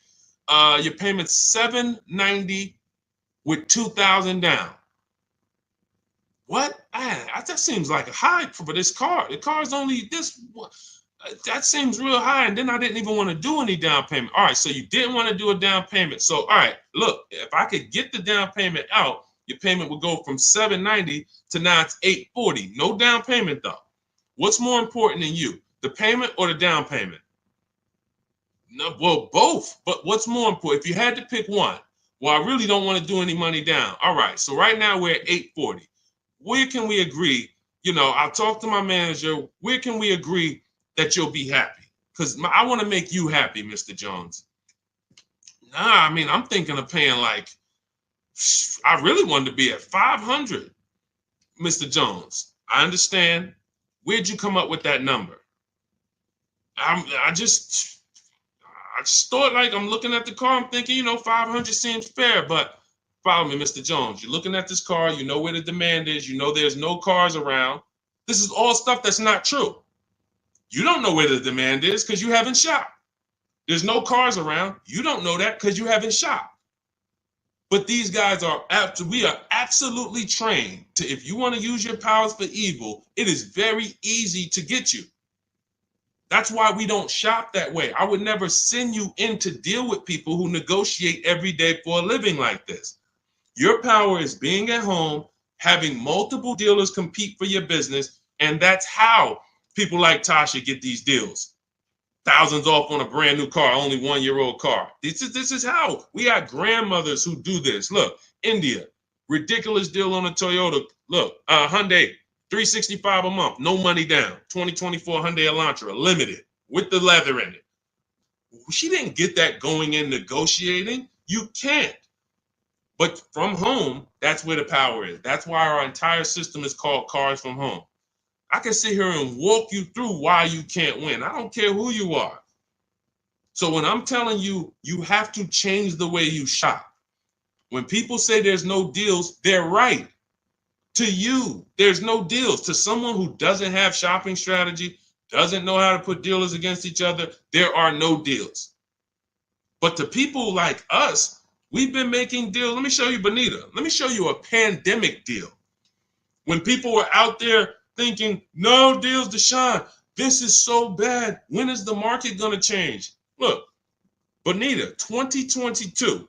Your payment's $790 with $2,000 down. What? That seems like a high for this car. The car's only this. That seems real high. And then I didn't even want to do any down payment. All right, so you didn't want to do a down payment. So, all right, look, if I could get the down payment out, your payment would go from $790 to now it's $840. No down payment, though. What's more important than you, the payment or the down payment? No, well, both. But what's more important? If you had to pick one, well, I really don't want to do any money down. All right, so right now we're at $840. Where can we agree? I'll talk to my manager. Where can we agree that you'll be happy? Because I want to make you happy, Mr. Jones. Nah, I mean, I'm thinking of paying I really wanted to be at $500, Mr. Jones. I understand. Where'd you come up with that number? I just thought I'm looking at the car. I'm thinking, 500 seems fair, but follow me, Mr. Jones. You're looking at this car. You know where the demand is. You know there's no cars around. This is all stuff that's not true. You don't know where the demand is because you haven't shopped. There's no cars around. You don't know that because you haven't shopped. But these guys we are absolutely trained to, if you want to use your powers for evil, it is very easy to get you. That's why we don't shop that way. I would never send you in to deal with people who negotiate every day for a living like this. Your power is being at home, having multiple dealers compete for your business, and that's how people like Tasha get these deals. Thousands off on a brand new car, only 1-year-old car. This is how we got grandmothers who do this. Look, India, ridiculous deal on a Toyota. Look, Hyundai, $365 a month, no money down. 2024 Hyundai Elantra, limited with the leather in it. She didn't get that going in negotiating. You can't. But from home, that's where the power is. That's why our entire system is called Cars from Home. I can sit here and walk you through why you can't win. I don't care who you are. So when I'm telling you, you have to change the way you shop. When people say there's no deals, they're right. To you, there's no deals. To someone who doesn't have shopping strategy, doesn't know how to put dealers against each other, there are no deals. But to people like us, we've been making deals. Let me show you, Bonita. Let me show you a pandemic deal. When people were out there thinking, no deals, Deshone, this is so bad. When is the market going to change? Look, Bonita, 2022,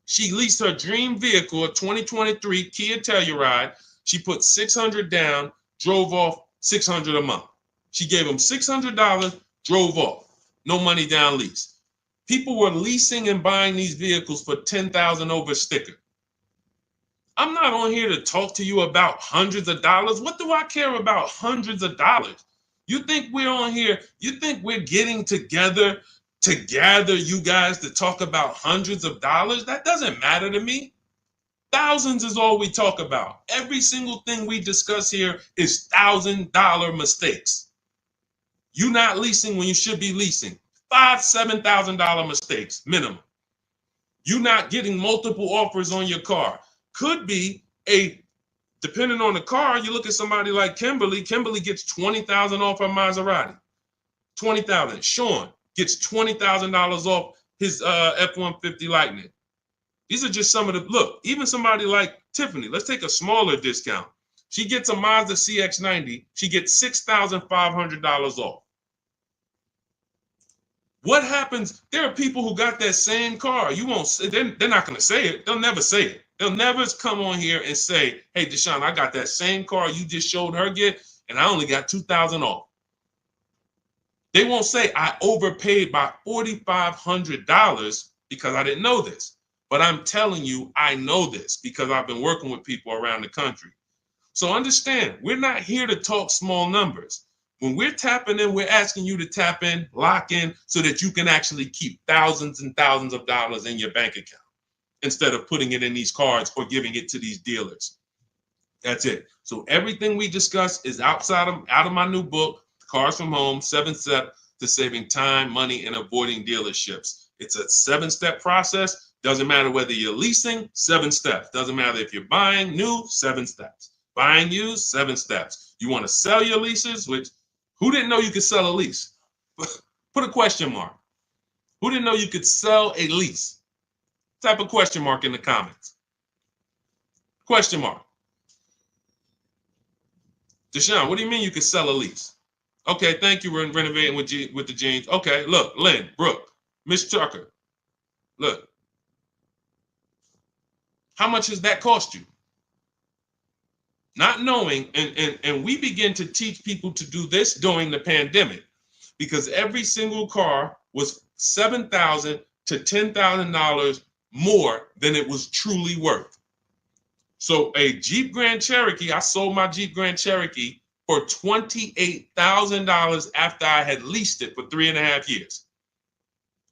she leased her dream vehicle, a 2023 Kia Telluride. She put $600 down, drove off $600 a month. She gave him $600, drove off. No money down lease. People were leasing and buying these vehicles for $10,000 over sticker. I'm not on here to talk to you about hundreds of dollars. What do I care about hundreds of dollars? You think we're on here? You think we're getting together to gather you guys to talk about hundreds of dollars? That doesn't matter to me. Thousands is all we talk about. Every single thing we discuss here is $1,000 mistakes. You not leasing when you should be leasing. $5,000, $7,000 mistakes minimum. You not getting multiple offers on your car. Could be depending on the car, you look at somebody like Kimberly. Kimberly gets $20,000 off her Maserati. $20,000. Sean gets $20,000 off his F-150 Lightning. These are just some of the, look, even somebody like Tiffany, let's take a smaller discount. She gets a Mazda CX-90. She gets $6,500 off. What happens? There are people who got that same car. You won't say, they're not going to say it. They'll never say it. They'll never come on here and say, hey, Deshone, I got that same car you just showed her get, and I only got $2,000 off. They won't say I overpaid by $4,500 because I didn't know this. But I'm telling you, I know this because I've been working with people around the country. So understand, we're not here to talk small numbers. When we're tapping in, we're asking you to tap in, lock in, so that you can actually keep thousands and thousands of dollars in your bank account instead of putting it in these cards or giving it to these dealers. That's it. So everything we discuss is out of my new book, Cars from Home, 7 Steps to Saving Time, Money, and Avoiding Dealerships. It's a 7-step process. Doesn't matter whether you're leasing, 7 steps. Doesn't matter if you're buying new, 7 steps. Buying used, 7 steps. You want to sell your leases, which who didn't know you could sell a lease? Put a question mark. Who didn't know you could sell a lease? Type a question mark in the comments. Question mark. Deshone, what do you mean you could sell a lease? Okay, thank you. We're renovating with the jeans. Okay, look, Lynn, Brooke, Miss Tucker. Look. How much does that cost you? Not knowing, and we begin to teach people to do this during the pandemic because every single car was $7,000 to $10,000 more than it was truly worth. So a Jeep Grand Cherokee, I sold my Jeep Grand Cherokee for $28,000 after I had leased it for 3.5 years.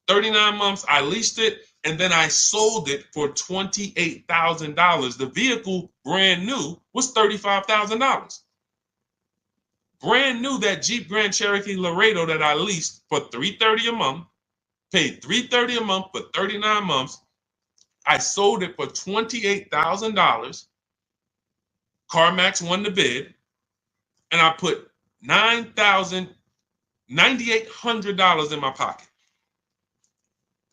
39 months, I leased it, and then I sold it for $28,000. The vehicle, brand new, was $35,000. Brand new, that Jeep Grand Cherokee Laredo that I leased for $330 a month, paid $330 a month for 39 months. I sold it for $28,000. CarMax won the bid, and I put $9,800 in my pocket.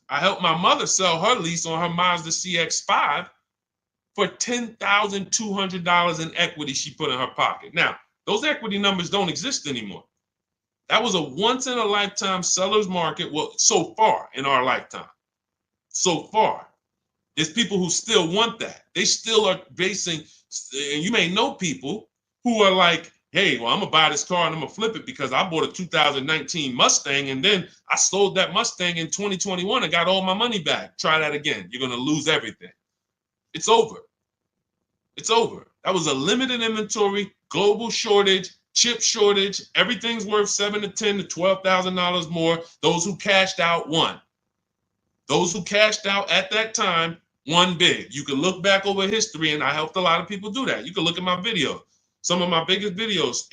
I helped my mother sell her lease on her Mazda CX-5 for $10,200 in equity she put in her pocket. Now, those equity numbers don't exist anymore. That was a once in a lifetime seller's market. Well, so far in our lifetime, so far, there's people who still want that. They still are basing, and you may know people who are like, hey, well, I'm gonna buy this car and I'm gonna flip it because I bought a 2019 Mustang and then I sold that Mustang in 2021 and got all my money back. Try that again. You're gonna lose everything. It's over. It's over. That was a limited inventory, global shortage, chip shortage. Everything's worth $7,000 to $10,000 to $12,000 more. Those who cashed out won. Those who cashed out at that time won big. You can look back over history, and I helped a lot of people do that. You can look at my videos. Some of my biggest videos,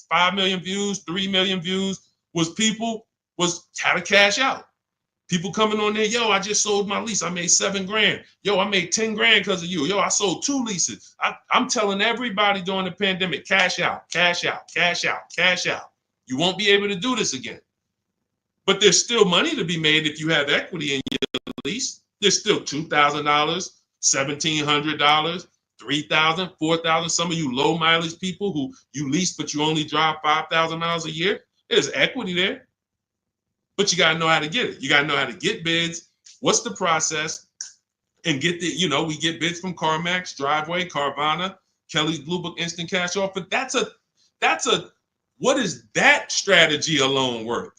5 million views, 3 million views, was how to cash out. People coming on there, yo, I just sold my lease. I made $7,000. Yo, I made 10 grand because of you. Yo, I sold 2 leases. I'm telling everybody during the pandemic, cash out, cash out, cash out, cash out. You won't be able to do this again. But there's still money to be made if you have equity in your lease. There's still $2,000, $1,700, $3,000, $4,000. Some of you low mileage people who you lease, but you only drive 5,000 miles a year. There's equity there. But you got to know how to get it. You got to know how to get bids. What's the process? And get we get bids from CarMax, Driveway, Carvana, Kelly's Blue Book Instant Cash Offer. What is that strategy alone worth?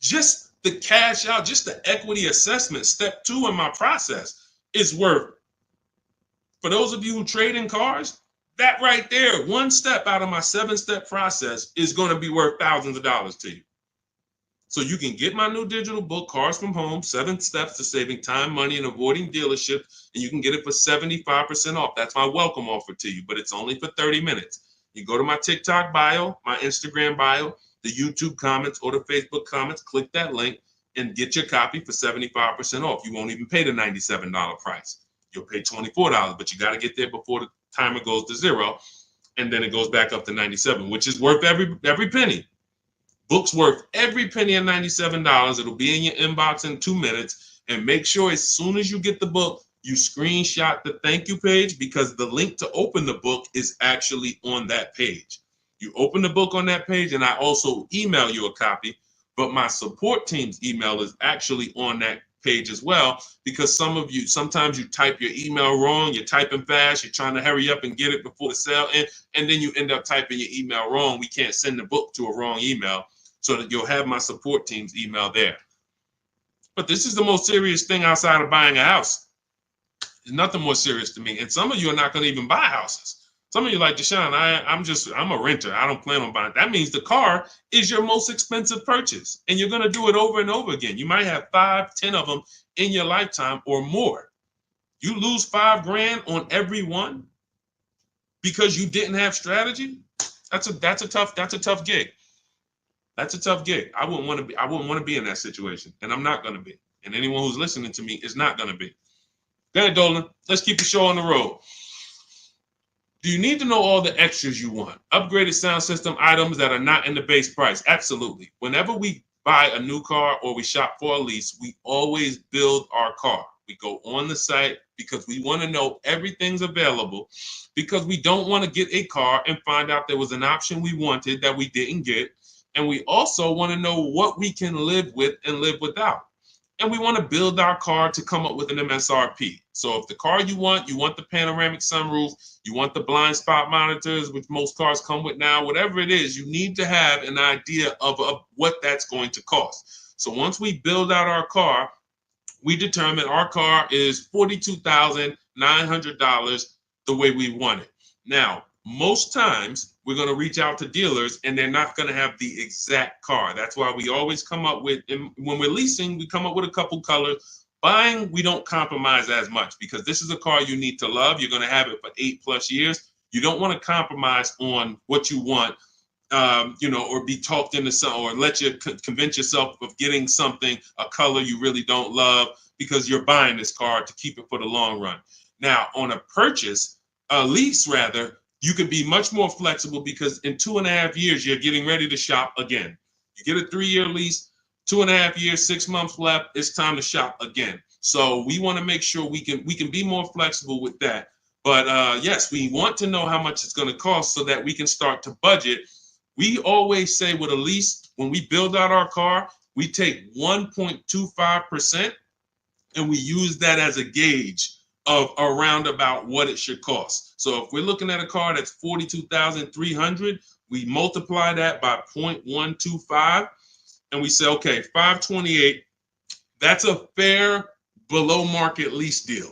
Just the cash out, just the equity assessment, step 2 in my process is worth. For those of you who trade in cars, that right there, one step out of my 7-step process is going to be worth thousands of dollars to you. So you can get my new digital book, Cars from Home, 7 Steps to Saving Time, Money, and Avoiding Dealership, and you can get it for 75% off. That's my welcome offer to you, but it's only for 30 minutes. You go to my TikTok bio, my Instagram bio, the YouTube comments, or the Facebook comments, click that link, and get your copy for 75% off. You won't even pay the $97 price. You'll pay $24, but you got to get there before the timer goes to 0, and then it goes back up to $97, which is worth every penny. Book's worth every penny of $97. It'll be in your inbox in 2 minutes. And make sure as soon as you get the book, you screenshot the thank you page, because the link to open the book is actually on that page. You open the book on that page, and I also email you a copy, but my support team's email is actually on that page as well, because sometimes you type your email wrong, you're typing fast, you're trying to hurry up and get it before the sale, and then you end up typing your email wrong. We can't send the book to a wrong email, so that you'll have my support team's email there. But this is the most serious thing outside of buying a house. There's nothing more serious to me. And some of you are not going to even buy houses. Some of you like, Deshone, I'm a renter. I don't plan on buying. That means the car is your most expensive purchase. And you're going to do it over and over again. You might have 5, 10 of them in your lifetime or more. You lose $5,000 on every one because you didn't have strategy. That's a tough gig. That's a tough gig. I wouldn't want to be in that situation. And I'm not going to be. And anyone who's listening to me is not going to be. Go ahead, Dolan. Let's keep the show on the road. Do you need to know all the extras you want? Upgraded sound system items that are not in the base price? Absolutely. Whenever we buy a new car or we shop for a lease, we always build our car. We go on the site because we want to know everything's available, because we don't want to get a car and find out there was an option we wanted that we didn't get. And we also want to know what we can live with and live without. And we want to build our car to come up with an MSRP. So if the car you want the panoramic sunroof, you want the blind spot monitors, which most cars come with now, whatever it is, you need to have an idea of what that's going to cost. So once we build out our car, we determine our car is $42,900 the way we want it. Now, most times we're going to reach out to dealers and they're not going to have the exact car. That's why we always come up with, and when we're leasing, we come up with a couple colors. Buying, we don't compromise as much, because this is a car you need to love. You're going to have it for 8+ years. You don't want to compromise on what you want, or be talked into something, or let you convince yourself of getting something, a color you really don't love, because you're buying this car to keep it for the long run. Now, on a lease rather, you can be much more flexible, because in 2.5 years, you're getting ready to shop again. You get a 3-year lease, 2.5 years, 6 months left, it's time to shop again. So we want to make sure we can be more flexible with that. But yes, we want to know how much it's going to cost so that we can start to budget We always say with a lease, when we build out our car, we take 1.25% and we use that as a gauge of around about what it should cost. So if we're looking at a car that's 42,300, we multiply that by 0.125 and we say, okay, 528, that's a fair below market lease deal.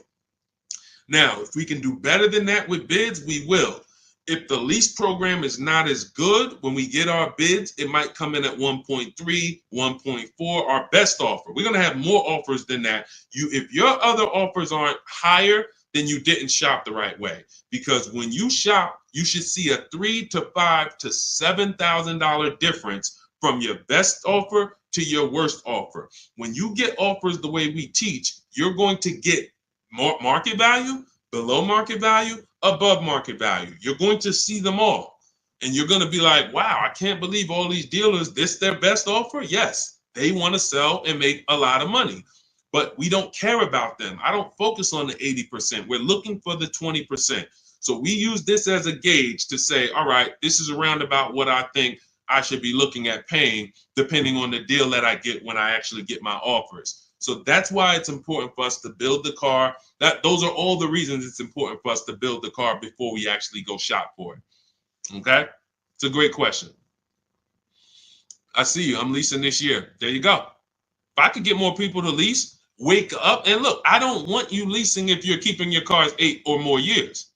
Now, if we can do better than that with bids, we will. If the lease program is not as good, when we get our bids, it might come in at 1.3, 1.4, our best offer. We're going to have more offers than that. If your other offers aren't higher, then you didn't shop the right way. Because when you shop, you should see a $3,000 to $5,000 to $7,000 difference from your best offer to your worst offer. When you get offers the way we teach, you're going to get more market value, below market value, above market value. You're going to see them all. And you're going to be like, wow, I can't believe all these dealers, this their best offer? Yes, they want to sell and make a lot of money. But we don't care about them. I don't focus on the 80%. We're looking for the 20%. So we use this as a gauge to say, all right, this is around about what I think I should be looking at paying, depending on the deal that I get when I actually get my offers. So that's why it's important for us to build the car. Those are all the reasons it's important for us to build the car before we actually go shop for it. Okay? It's a great question. I see you. I'm leasing this year. There you go. If I could get more people to lease, wake up and look. I don't want you leasing if you're keeping your cars 8 or more years.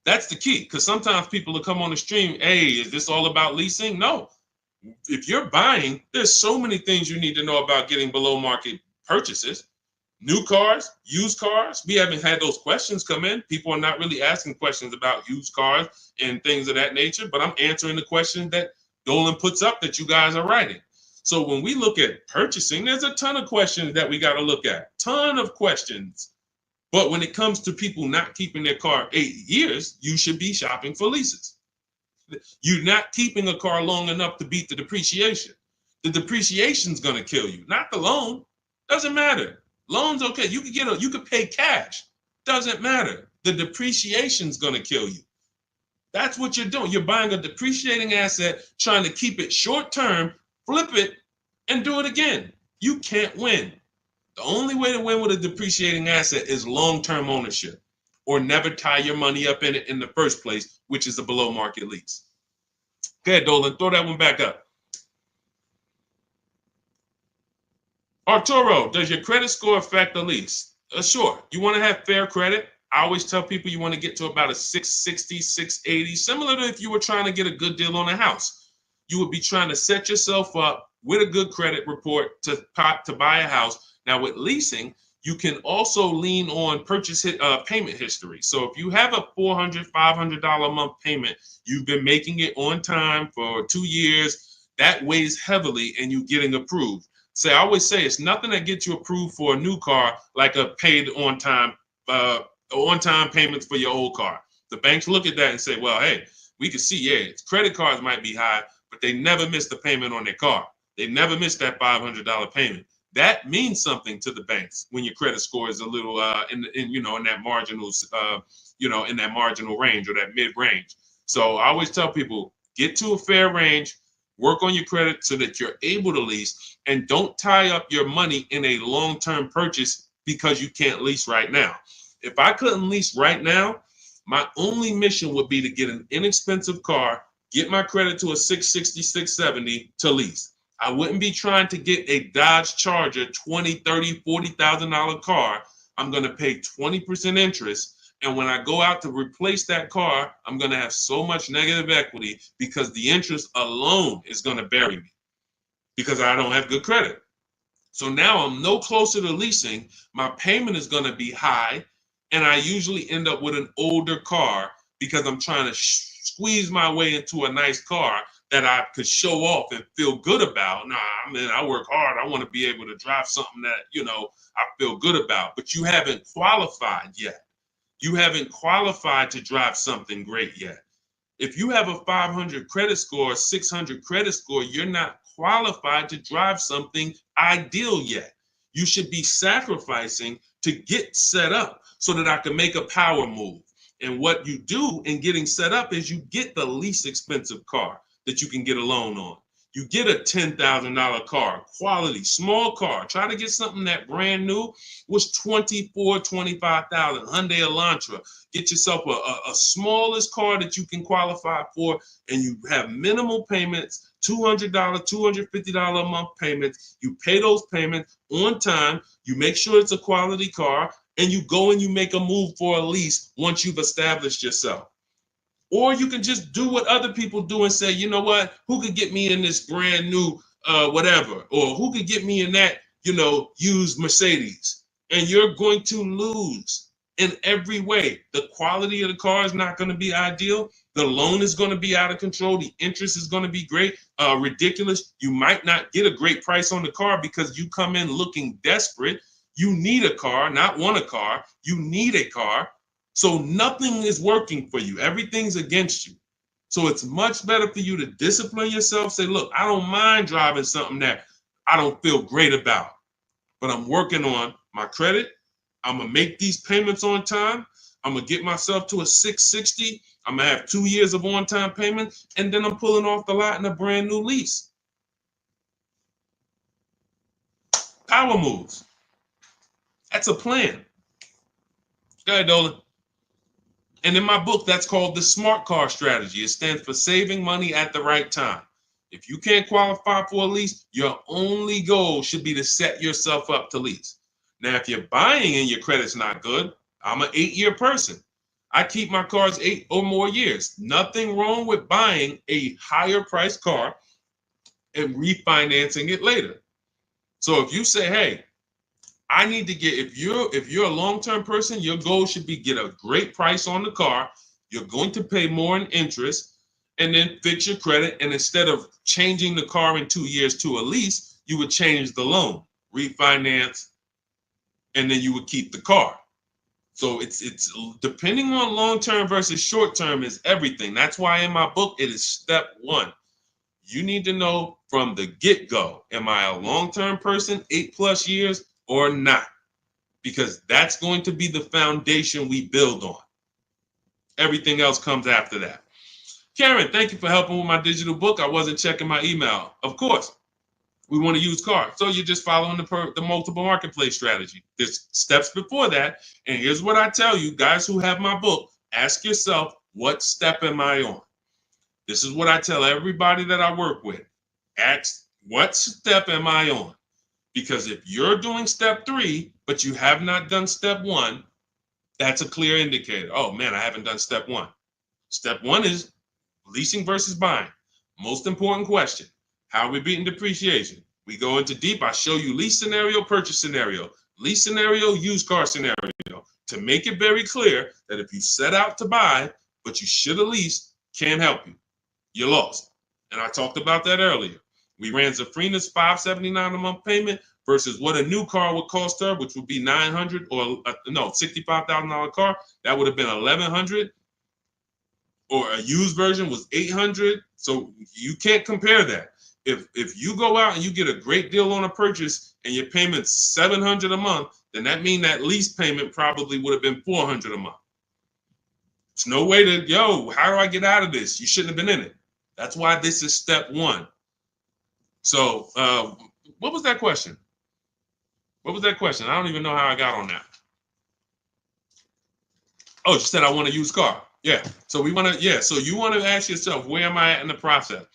That's the key, because sometimes people will come on the stream, hey, is this all about leasing? No. If you're buying, there's so many things you need to know about getting below market purchases. New cars, used cars, we haven't had those questions come in. People are not really asking questions about used cars and things of that nature, but I'm answering the questions that Dolan puts up that you guys are writing. So when we look at purchasing, there's a ton of questions that we got to look at, ton of questions. But when it comes to people not keeping their car 8 years, you should be shopping for leases. You're not keeping a car long enough to beat the depreciation. The depreciation's going to kill you, not the loan. Doesn't matter. Loans, okay, you could pay cash. Doesn't matter. The depreciation's going to kill you. That's what you're doing. You're buying a depreciating asset, trying to keep it short term, flip it, and do it again. You can't win. The only way to win with a depreciating asset is long-term ownership, or never tie your money up in it in the first place, which is a below market lease. Go ahead, Dolan, throw that one back up. Arturo, does your credit score affect the lease? Sure. You want to have fair credit. I always tell people you want to get to about a 660, 680, similar to if you were trying to get a good deal on a house. You would be trying to set yourself up with a good credit report to buy a house. Now with leasing, you can also lean on payment history. So if you have a $400, $500 a month payment, you've been making it on time for 2 years, that weighs heavily in you getting approved. I always say it's nothing that gets you approved for a new car like a paid on-time payments for your old car. The banks look at that and say, well, hey, we can see, yeah, credit cards might be high, but they never miss the payment on their car. They never miss that $500 payment. That means something to the banks when your credit score is a little in that marginal in that marginal range or that mid range. So I always tell people, get to a fair range, work on your credit so that you're able to lease, and don't tie up your money in a long-term purchase because you can't lease right now. If I couldn't lease right now, my only mission would be to get an inexpensive car, get my credit to a 660, 670 to lease. I wouldn't be trying to get a Dodge Charger, $20,000, $30,000, $40,000 car. I'm going to pay 20% interest. And when I go out to replace that car, I'm going to have so much negative equity because the interest alone is going to bury me because I don't have good credit. So now I'm no closer to leasing. My payment is going to be high. And I usually end up with an older car because I'm trying to squeeze my way into a nice car that I could show off and feel good about. Nah, I mean, I work hard. I want to be able to drive something that, I feel good about. But you haven't qualified yet. You haven't qualified to drive something great yet. If you have a 500 credit score, 600 credit score, you're not qualified to drive something ideal yet. You should be sacrificing to get set up so that I can make a power move. And what you do in getting set up is you get the least expensive car. that you can get a loan on. You get a $10,000 car, quality, small car. Try to get something that brand new was $24,000, $25,000, Hyundai Elantra. Get yourself a smallest car that you can qualify for, and you have minimal payments, $200, $250 a month payments. You pay those payments on time. You make sure it's a quality car, and you go and you make a move for a lease once you've established yourself. Or you can just do what other people do and say, you know what, who could get me in this brand new whatever, or who could get me in that, used Mercedes? And you're going to lose in every way. The quality of the car is not going to be ideal. The loan is going to be out of control. The interest is going to be great, ridiculous. You might not get a great price on the car because you come in looking desperate. You need a car, not want a car. You need a car. So nothing is working for you. Everything's against you. So it's much better for you to discipline yourself. Say, look, I don't mind driving something that I don't feel great about, but I'm working on my credit. I'm going to make these payments on time. I'm going to get myself to a 660. I'm going to have 2 years of on-time payments, and then I'm pulling off the lot in a brand new lease. Power moves. That's a plan. Go ahead, Dolan. And in my book, that's called the SMART car strategy. It stands for saving money at the right time. If you can't qualify for a lease, your only goal should be to set yourself up to lease. Now, if you're buying and your credit's not good, I'm an 8-year person. I keep my cars 8 or more years. Nothing wrong with buying a higher priced car and refinancing it later. So if you say, hey, I need to get, if you're a long-term person, your goal should be get a great price on the car. You're going to pay more in interest and then fix your credit. And instead of changing the car in 2 years to a lease, you would change the loan, refinance, and then you would keep the car. So it's depending on long-term versus short-term is everything. That's why in my book, it is step 1. You need to know from the get-go, am I a long-term person, 8+ years, or not? Because that's going to be the foundation we build on. Everything else comes after that. Karen, thank you for helping with my digital book. I wasn't checking my email. Of course, we want to use cars. So you're just following the multiple marketplace strategy. There's steps before that. And here's what I tell you, guys who have my book, ask yourself, what step am I on? This is what I tell everybody that I work with. Ask, what step am I on? Because if you're doing step 3, but you have not done step 1, that's a clear indicator. Oh man, I haven't done step 1. Step 1 is leasing versus buying. Most important question. How are we beating depreciation? We go into deep. I show you lease scenario, purchase scenario, lease scenario, used car scenario, to make it very clear that if you set out to buy, but you should have leased, can't help you. You're lost. And I talked about that earlier. We ran Zafrina's $579 a month payment versus what a new car would cost her, which would be $900 or $65,000 car. That would have been $1,100. Or a used version was $800. So you can't compare that. If you go out and you get a great deal on a purchase and your payment's $700 a month, then that means that lease payment probably would have been $400 a month. There's no way to, how do I get out of this? You shouldn't have been in it. That's why this is step 1. So what was that question? What was that question? I don't even know how I got on that. Oh, you said I want a used car. Yeah. So so you want to ask yourself, where am I at in the process?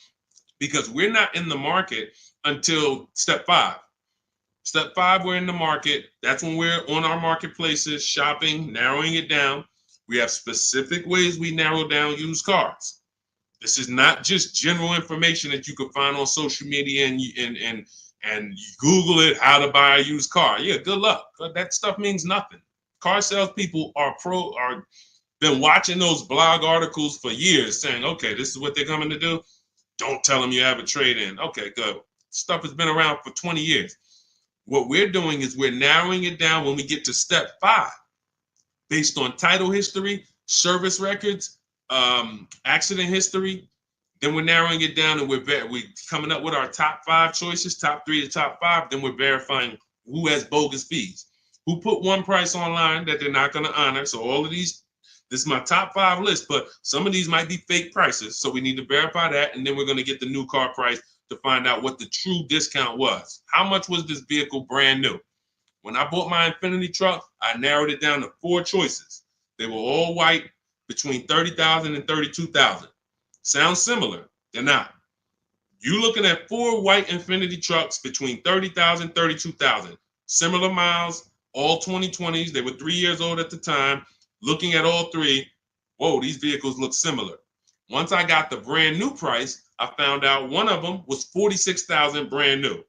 Because we're not in the market until step 5. Step 5, we're in the market. That's when we're on our marketplaces, shopping, narrowing it down. We have specific ways we narrow down used cars. This is not just general information that you could find on social media and you Google it, how to buy a used car. Yeah, good luck. That stuff means nothing. Car salespeople are been watching those blog articles for years saying, okay, this is what they're coming to do. Don't tell them you have a trade-in. Okay, good. Stuff has been around for 20 years. What we're doing is we're narrowing it down when we get to step 5, based on title history, service records, accident history. Then we're narrowing it down and we're coming up with our top 5 choices, top 3 to top 5. Then we're verifying who has bogus fees, who put one price online that they're not going to honor. So all of these This is my top 5 list, but some of these might be fake prices. So we need to verify that. And then we're going to get the new car price to find out what the true discount was. How much was this vehicle brand new? When I bought my Infiniti truck, I narrowed it down to 4 choices. They were all white, between $30,000 and $32,000. Sounds similar. They're not. You're looking at 4 white Infiniti trucks between $30,000 and $32,000. Similar miles, all 2020s. They were 3 years old at the time. Looking at all 3, whoa, these vehicles look similar. Once I got the brand new price, I found out one of them was $46,000 brand new.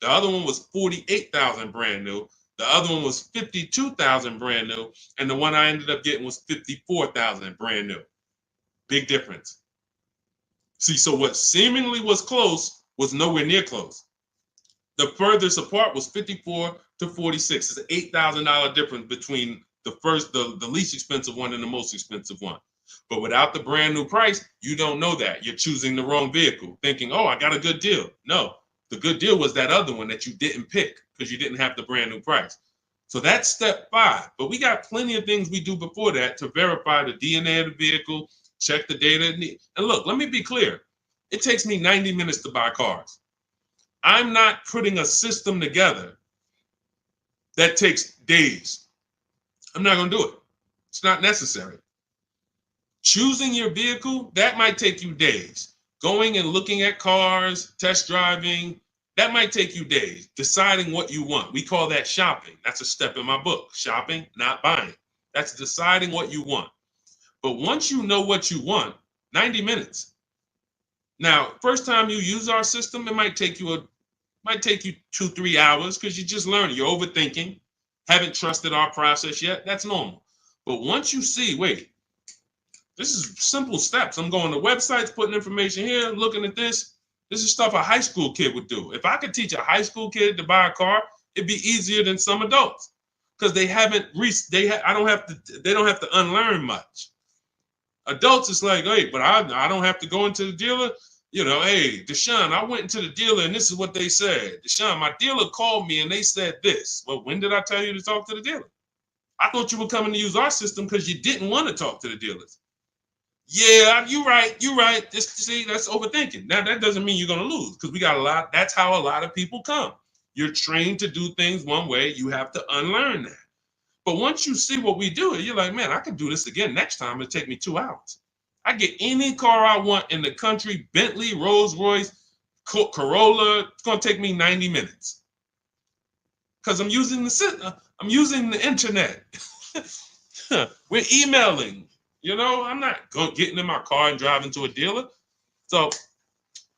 The other one was $48,000 brand new. The other one was $52,000 brand new. And the one I ended up getting was $54,000 brand new. Big difference. See, so what seemingly was close was nowhere near close. The furthest apart was 54 to 46. It's an $8,000 difference between the least expensive one and the most expensive one. But without the brand new price, you don't know that. You're choosing the wrong vehicle, thinking, oh, I got a good deal. No, the good deal was that other one that you didn't pick because you didn't have the brand new price. So that's step 5. But we got plenty of things we do before that to verify the DNA of the vehicle, check the data. And look, let me be clear. It takes me 90 minutes to buy cars. I'm not putting a system together that takes days. I'm not going to do it. It's not necessary. Choosing your vehicle, that might take you days. Going and looking at cars, test driving, that might take you days. Deciding what you want. We call that shopping. That's a step in my book. Shopping, not buying. That's deciding what you want. But once you know what you want, 90 minutes. Now, first time you use our system, it might take you 2-3 hours because you're just learning. You're overthinking. Haven't trusted our process yet. That's normal. But once you see, wait, this is simple steps. I'm going to websites, putting information here, looking at this. This is stuff a high school kid would do. If I could teach a high school kid to buy a car, it'd be easier than some adults because they don't have to unlearn much. Adults, it's like, hey, but I don't have to go into the dealer. You know, hey, Deshone, I went into the dealer and this is what they said. Deshone, my dealer called me and they said this. Well, when did I tell you to talk to the dealer? I thought you were coming to use our system because you didn't want to talk to the dealers. Yeah, you're right. See, that's overthinking. Now, that doesn't mean you're going to lose because we got a lot. That's how a lot of people come. You're trained to do things one way. You have to unlearn that. But once you see what we do, you're like, man, I can do this again next time. It'll take me 2 hours. I get any car I want in the country, Bentley, Rolls Royce, Corolla. It's going to take me 90 minutes because I'm using the internet. We're emailing. You know, I'm not getting in my car and driving to a dealer. So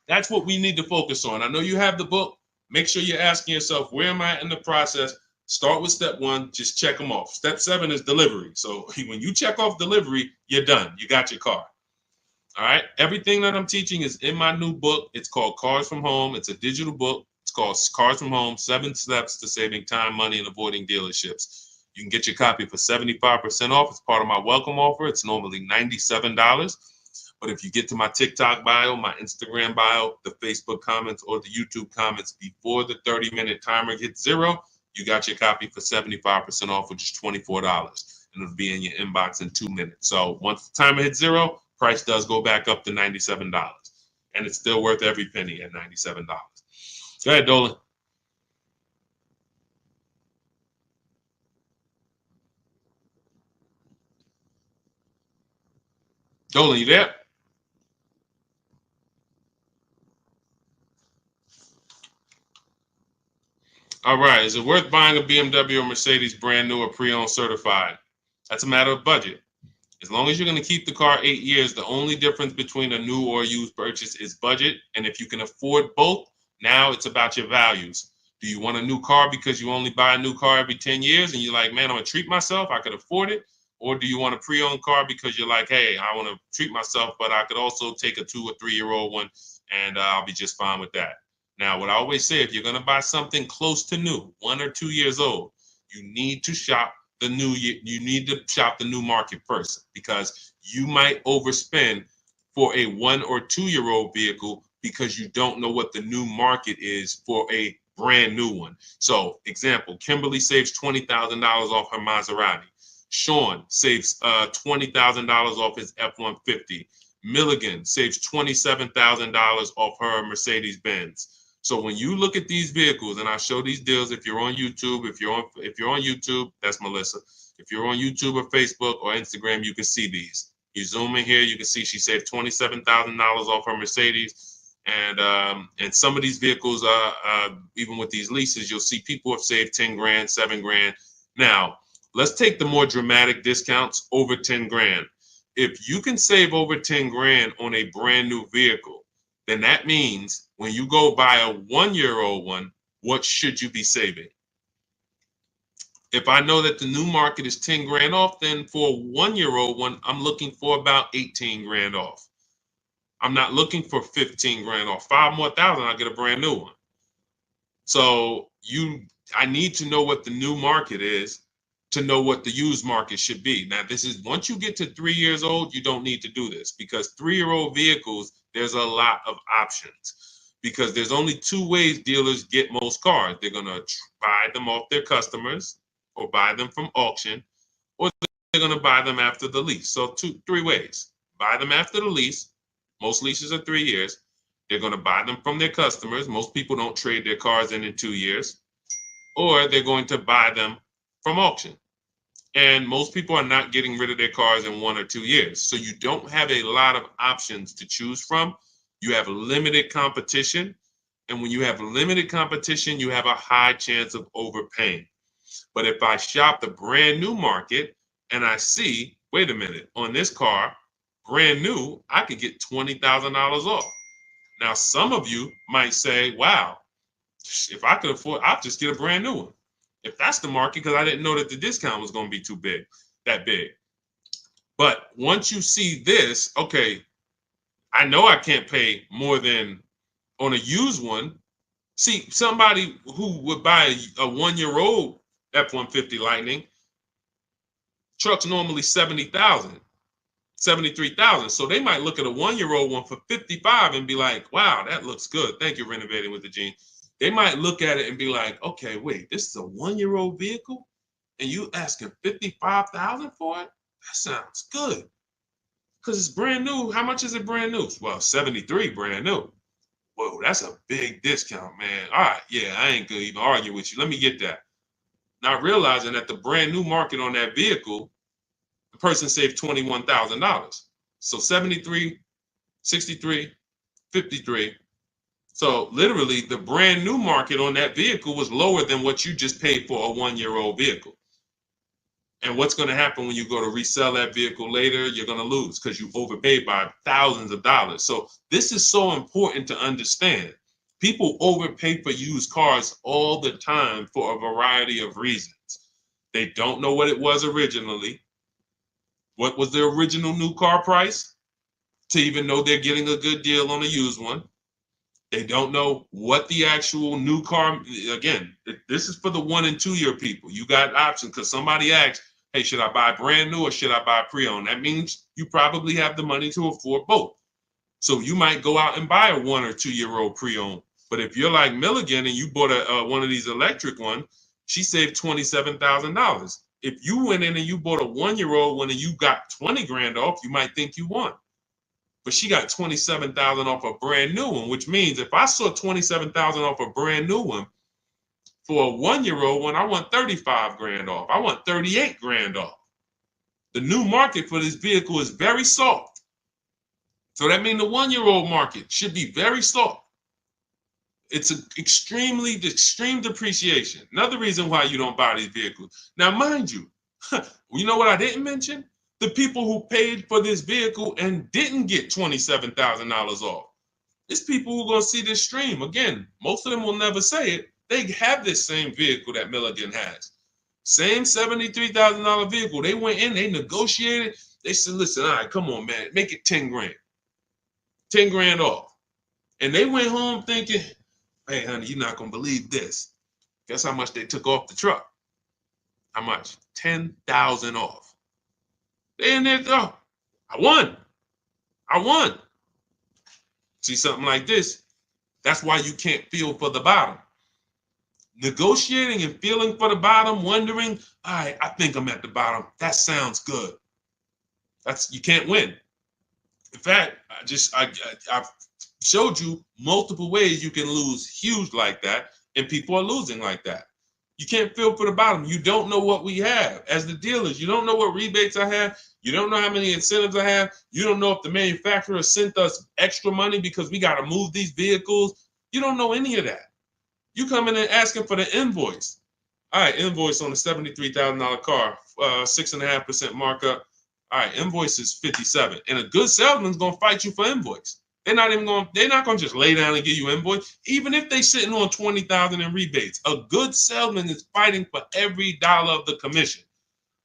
that's what we need to focus on. I know you have the book. Make sure you're asking yourself, where am I in the process? Start with step 1, just check them off. Step 7 is delivery. So when you check off delivery, you're done. You got your car. All right. Everything that I'm teaching is in my new book. It's called Cars from Home. It's a digital book. It's called Cars from Home, 7 Steps to Saving Time, Money, and Avoiding Dealerships. You can get your copy for 75% off. It's part of my welcome offer. It's normally $97. But if you get to my TikTok bio, my Instagram bio, the Facebook comments, or the YouTube comments before the 30-minute timer hits 0, you got your copy for 75% off, which is $24. And it'll be in your inbox in 2 minutes. So once the timer hits 0, price does go back up to $97. And it's still worth every penny at $97. Go ahead, Dolan. Dolan, you there? All right. Is it worth buying a BMW or Mercedes brand new or pre-owned certified? That's a matter of budget. As long as you're going to keep the car 8 years, the only difference between a new or used purchase is budget. And if you can afford both, now it's about your values. Do you want a new car because you only buy a new car every 10 years and you're like, man, I'm going to treat myself, I could afford it? Or do you want a pre-owned car because you're like, hey, I want to treat myself, but I could also take a 2 or 3 year old one and I'll be just fine with that. Now, what I always say, if you're going to buy something close to new, 1 or 2 years old, you need to shop the new market first because you might overspend for a 1 or 2 year old vehicle because you don't know what the new market is for a brand new one. So, example, Kimberly saves $20,000 off her Maserati. Sean saves $20,000 off his F-150. Milligan saves $27,000 off her Mercedes-Benz. So when you look at these vehicles, and I show these deals, if you're on YouTube, if you're on YouTube, that's Melissa. If you're on YouTube or Facebook or Instagram, you can see these. You zoom in here, you can see she saved $27,000 off her Mercedes. And some of these vehicles, even with these leases, you'll see people have saved 10 grand, 7 grand. Now, let's take the more dramatic discounts over 10 grand. If you can save over 10 grand on a brand new vehicle, then that means when you go buy a 1-year-old one, what should you be saving? If I know that the new market is 10 grand off, then for a 1-year-old one, I'm looking for about 18 grand off. I'm not looking for 15 grand off. 5 more thousand, I'll get a brand new one. So I need to know what the new market is to know what the used market should be. Now, this is once you get to 3 years old, you don't need to do this because 3-year-old vehicles, there's a lot of options because there's only 2 ways dealers get most cars. They're going to buy them off their customers or buy them from auction, or they're going to buy them after the lease. So 3 ways. Buy them after the lease. Most leases are 3 years. They're going to buy them from their customers. Most people don't trade their cars in 2 years. Or they're going to buy them from auction. And most people are not getting rid of their cars in 1 or 2 years. So you don't have a lot of options to choose from. You have limited competition. And when you have limited competition, you have a high chance of overpaying. But if I shop the brand new market and I see, wait a minute, on this car, brand new, I could get $20,000 off. Now, some of you might say, wow, if I could afford, I'll just get a brand new one. If that's the market, because I didn't know that the discount was going to be that big. But once you see this, okay, I know I can't pay more than on a used one. See, somebody who would buy a 1-year-old F-150 Lightning, truck's normally 70,000, 73,000. So they might look at a 1-year-old one for 55 and be like, wow, that looks good. Thank you, Renovating with the Gene. They might look at it and be like, okay, wait, this is a 1-year-old vehicle and you asking 55,000 for it? That sounds good. Because it's brand new. How much is it brand new? Well, 73 brand new. Whoa, that's a big discount, man. All right, yeah, I ain't gonna even argue with you. Let me get that. Not realizing that the brand new market on that vehicle, the person saved $21,000. So 73, 63, 53. So literally the brand new market on that vehicle was lower than what you just paid for a 1-year-old vehicle. And what's going to happen when you go to resell that vehicle later? You're going to lose because you overpaid by thousands of dollars. So this is so important to understand. People overpay for used cars all the time for a variety of reasons. They don't know what it was originally. What was the original new car price? To even know they're getting a good deal on a used one. They don't know what the actual new car, again, this is for the 1 and 2 year people. You got options because somebody asked, hey, should I buy brand new or should I buy pre-owned? That means you probably have the money to afford both. So you might go out and buy a 1 or 2 year old pre-owned. But if you're like Milligan and you bought one of these electric ones, she saved $27,000. If you went in and you bought a 1-year-old one and you got 20 grand off, you might think you won. But she got 27,000 off a brand new one, which means if I saw 27,000 off a brand new one, for a 1-year-old one, I want 35 grand off. I want 38 grand off. The new market for this vehicle is very soft. So that means the 1-year-old market should be very soft. It's an extreme depreciation. Another reason why you don't buy these vehicles. Now, mind you, you know what I didn't mention? The people who paid for this vehicle and didn't get $27,000 off. It's people who are going to see this stream. Again, most of them will never say it. They have this same vehicle that Milligan has. Same $73,000 vehicle. They went in, they negotiated. They said, listen, all right, come on, man, make it 10 grand. 10 grand off. And they went home thinking, hey, honey, you're not going to believe this. Guess how much they took off the truck? How much? 10,000 off. They in there, oh, I won. See something like this? That's why you can't feel for the bottom. Negotiating and feeling for the bottom, wondering, all right, I think I'm at the bottom. That sounds good. You can't win. In fact, I've showed you multiple ways you can lose huge like that, and people are losing like that. You can't feel for the bottom. You don't know what we have as the dealers. You don't know what rebates I have. You don't know how many incentives I have. You don't know if the manufacturer sent us extra money because we got to move these vehicles. You don't know any of that. You come in and asking for the invoice. All right, invoice on a $73,000 car, 6.5% markup. All right, invoice is 57, and a good salesman's gonna fight you for invoice. They're not gonna just lay down and give you invoice, even if they sitting on 20,000 in rebates. A good salesman is fighting for every dollar of the commission.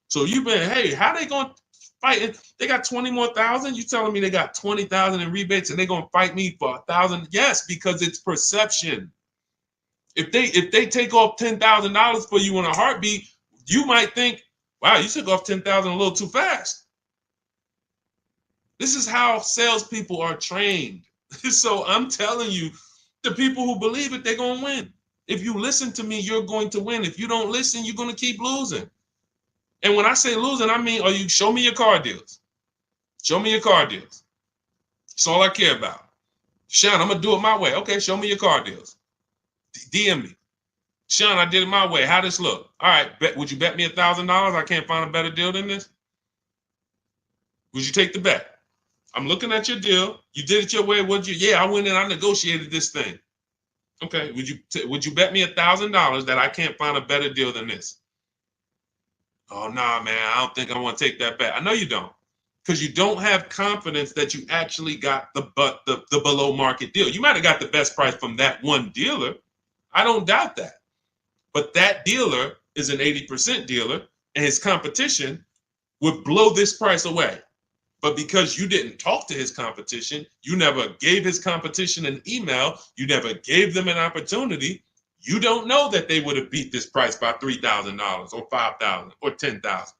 So you've been, hey, how they gonna fight? They got 20 more thousand. You telling me they got 20,000 in rebates and they gonna fight me for 1,000? Yes, because it's perception. If they take off $10,000 for you in a heartbeat, you might think, wow, you took off 10,000 a little too fast. This is how salespeople are trained. So I'm telling you, the people who believe it, they're going to win. If you listen to me, you're going to win. If you don't listen, you're going to keep losing. And when I say losing, I mean, show me your car deals. Show me your car deals. That's all I care about. Sean, I'm going to do it my way. Okay, show me your car deals. DM me. Sean, I did it my way. How this look? All right, would you bet me $1,000? I can't find a better deal than this. Would you take the bet? I'm looking at your deal. You did it your way. Yeah, I went in. I negotiated this thing. Okay. Would you bet me $1,000 that I can't find a better deal than this? Oh nah, man. I don't think I want to take that bet. I know you don't, because you don't have confidence that you actually got the below market deal. You might have got the best price from that one dealer. I don't doubt that. But that dealer is an 80% dealer, and his competition would blow this price away. But because you didn't talk to his competition, you never gave his competition an email, you never gave them an opportunity, you don't know that they would have beat this price by $3,000 or $5,000 or $10,000.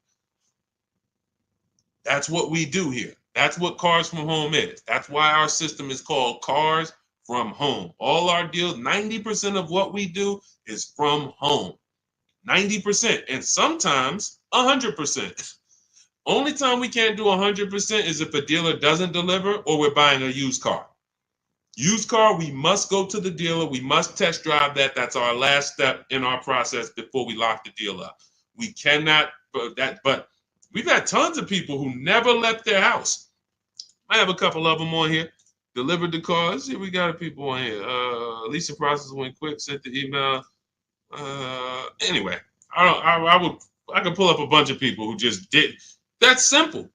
That's what we do here. That's what Cars from Home is. That's why our system is called Cars from Home. All our deals, 90% of what we do is from home. 90%, and sometimes 100%. Only time we can't do 100% is if a dealer doesn't deliver or we're buying a used car. Used car, we must go to the dealer. We must test drive that. That's our last step in our process before we lock the deal up. We cannot, but we've had tons of people who never left their house. I have a couple of them on here. Delivered the car. Let's see if we got people on here. Leasing process went quick, sent the email. Anyway, I could pull up a bunch of people who just did. That's simple,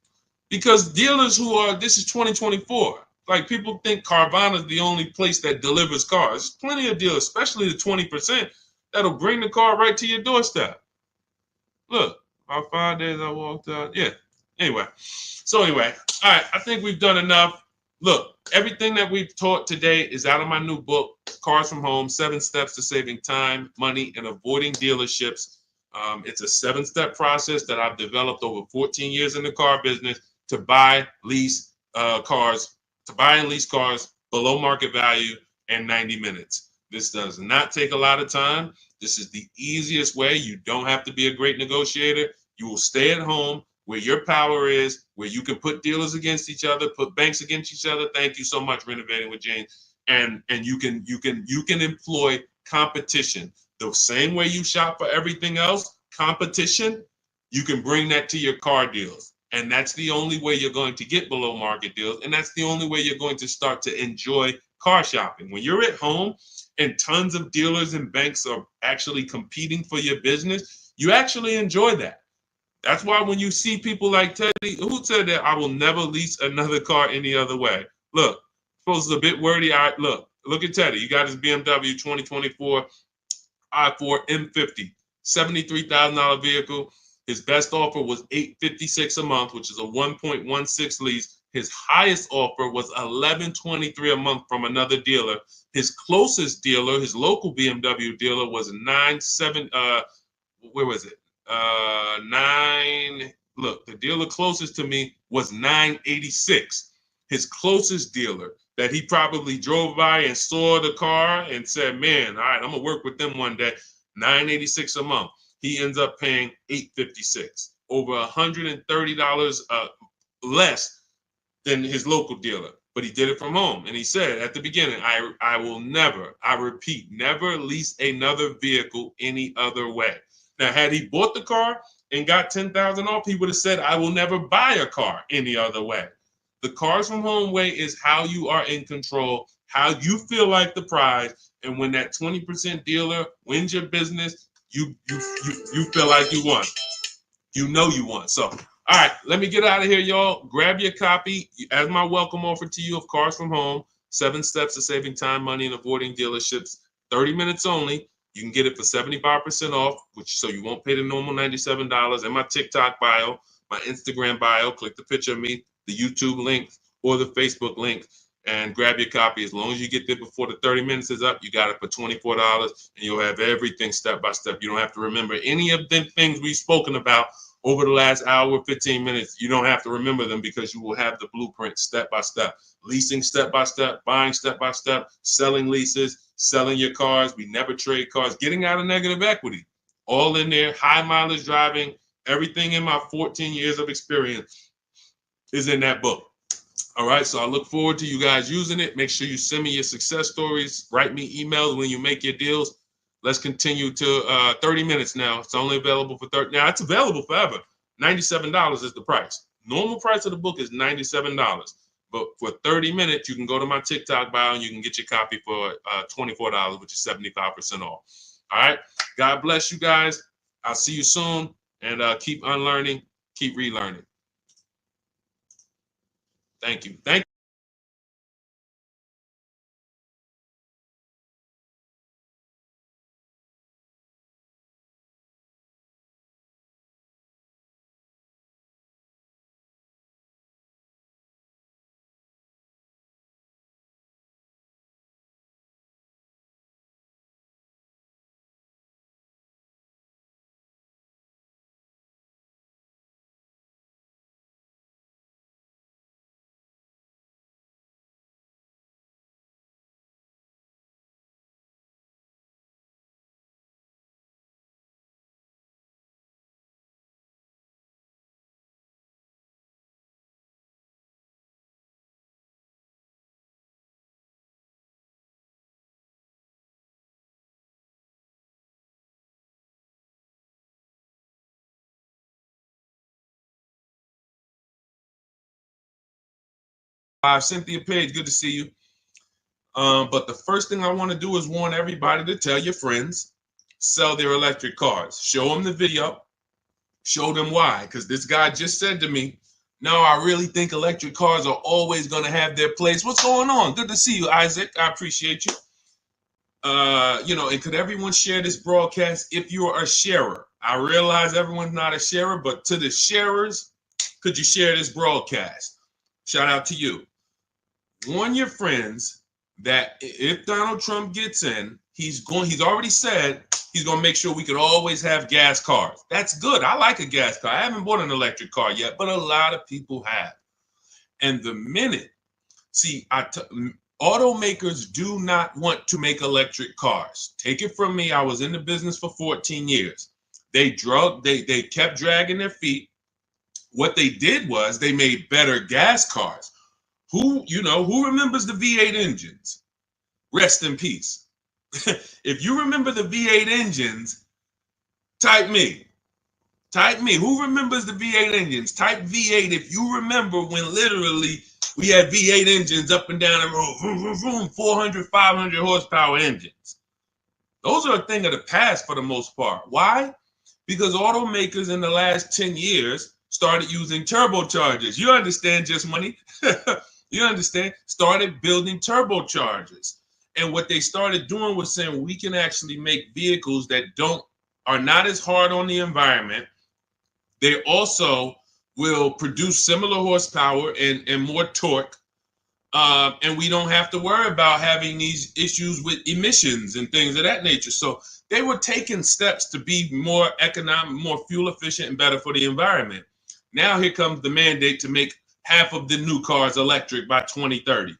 because dealers this is 2024. Like, people think Carvana is the only place that delivers cars. There's plenty of dealers, especially the 20%, that'll bring the car right to your doorstep. Look, about 5 days I walked out. Yeah. Anyway, all right. I think we've done enough. Look, everything that we've taught today is out of my new book, Cars from Home, 7 Steps to Saving Time, Money, and Avoiding Dealerships. It's a 7-step process that I've developed over 14 years in the car business to buy, lease cars, below market value in 90 minutes. This does not take a lot of time. This is the easiest way. You don't have to be a great negotiator. You will stay at home where your power is, where you can put dealers against each other, put banks against each other. Thank you so much, Renovating with James. And you can employ competition. The same way you shop for everything else, competition, you can bring that to your car deals. And that's the only way you're going to get below market deals. And that's the only way you're going to start to enjoy car shopping. When you're at home and tons of dealers and banks are actually competing for your business, you actually enjoy that. That's why when you see people like Teddy, who said that I will never lease another car any other way. Look, suppose it's a bit wordy. Look at Teddy. You got his BMW 2024 i4 M50, $73,000 vehicle. His best offer was $856 a month, which is a 1.16 lease. His highest offer was $1,123 a month from another dealer. His closest dealer, his local BMW dealer, was where was it? Look, the dealer closest to me was $986. His closest dealer that he probably drove by and saw the car and said, man, all right, I'm gonna work with them one day. $986 a month. He ends up paying $856, over $130 less than his local dealer. But he did it from home. And he said at the beginning, I will never, I repeat, never lease another vehicle any other way. Now, had he bought the car and got $10,000 off, he would have said, I will never buy a car any other way. The Cars from Home way is how you are in control, how you feel like the prize. And when that 20% dealer wins your business, you feel like you won. You know you won. So, all right, let me get out of here, y'all. Grab your copy as my welcome offer to you of Cars from Home, 7 steps to saving time, money, and avoiding dealerships. 30 minutes only. You can get it for 75% off, which so you won't pay the normal $97. In my TikTok bio, my Instagram bio, click the picture of me, the YouTube link, or the Facebook link, and grab your copy. As long as you get there before the 30 minutes is up, you got it for $24, and you'll have everything step by step. You don't have to remember any of the things we've spoken about over the last hour, 15 minutes. You don't have to remember them because you will have the blueprint step by step. Leasing step by step, buying step by step, selling leases, selling your cars. We never trade cars, getting out of negative equity. All in there, high mileage driving, everything in my 14 years of experience is in that book. All right, so I look forward to you guys using it. Make sure you send me your success stories. Write me emails when you make your deals. Let's continue to 30 minutes now. It's only available for 30. Now, it's available forever. $97 is the price. Normal price of the book is $97. But for 30 minutes, you can go to my TikTok bio and you can get your copy for $24, which is 75% off. All right. God bless you guys. I'll see you soon. And keep unlearning, keep relearning. Thank you. Thank you. Cynthia Page, good to see you. But the first thing I want to do is warn everybody to tell your friends, sell their electric cars. Show them the video. Show them why. Because this guy just said to me, no, I really think electric cars are always going to have their place. What's going on? Good to see you, Isaac. I appreciate you. And could everyone share this broadcast if you're a sharer? I realize everyone's not a sharer, but to the sharers, could you share this broadcast? Shout out to you. Warn your friends that if Donald Trump gets in, he's already said he's going to make sure we could always have gas cars. That's good. I like a gas car. I haven't bought an electric car yet, but a lot of people have. And the minute, automakers do not want to make electric cars. Take it from me. I was in the business for 14 years. They kept dragging their feet. What they did was they made better gas cars. Who remembers the V8 engines? Rest in peace. If you remember the V8 engines, type me. Who remembers the V8 engines? Type V8 if you remember when literally we had V8 engines up and down the road, vroom, vroom, vroom, 400, 500 horsepower engines. Those are a thing of the past for the most part. Why? Because automakers in the last 10 years started using turbochargers. You understand, Just Money? You understand? Started building turbochargers. And what they started doing was saying we can actually make vehicles that are not as hard on the environment. They also will produce similar horsepower and more torque. And we don't have to worry about having these issues with emissions and things of that nature. So they were taking steps to be more economic, more fuel efficient, and better for the environment. Now here comes the mandate to make half of the new cars electric by 2030. It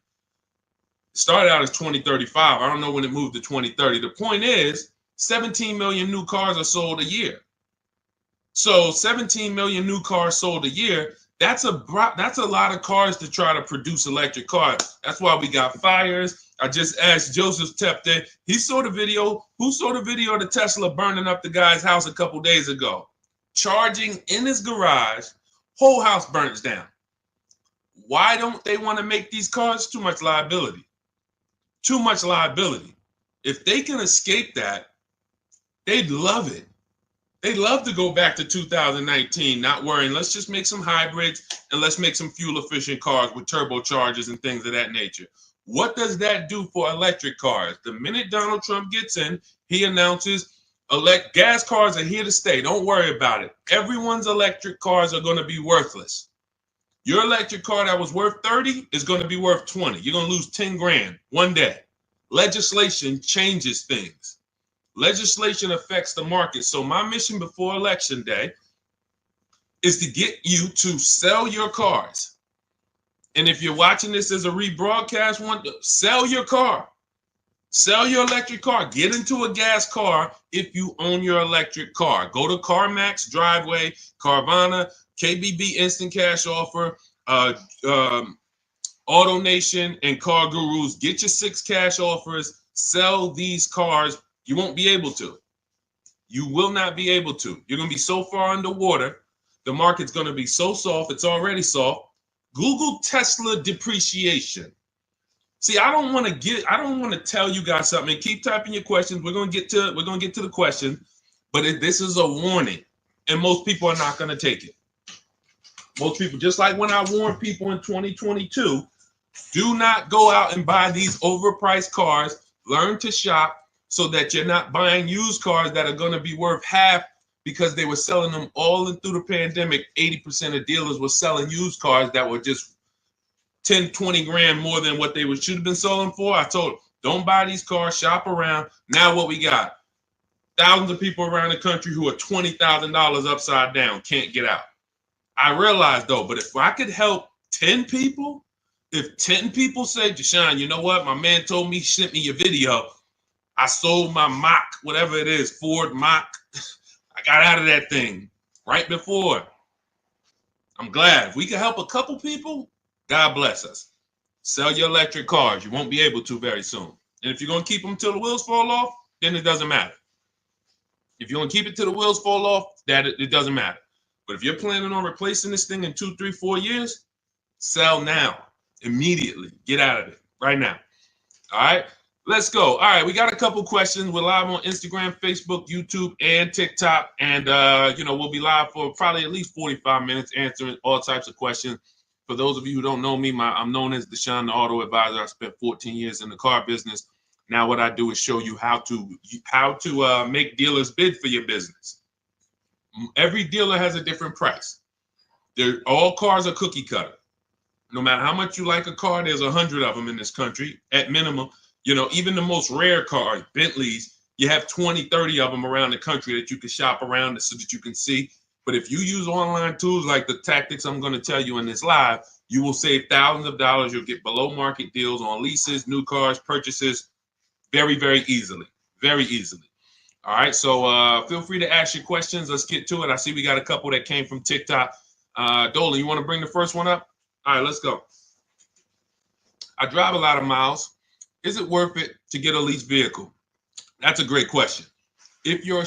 started out as 2035. I don't know when it moved to 2030. The point is, 17 million new cars are sold a year. So 17 million new cars sold a year. That's a lot of cars to try to produce electric cars. That's why we got fires. I just asked Joseph Tepte. He saw the video. Who saw the video of the Tesla burning up the guy's house a couple days ago? Charging in his garage, whole house burns down. Why don't they want to make these cars? Too much liability. Too much liability. If they can escape that, they'd love it. They'd love to go back to 2019, not worrying. Let's just make some hybrids and let's make some fuel-efficient cars with turbochargers and things of that nature. What does that do for electric cars? The minute Donald Trump gets in, he announces gas cars are here to stay. Don't worry about it. Everyone's electric cars are going to be worthless. Your electric car that was worth 30 is going to be worth 20. You're going to lose 10 grand one day. Legislation changes things. Legislation affects the market. So my mission before Election Day is to get you to sell your cars. And if you're watching this as a rebroadcast, sell your car. Sell your electric car. Get into a gas car if you own your electric car. Go to CarMax, Driveway, Carvana, KBB Instant Cash Offer, AutoNation, and Car Gurus. Get your 6 cash offers. Sell these cars. You won't be able to. You will not be able to. You're going to be so far underwater. The market's going to be so soft. It's already soft. Google Tesla depreciation. See, I don't want to tell you guys something. Keep typing your questions. We're going to get to the question, but this is a warning, and most people are not going to take it. Most people, just like when I warned people in 2022, do not go out and buy these overpriced cars. Learn to shop so that you're not buying used cars that are going to be worth half because they were selling them all through the pandemic. 80% of dealers were selling used cars that were just 10, 20 grand more than what they should have been selling for. I told them, don't buy these cars, shop around. Now what we got? Thousands of people around the country who are $20,000 upside down, can't get out. I realize though, but if I could help 10 people, if 10 people say, Deshone, you know what? My man told me, he sent me your video. I sold my Mach, whatever it is, Ford Mach. I got out of that thing right before. I'm glad. If we can help a couple people, God bless us. Sell your electric cars. You won't be able to very soon. And if you're going to keep them till the wheels fall off, then it doesn't matter. If you're going to keep it till the wheels fall off, it doesn't matter. But if you're planning on replacing this thing in 2, 3, 4 years, sell now, immediately. Get out of it right now. All right. Let's go. All right, we got a couple questions. We're live on Instagram, Facebook, YouTube, and TikTok. And, we'll be live for probably at least 45 minutes answering all types of questions. For those of you who don't know me, I'm known as Deshone, the auto advisor. I spent 14 years in the car business. Now what I do is show you how to make dealers bid for your business. Every dealer has a different price. All cars are cookie cutter. No matter how much you like a car, there's 100 of them in this country at minimum. Even the most rare cars, Bentleys, you have 20, 30 of them around the country that you can shop around so that you can see. But if you use online tools like the tactics I'm going to tell you in this live, you will save thousands of dollars. You'll get below market deals on leases, new cars, purchases very, very easily. Very easily. All right. So feel free to ask your questions. Let's get to it. I see we got a couple that came from TikTok. Dolan, you want to bring the first one up? All right, let's go. I drive a lot of miles. Is it worth it to get a leased vehicle? That's a great question. If you're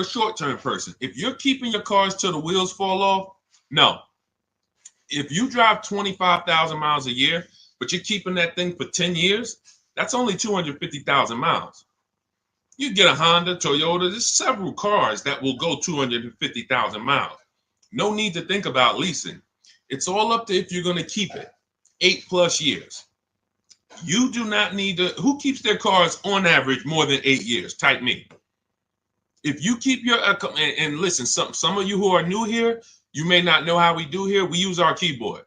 a short-term person, if you're keeping your cars till the wheels fall off, no. If you drive 25,000 miles a year, but you're keeping that thing for 10 years, that's only 250,000 miles. You get a Honda, Toyota, there's several cars that will go 250,000 miles. No need to think about leasing. It's all up to if you're going to keep it 8+ years. You do not need to. Who keeps their cars on average more than 8 years? Type me. If you keep your and listen, some of you who are new here, you may not know how we do here. We use our keyboard.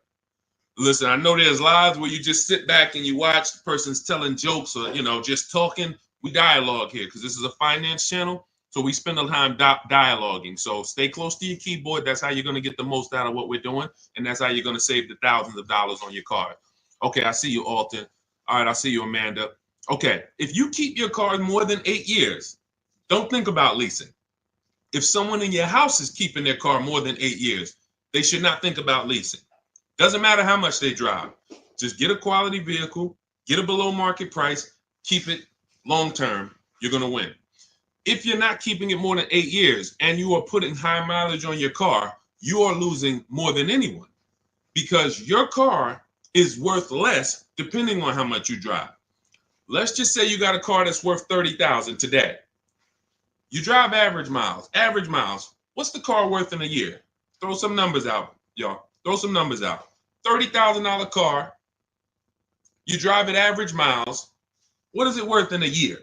Listen, I know there's lives where you just sit back and you watch the person's telling jokes or just talking. We dialogue here because this is a finance channel, so we spend a time dialoguing. So stay close to your keyboard. That's how you're going to get the most out of what we're doing, and that's how you're going to save the thousands of dollars on your car. Okay, I see you, Alton. All right, I see you, Amanda. Okay, if you keep your car more than 8 years, Don't think about leasing. If someone in your house is keeping their car more than 8 years, they should not think about leasing. Doesn't matter how much they drive. Just get a quality vehicle, get a below market price, keep it long term. You're going to win. If you're not keeping it more than 8 years and you are putting high mileage on your car, you are losing more than anyone because your car is worth less depending on how much you drive. Let's just say you got a car that's worth 30,000 today. You drive average miles. Average miles. What's the car worth in a year? Throw some numbers out, y'all. Throw some numbers out. $30,000 car. You drive at average miles. What is it worth in a year?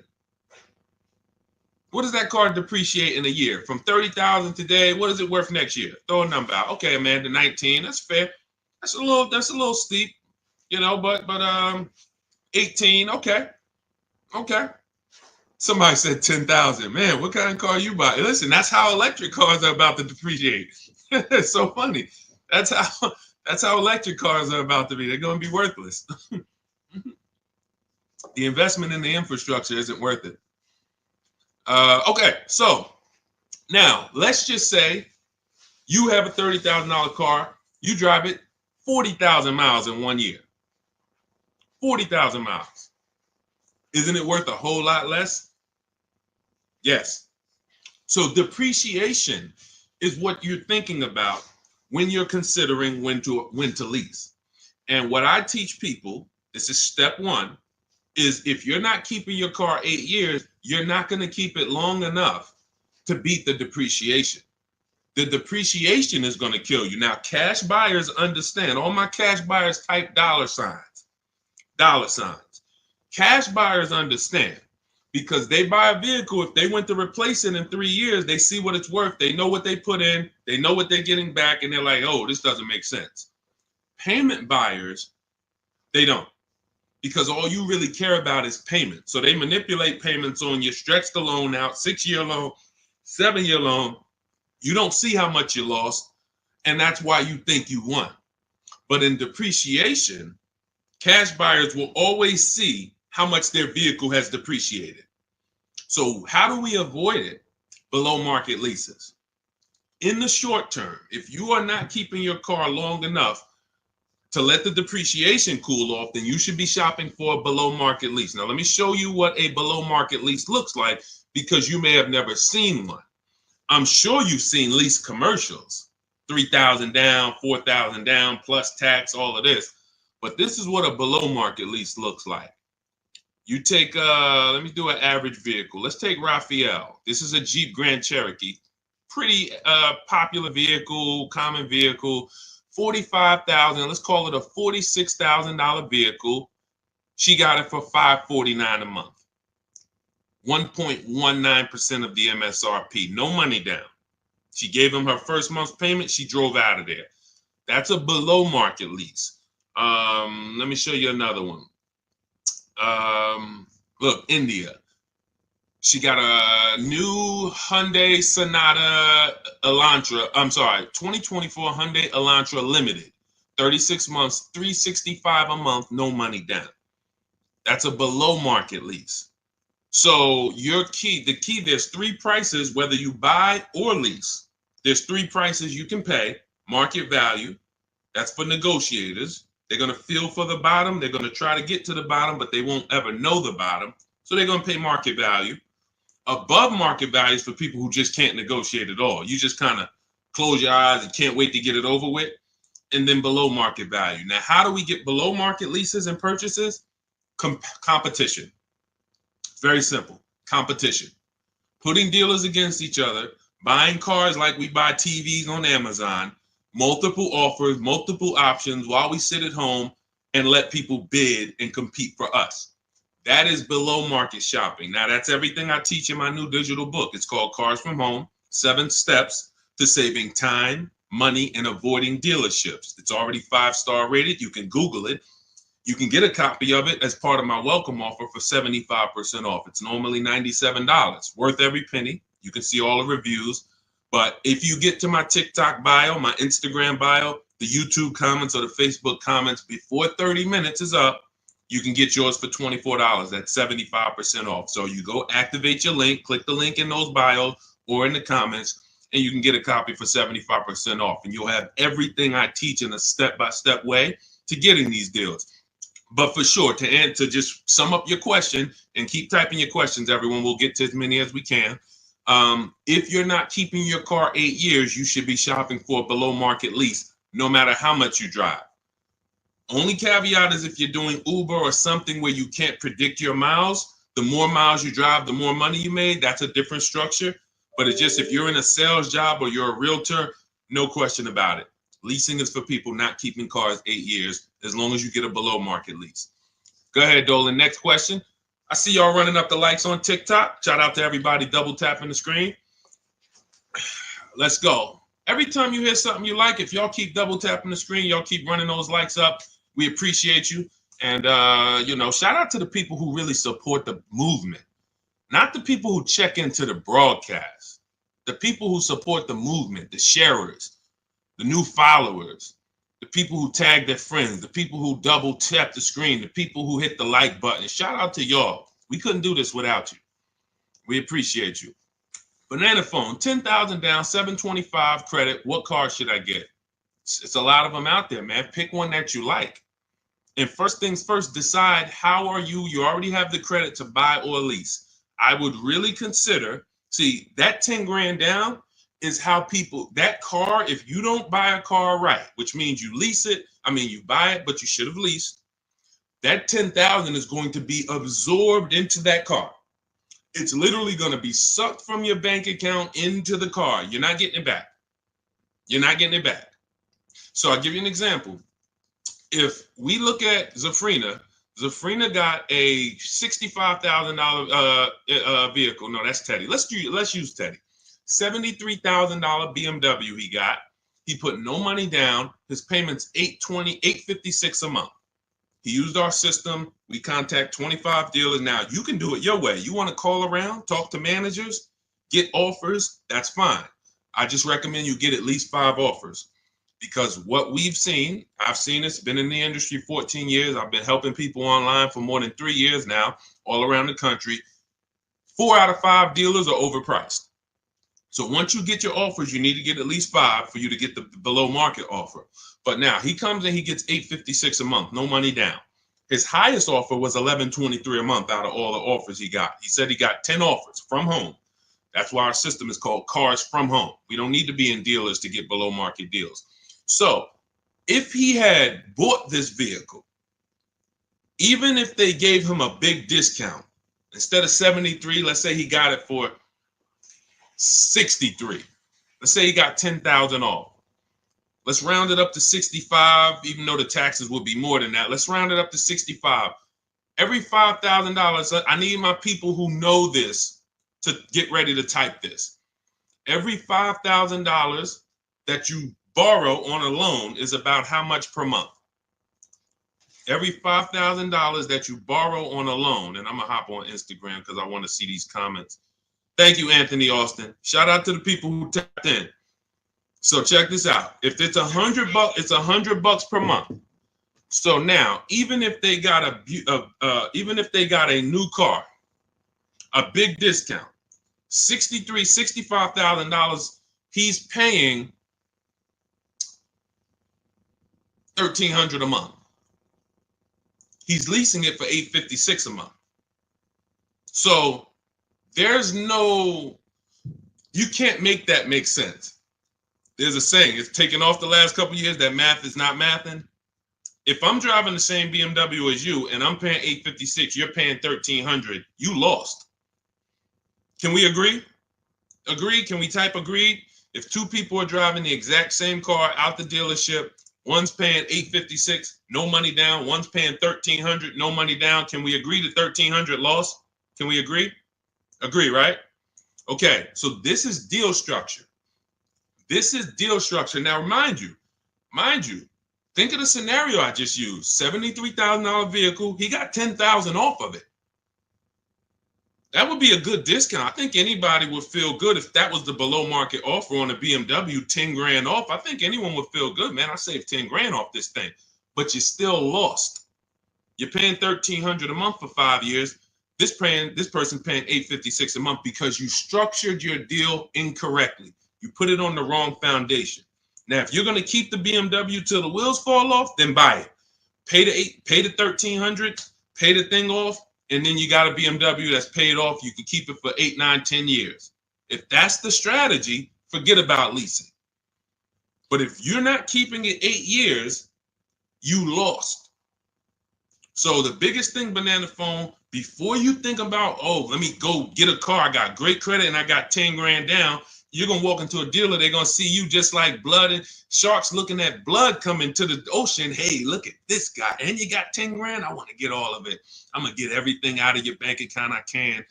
What does that car depreciate in a year? From 30,000 today, what is it worth next year? Throw a number out. Okay, Amanda, 19. That's fair. That's a little steep, but 18. Okay. Somebody said 10,000. Man, what kind of car you buy? Listen, that's how electric cars are about to depreciate. It's so funny. That's how electric cars are about to be. They're going to be worthless. The investment in the infrastructure isn't worth it. Okay, so now let's just say you have a $30,000 car. You drive it 40,000 miles in 1 year. 40,000 miles. Isn't it worth a whole lot less? Yes. So depreciation is what you're thinking about when you're considering when to lease. And what I teach people, this is step one, is if you're not keeping your car 8 years, you're not going to keep it long enough to beat the depreciation. The depreciation is going to kill you. Now, cash buyers understand. All my cash buyers type dollar signs. Dollar signs. Cash buyers understand because they buy a vehicle. If they went to replace it in 3 years, they see what it's worth. They know what they put in. They know what they're getting back. And they're like, oh, this doesn't make sense. Payment buyers, they don't. Because all you really care about is payment. So they manipulate payments on you, stretch the loan out, 6-year loan, 7-year loan. You don't see how much you lost, and that's why you think you won. But in depreciation, cash buyers will always see how much their vehicle has depreciated. So how do we avoid it? Below market leases. In the short term, if you are not keeping your car long enough to let the depreciation cool off, then you should be shopping for a below market lease. Now, let me show you what a below market lease looks like because you may have never seen one. I'm sure you've seen lease commercials, 3,000 down, 4,000 down, plus tax, all of this. But this is what a below market lease looks like. You take, let me do an average vehicle. Let's take Raphael. This is a Jeep Grand Cherokee. Pretty popular vehicle, common vehicle. 45,000, let's call it a $46,000 vehicle. She got it for $549 a month. 1.19% of the MSRP, no money down. She gave him her first month's payment. She drove out of there. That's a below market lease. Let me show you another one. Look, India. She got a new Hyundai Sonata Elantra. 2024 Hyundai Elantra Limited. 36 months, $365 a month, no money down. That's a below market lease. So the key, there's 3 prices, whether you buy or lease. There's 3 prices you can pay. Market value, that's for negotiators. They're going to feel for the bottom. They're going to try to get to the bottom, but they won't ever know the bottom. So they're going to pay market value. Above market value is for people who just can't negotiate at all. You just kind of close your eyes and can't wait to get it over with. And then below market value. Now, how do we get below market leases and purchases? Competition. Very simple. Competition. Putting dealers against each other, buying cars like we buy TVs on Amazon, multiple offers, multiple options while we sit at home and let people bid and compete for us. That is below market shopping. Now, that's everything I teach in my new digital book. It's called Cars from Home, 7 Steps to Saving Time, Money, and Avoiding Dealerships. It's already 5-star rated. You can Google it. You can get a copy of it as part of my welcome offer for 75% off. It's normally $97, worth every penny. You can see all the reviews. But if you get to my TikTok bio, my Instagram bio, the YouTube comments or the Facebook comments before 30 minutes is up, you can get yours for $24. That's 75% off. So you go activate your link, click the link in those bios or in the comments, and you can get a copy for 75% off. And you'll have everything I teach in a step-by-step way to getting these deals. But for sure, to just sum up your question and keep typing your questions, everyone, we'll get to as many as we can. If you're not keeping your car 8 years, you should be shopping for a below market lease, no matter how much you drive. Only caveat is if you're doing Uber or something where you can't predict your miles, the more miles you drive, the more money you made. That's a different structure. But it's just if you're in a sales job or you're a realtor, no question about it. Leasing is for people not keeping cars 8 years, as long as you get a below market lease. Go ahead, Dolan. Next question. I see y'all running up the likes on TikTok. Shout out to everybody double tapping the screen. Let's go. Every time you hear something you like, if y'all keep double tapping the screen, y'all keep running those likes up. We appreciate you. And, shout out to the people who really support the movement, not the people who check into the broadcast, the people who support the movement, the sharers, the new followers, the people who tag their friends, the people who double tap the screen, the people who hit the like button. Shout out to y'all. We couldn't do this without you. We appreciate you. Banana phone, 10,000 down, 725 credit. What car should I get? It's a lot of them out there, man. Pick one that you like. And first things first, decide how are you already have the credit to buy or lease. I would really consider, see, that 10 grand down is how people, that car, if you don't buy a car right, which means you lease it, you buy it, but you should have leased, that 10,000 is going to be absorbed into that car. It's literally going to be sucked from your bank account into the car. You're not getting it back. You're not getting it back. So I'll give you an example. If we look at Zafrina got a $65,000 vehicle. No, that's Teddy. Let's use Teddy. $73,000 BMW he got. He put no money down. His payment's $856 a month. He used our system. We contact 25 dealers. Now you can do it your way. You want to call around, talk to managers, get offers. That's fine. I just recommend you get at least 5 offers. Because what we've seen, I've seen this, been in the industry 14 years. I've been helping people online for more than 3 years now, all around the country. 4 out of 5 dealers are overpriced. So once you get your offers, you need to get at least 5 for you to get the below market offer. But now he comes and he gets $856 a month, no money down. His highest offer was $1123 a month out of all the offers he got. He said he got 10 offers from home. That's why our system is called Cars from Home. We don't need to be in dealers to get below market deals. So if he had bought this vehicle, even if they gave him a big discount, instead of 73, let's say he got it for 63. Let's say he got 10,000 off. Let's round it up to 65, even though the taxes would be more than that. Let's round it up to 65. Every $5,000, I need my people who know this to get ready to type this. Every $5,000 that you borrow on a loan is about how much per month? Every $5,000 that you borrow on a loan, and I'm going to hop on Instagram because I want to see these comments. Thank you, Anthony Austin. Shout out to the people who tapped in. So check this out. If it's $100, it's $100 per month. So now, even if they got a new car, a big discount, $65,000, he's paying $1,300 a month. He's leasing it for $856 a month. So you can't make that make sense. There's a saying, it's taken off the last couple of years that math is not mathing. If I'm driving the same BMW as you and I'm paying $856, you're paying $1,300, you lost. Can we agree? Agree? Can we type agreed? If 2 people are driving the exact same car out the dealership, one's paying $856, no money down. One's paying $1,300, no money down. Can we agree to $1,300 loss? Can we agree? Agree, right? Okay, so this is deal structure. This is deal structure. Now, mind you, think of the scenario I just used. $73,000 vehicle. He got $10,000 off of it. That would be a good discount. I think anybody would feel good if that was the below market offer on a BMW, 10 grand off. I think anyone would feel good, man. I saved 10 grand off this thing, but you still lost. You're paying $1,300 a month for 5 years. This person paying $856 a month because you structured your deal incorrectly. You put it on the wrong foundation. Now, if you're going to keep the BMW till the wheels fall off, then buy it. Pay the $1,300, pay the thing off, and then you got a BMW that's paid off. You can keep it for 8, 9, 10 years. If that's the strategy, forget about leasing. But if you're not keeping it 8 years, you lost. So the biggest thing, Banana Phone, before you think about, oh, let me go get a car, I got great credit and I got 10 grand down, you're going to walk into a dealer, they're going to see you just like blood and sharks looking at blood coming to the ocean. Hey, look at this guy. And you got 10 grand? I want to get all of it. I'm going to get everything out of your bank account I can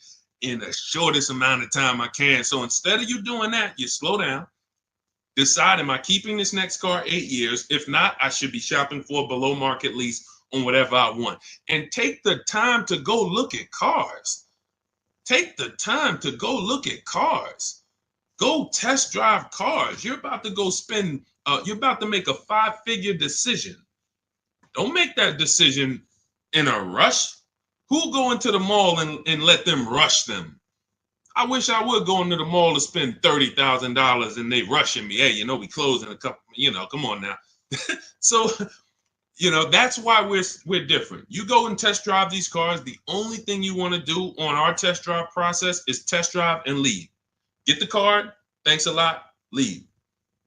in the shortest amount of time I can. So instead of you doing that, you slow down. Decide, am I keeping this next car 8 years? If not, I should be shopping for a below market lease on whatever I want. And take the time to go look at cars. Take the time to go look at cars. Go test drive cars. You're about to go spend, you're about to make a 5-figure decision. Don't make that decision in a rush. Who'll go into the mall and let them rush them? I wish I would go into the mall to spend $30,000 and they rushing me. Hey, we close in a couple, come on now. So, that's why we're different. You go and test drive these cars. The only thing you want to do on our test drive process is test drive and leave. Get the card. Thanks a lot. Leave.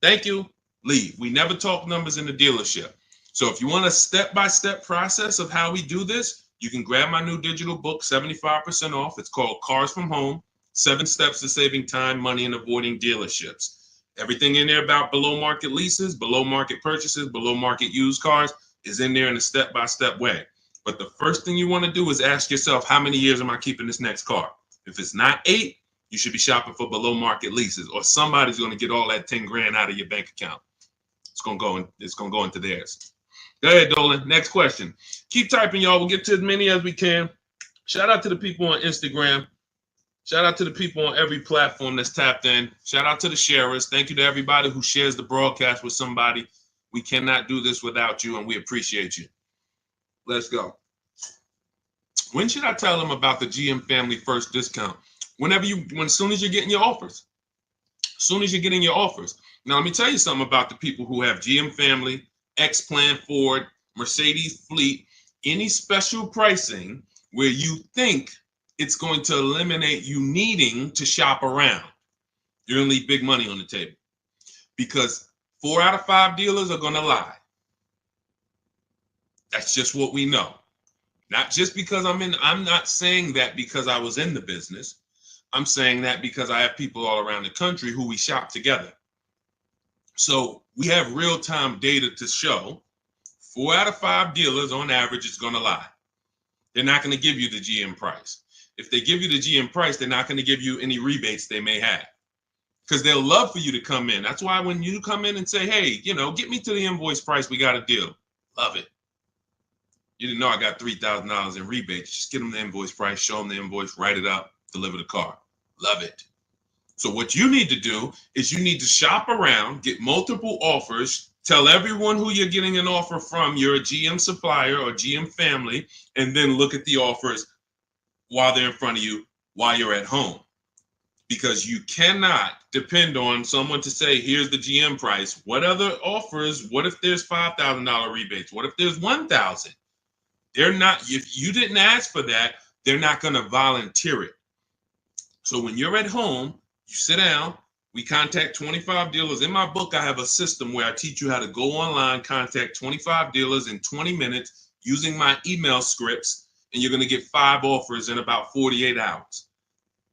Thank you. Leave. We never talk numbers in the dealership. So if you want a step-by-step process of how we do this, you can grab my new digital book, 75% off. It's called Cars from Home, 7 Steps to Saving Time, Money, and Avoiding Dealerships. Everything in there about below market leases, below market purchases, below market used cars is in there in a step-by-step way. But the first thing you want to do is ask yourself, how many years am I keeping this next car? If it's not 8, you should be shopping for below market leases, or somebody's going to get all that 10 grand out of your bank account. It's going to go into theirs. Go ahead, Dolan. Next question. Keep typing, y'all. We'll get to as many as we can. Shout out to the people on Instagram. Shout out to the people on every platform that's tapped in. Shout out to the sharers. Thank you to everybody who shares the broadcast with somebody. We cannot do this without you, and we appreciate you. Let's go. When should I tell them about the GM Family First discount? As soon as you're getting your offers. As soon as you're getting your offers. Now, let me tell you something about the people who have GM Family, X-Plan Ford, Mercedes Fleet, any special pricing where you think it's going to eliminate you needing to shop around. You're going to leave big money on the table because 4 out of 5 dealers are going to lie. That's just what we know. Not just because I'm not saying that because I was in the business. I'm saying that because I have people all around the country who we shop together. So we have real-time data to show 4 out of 5 dealers on average is going to lie. They're not going to give you the GM price. If they give you the GM price, they're not going to give you any rebates they may have because they'll love for you to come in. That's why when you come in and say, hey, get me to the invoice price, we got a deal. Love it. You didn't know I got $3,000 in rebates. Just get them the invoice price, show them the invoice, write it up, deliver the car. Love it. So what you need to do is you need to shop around, get multiple offers, tell everyone who you're getting an offer from, you're a GM supplier or GM family, and then look at the offers while they're in front of you, while you're at home. Because you cannot depend on someone to say, here's the GM price. What other offers? What if there's $5,000 rebates? What if there's $1,000? They're not, if you didn't ask for that, they're not going to volunteer it. So when you're at home, you sit down, we contact 25 dealers. In my book, I have a system where I teach you how to go online, contact 25 dealers in 20 minutes using my email scripts, and you're going to get 5 offers in about 48 hours.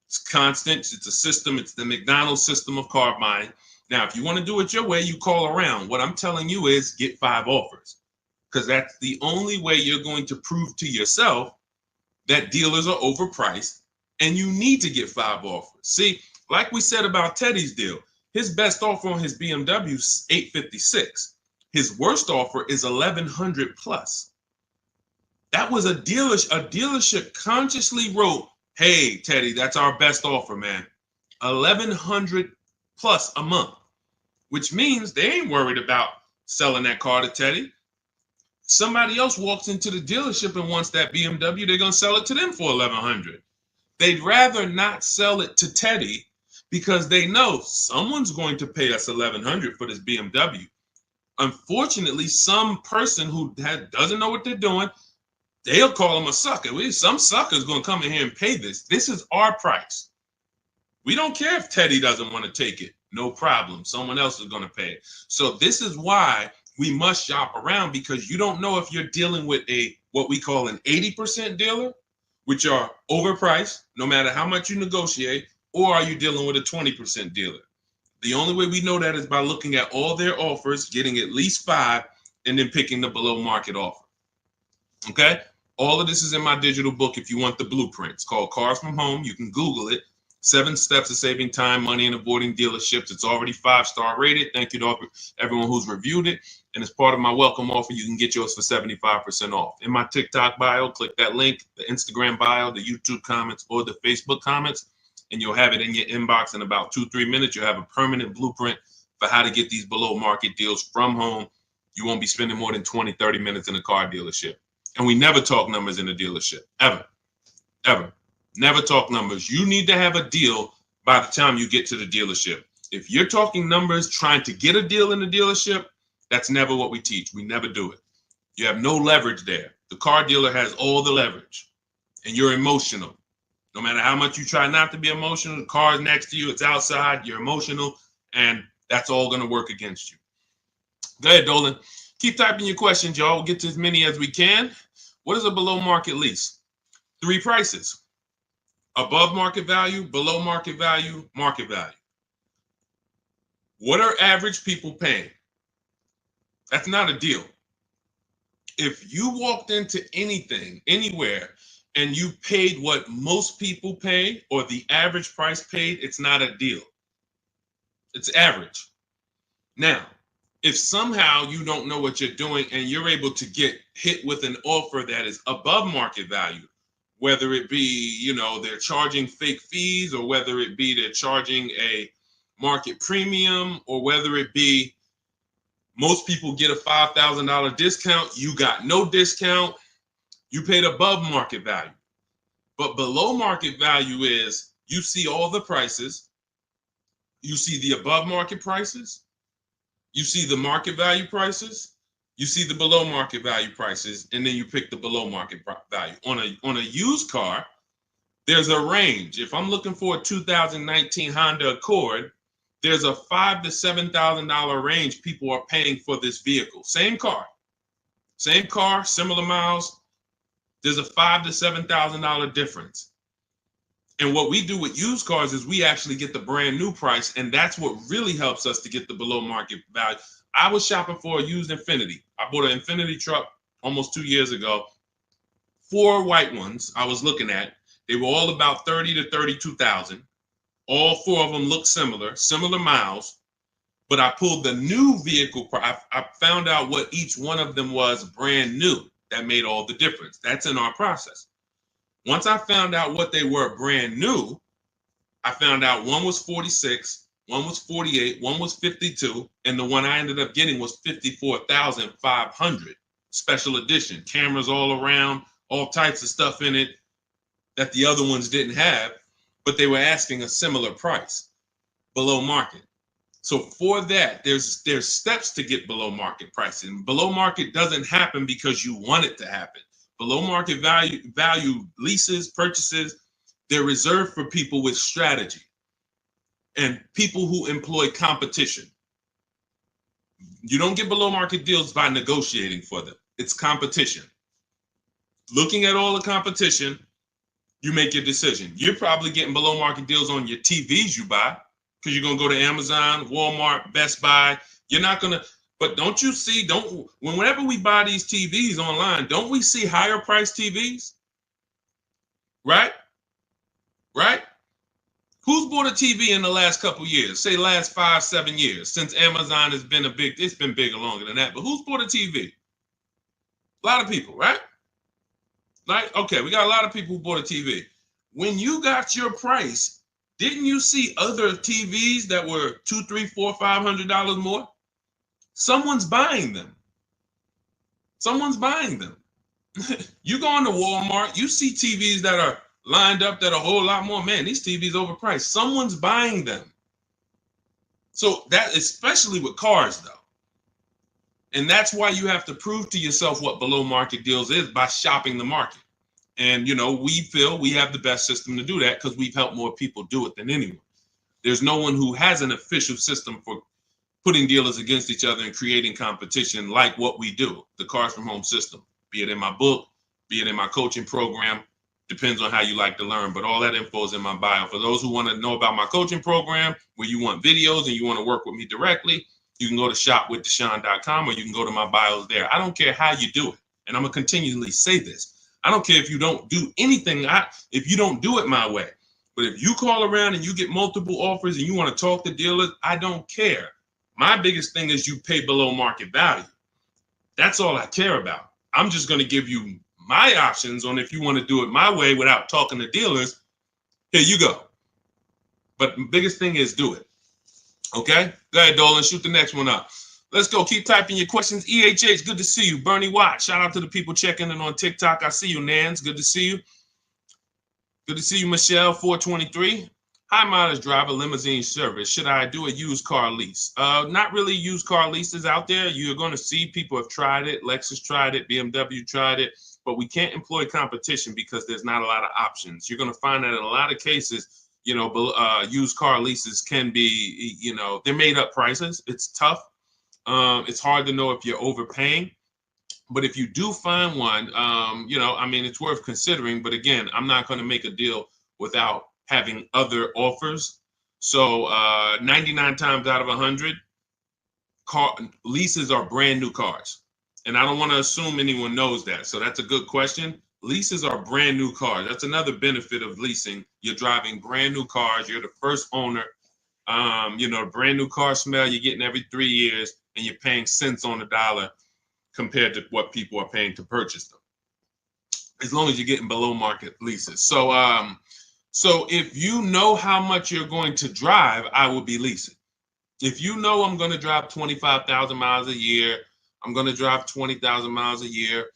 It's constant. It's a system. It's the McDonald's system of car buying. Now, if you want to do it your way, you call around. What I'm telling you is get 5 offers because that's the only way you're going to prove to yourself that dealers are overpriced and you need to get 5 offers. See, like we said about Teddy's deal, his best offer on his BMW is $856. His worst offer is $1,100 plus. That was a dealership consciously wrote, hey, Teddy, that's our best offer, man. $1,100 plus a month, which means they ain't worried about selling that car to Teddy. Somebody else walks into the dealership and wants that BMW, they're going to sell it to them for $1,100. They'd rather not sell it to Teddy because they know someone's going to pay us $1,100 for this BMW. Unfortunately, some person who doesn't know what they're doing, they'll call them a sucker. Some sucker's going to come in here and pay this. This is our price. We don't care if Teddy doesn't want to take it. No problem. Someone else is going to pay it. So this is why we must shop around, because you don't know if you're dealing with what we call an 80% dealer, which are overpriced no matter how much you negotiate, or are you dealing with a 20% dealer? The only way we know that is by looking at all their offers, getting at least 5, and then picking the below market offer. Okay? All of this is in my digital book if you want the blueprint. It's called Cars from Home. You can Google it. 7 steps of saving time, money, and avoiding dealerships. It's already 5-star rated. Thank you to everyone who's reviewed it. And as part of my welcome offer, you can get yours for 75% off. In my TikTok bio, click that link, the Instagram bio, the YouTube comments, or the Facebook comments, and you'll have it in your inbox in about 2-3 minutes. You'll have a permanent blueprint for how to get these below market deals from home. You won't be spending more than 20-30 minutes in a car dealership. And we never talk numbers in a dealership, ever, ever. Never talk numbers. You need to have a deal by the time you get to the dealership. If you're talking numbers, trying to get a deal in the dealership, that's never what we teach. We never do it. You have no leverage there. The car dealer has all the leverage, and you're emotional. No matter how much you try not to be emotional, the car is next to you, it's outside, you're emotional, and that's all going to work against you. Go ahead, Dolan. Keep typing your questions, y'all. We'll get to as many as we can. What is a below market lease? 3 prices. Above market value, below market value, market value. What are average people paying? That's not a deal. If you walked into anything, anywhere, and you paid what most people pay or the average price paid, it's not a deal. It's average. Now, if somehow you don't know what you're doing and you're able to get hit with an offer that is above market value, whether it be, they're charging fake fees, or whether it be they're charging a market premium, or whether it be most people get a $5,000 discount, you got no discount, you paid above market value. But below market value is you see all the prices, you see the above market prices, you see the market value prices, you see the below market value prices, and then you pick the below market value. On a used car, there's a range. If I'm looking for a 2019 Honda Accord, there's a $5,000 to $7,000 range people are paying for this vehicle. Same car, similar miles. There's a $5,000 to $7,000 difference. And what we do with used cars is we actually get the brand new price, and that's what really helps us to get the below market value. I was shopping for a used Infiniti. I bought an Infiniti truck almost 2 years ago. 4 white ones I was looking at. They were all about 30 to 32,000. All 4 of them looked similar miles. But I pulled the new vehicle. I found out what each one of them was brand new. That made all the difference. That's in our process. Once I found out what they were brand new, I found out one was 46, one was 48, one was 52, and the one I ended up getting was 54,500 special edition. Cameras all around, all types of stuff in it that the other ones didn't have, but they were asking a similar price, below market. So for that, there's steps to get below market pricing. Below market doesn't happen because you want it to happen. Below market value leases, purchases, they're reserved for people with strategy and people who employ competition. You don't get below market deals by negotiating for them. It's competition. Looking at all the competition, you make your decision. You're probably getting below market deals on your TVs you buy, because you're going to go to Amazon, Walmart, Best Buy. You're not going to, but don't you see, whenever we buy these TVs online, don't we see higher priced TVs? Right? Right? Who's bought a TV in the last couple years? Say last 5-7 years, since Amazon has been it's been bigger longer than that, but who's bought a TV? A lot of people, right? Like, okay, we got a lot of people who bought a TV. When you got your price, didn't you see other TVs that were $200, $300, $400, $500 more? Someone's buying them. Someone's buying them. You go into Walmart, you see TVs that are lined up that are a whole lot more. Man, these TVs overpriced. Someone's buying them. So that, especially with cars though. And that's why you have to prove to yourself what below market deals is by shopping the market. And, we feel we have the best system to do that because we've helped more people do it than anyone. There's no one who has an official system for putting dealers against each other and creating competition like what we do, the Cars from Home system, be it in my book, be it in my coaching program, depends on how you like to learn, but all that info is in my bio. For those who want to know about my coaching program, where you want videos and you want to work with me directly, you can go to shopwithdeshone.com or you can go to my bios there. I don't care how you do it. And I'm going to continually say this. I don't care if you don't do anything, if you don't do it my way. But if you call around and you get multiple offers and you want to talk to dealers, I don't care. My biggest thing is you pay below market value. That's all I care about. I'm just going to give you my options on if you want to do it my way without talking to dealers. Here you go. But the biggest thing is do it. Okay? Go ahead, Dolan. Shoot the next one up. Let's go. Keep typing your questions. EHH, good to see you. Bernie Watt, shout out to the people checking in on TikTok. I see you, Nans. Good to see you. Good to see you, Michelle, 423. High mileage driver, limousine service. Should I do a used car lease? Not really used car leases out there. You're going to see people have tried it. Lexus tried it. BMW tried it. But we can't employ competition because there's not a lot of options. You're going to find that in a lot of cases, used car leases can be, they're made up prices. It's tough. It's hard to know if you're overpaying. But if you do find one, it's worth considering. But again, I'm not going to make a deal without having other offers. So 99 times out of 100, leases are brand new cars. And I don't want to assume anyone knows that. So that's a good question. Leases are brand new cars. That's another benefit of leasing. You're driving brand new cars. You're the first owner. Brand new car smell you're getting every 3 years, and you're paying cents on the dollar compared to what people are paying to purchase them, as long as you're getting below market leases. So if you know how much you're going to drive, I will be leasing. If you know I'm going to drive 25,000 miles a year, I'm going to drive 20,000 miles a year,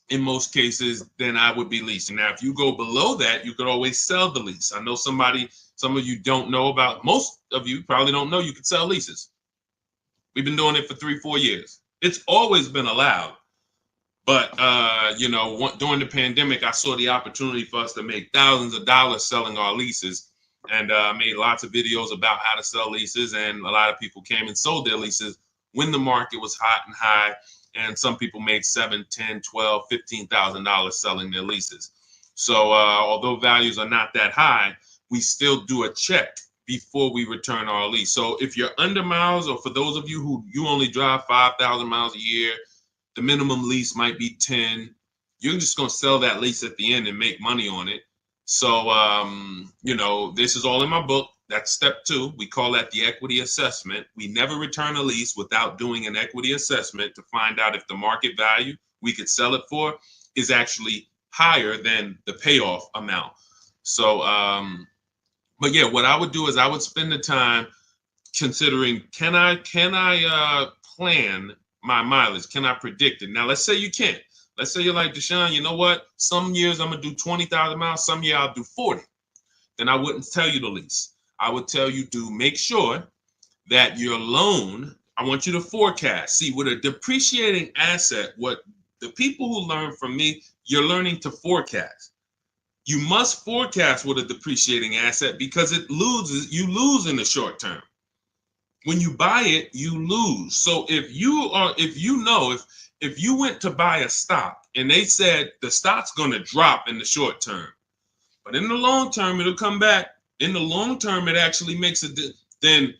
in most cases, then I would be leasing. Now, if you go below that, you could always sell the lease. I know some of you don't know about, most of you probably don't know you could sell leases. We've been doing it for 3-4 years. It's always been allowed. But, during the pandemic, I saw the opportunity for us to make thousands of dollars selling our leases. And made lots of videos about how to sell leases. And a lot of people came and sold their leases when the market was hot and high. And some people made $7,000, $10,000, $12,000, $15,000 selling their leases. So although values are not that high, we still do a check before we return our lease. So if you're under miles, or for those of you who you only drive 5,000 miles a year, the minimum lease might be 10. You're just going to sell that lease at the end and make money on it. So, this is all in my book. That's step 2. We call that the equity assessment. We never return a lease without doing an equity assessment to find out if the market value we could sell it for is actually higher than the payoff amount. So, but yeah, what I would do is I would spend the time considering, can I plan my mileage? Can I predict it? Now, let's say you can't. Let's say you're like, Deshone, you know what? Some years I'm going to do 20,000 miles. Some year I'll do 40. Then I wouldn't tell you to lease. I would tell you to make sure that your loan, I want you to forecast. See, with a depreciating asset, what the people who learn from me, you're learning to forecast. You must forecast with a depreciating asset because you lose in the short term. When you buy it, you lose. So if you went to buy a stock and they said the stock's going to drop in the short term, but in the long term, it'll come back. In the long term, it actually makes then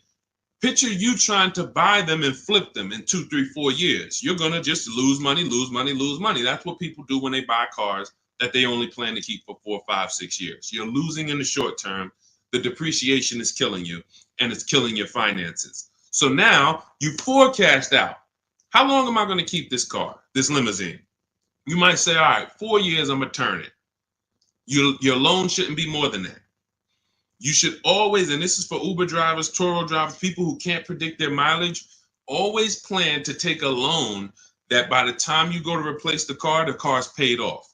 picture you trying to buy them and flip them in 2, 3, 4 years. You're going to just lose money, lose money, lose money. That's what people do when they buy cars that they only plan to keep for 4, 5, 6 years. You're losing in the short term. The depreciation is killing you, and it's killing your finances. So now you forecast out. How long am I going to keep this car, this limousine? You might say, all right, 4 years, I'm going to turn it. Your loan shouldn't be more than that. You should always, and this is for Uber drivers, Turo drivers, people who can't predict their mileage, always plan to take a loan that by the time you go to replace the car's paid off.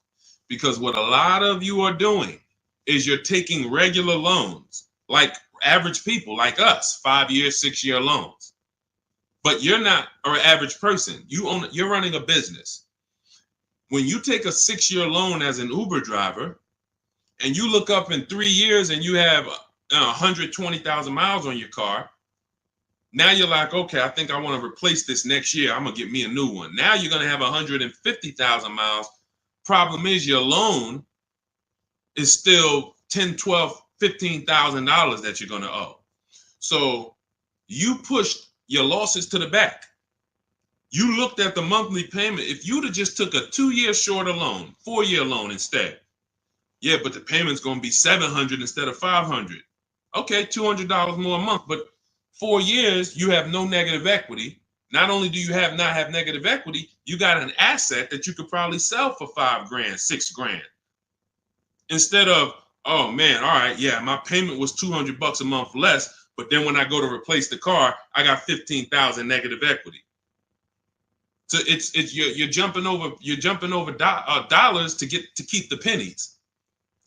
Because what a lot of you are doing is you're taking regular loans, like average people like us, 5-year, 6-year loans. But you're not an average person. You're running a business. When you take a 6-year loan as an Uber driver and you look up in 3 years and you have 120,000 miles on your car, now you're like, okay, I think I want to replace this next year. I'm going to get me a new one. Now you're going to have 150,000 miles. Problem is your loan is still $10, $12, $15,000 that you're going to owe. So you pushed your losses to the back. You looked at the monthly payment. If you'd have just took a 2-year shorter loan, 4-year loan instead, yeah, but the payment's going to be $700 instead of $500. Okay, $200 more a month, but 4 years, you have no negative equity. Not only do you not have negative equity, you got an asset that you could probably sell for $5,000, $6,000. Instead of, oh man, all right, yeah, my payment was $200 a month less, but then when I go to replace the car, I got 15,000 negative equity. So you're jumping over dollars to keep the pennies.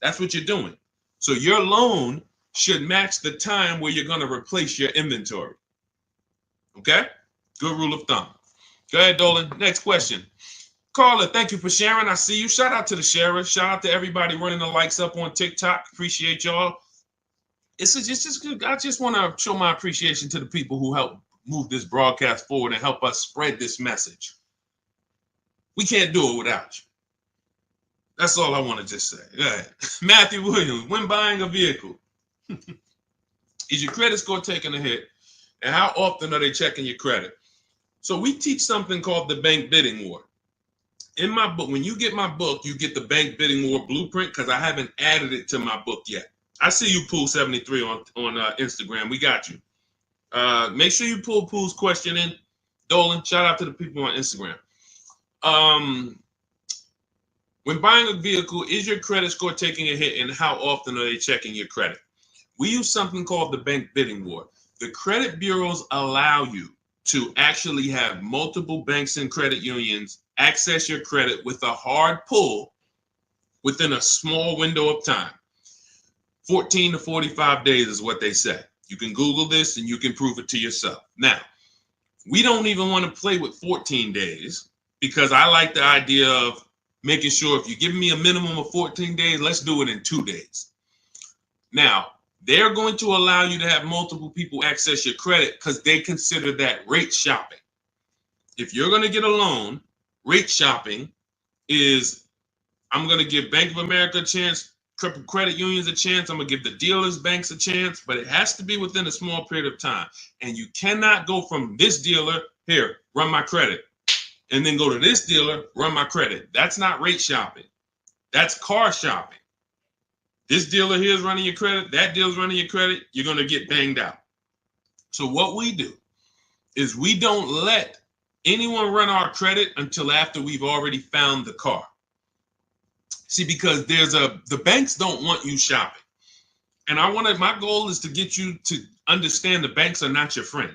That's what you're doing. So your loan should match the time where you're going to replace your inventory. Okay? Good rule of thumb. Go ahead, Dolan. Next question. Carla, thank you for sharing. I see you. Shout out to the sharers. Shout out to everybody running the likes up on TikTok. Appreciate y'all. It's just good. I just want to show my appreciation to the people who help move this broadcast forward and help us spread this message. We can't do it without you. That's all I want to just say. Go ahead. Matthew Williams, when buying a vehicle, is your credit score taking a hit? And how often are they checking your credit? So we teach something called the bank bidding war. In my book, when you get my book, you get the bank bidding war blueprint because I haven't added it to my book yet. I see you, Pool73 on Instagram. We got you. Make sure you pull Pool's question in. Dolan, shout out to the people on Instagram. When buying a vehicle, is your credit score taking a hit, and how often are they checking your credit? We use something called the bank bidding war. The credit bureaus allow you to actually have multiple banks and credit unions access your credit with a hard pull within a small window of time. 14 to 45 days is what they say. You can Google this and you can prove it to yourself. Now, we don't even want to play with 14 days because I like the idea of making sure if you give me a minimum of 14 days, let's do it in 2 days. Now, they're going to allow you to have multiple people access your credit because they consider that rate shopping. If you're going to get a loan, rate shopping is, I'm going to give Bank of America a chance, credit unions a chance, I'm going to give the dealers, banks a chance, but it has to be within a small period of time. And you cannot go from this dealer, here, run my credit, and then go to this dealer, run my credit. That's not rate shopping. That's car shopping. This dealer here is running your credit, that dealer's running your credit, you're going to get banged out. So what we do is we don't let anyone run our credit until after we've already found the car. See, because the banks don't want you shopping. And my goal is to get you to understand the banks are not your friend.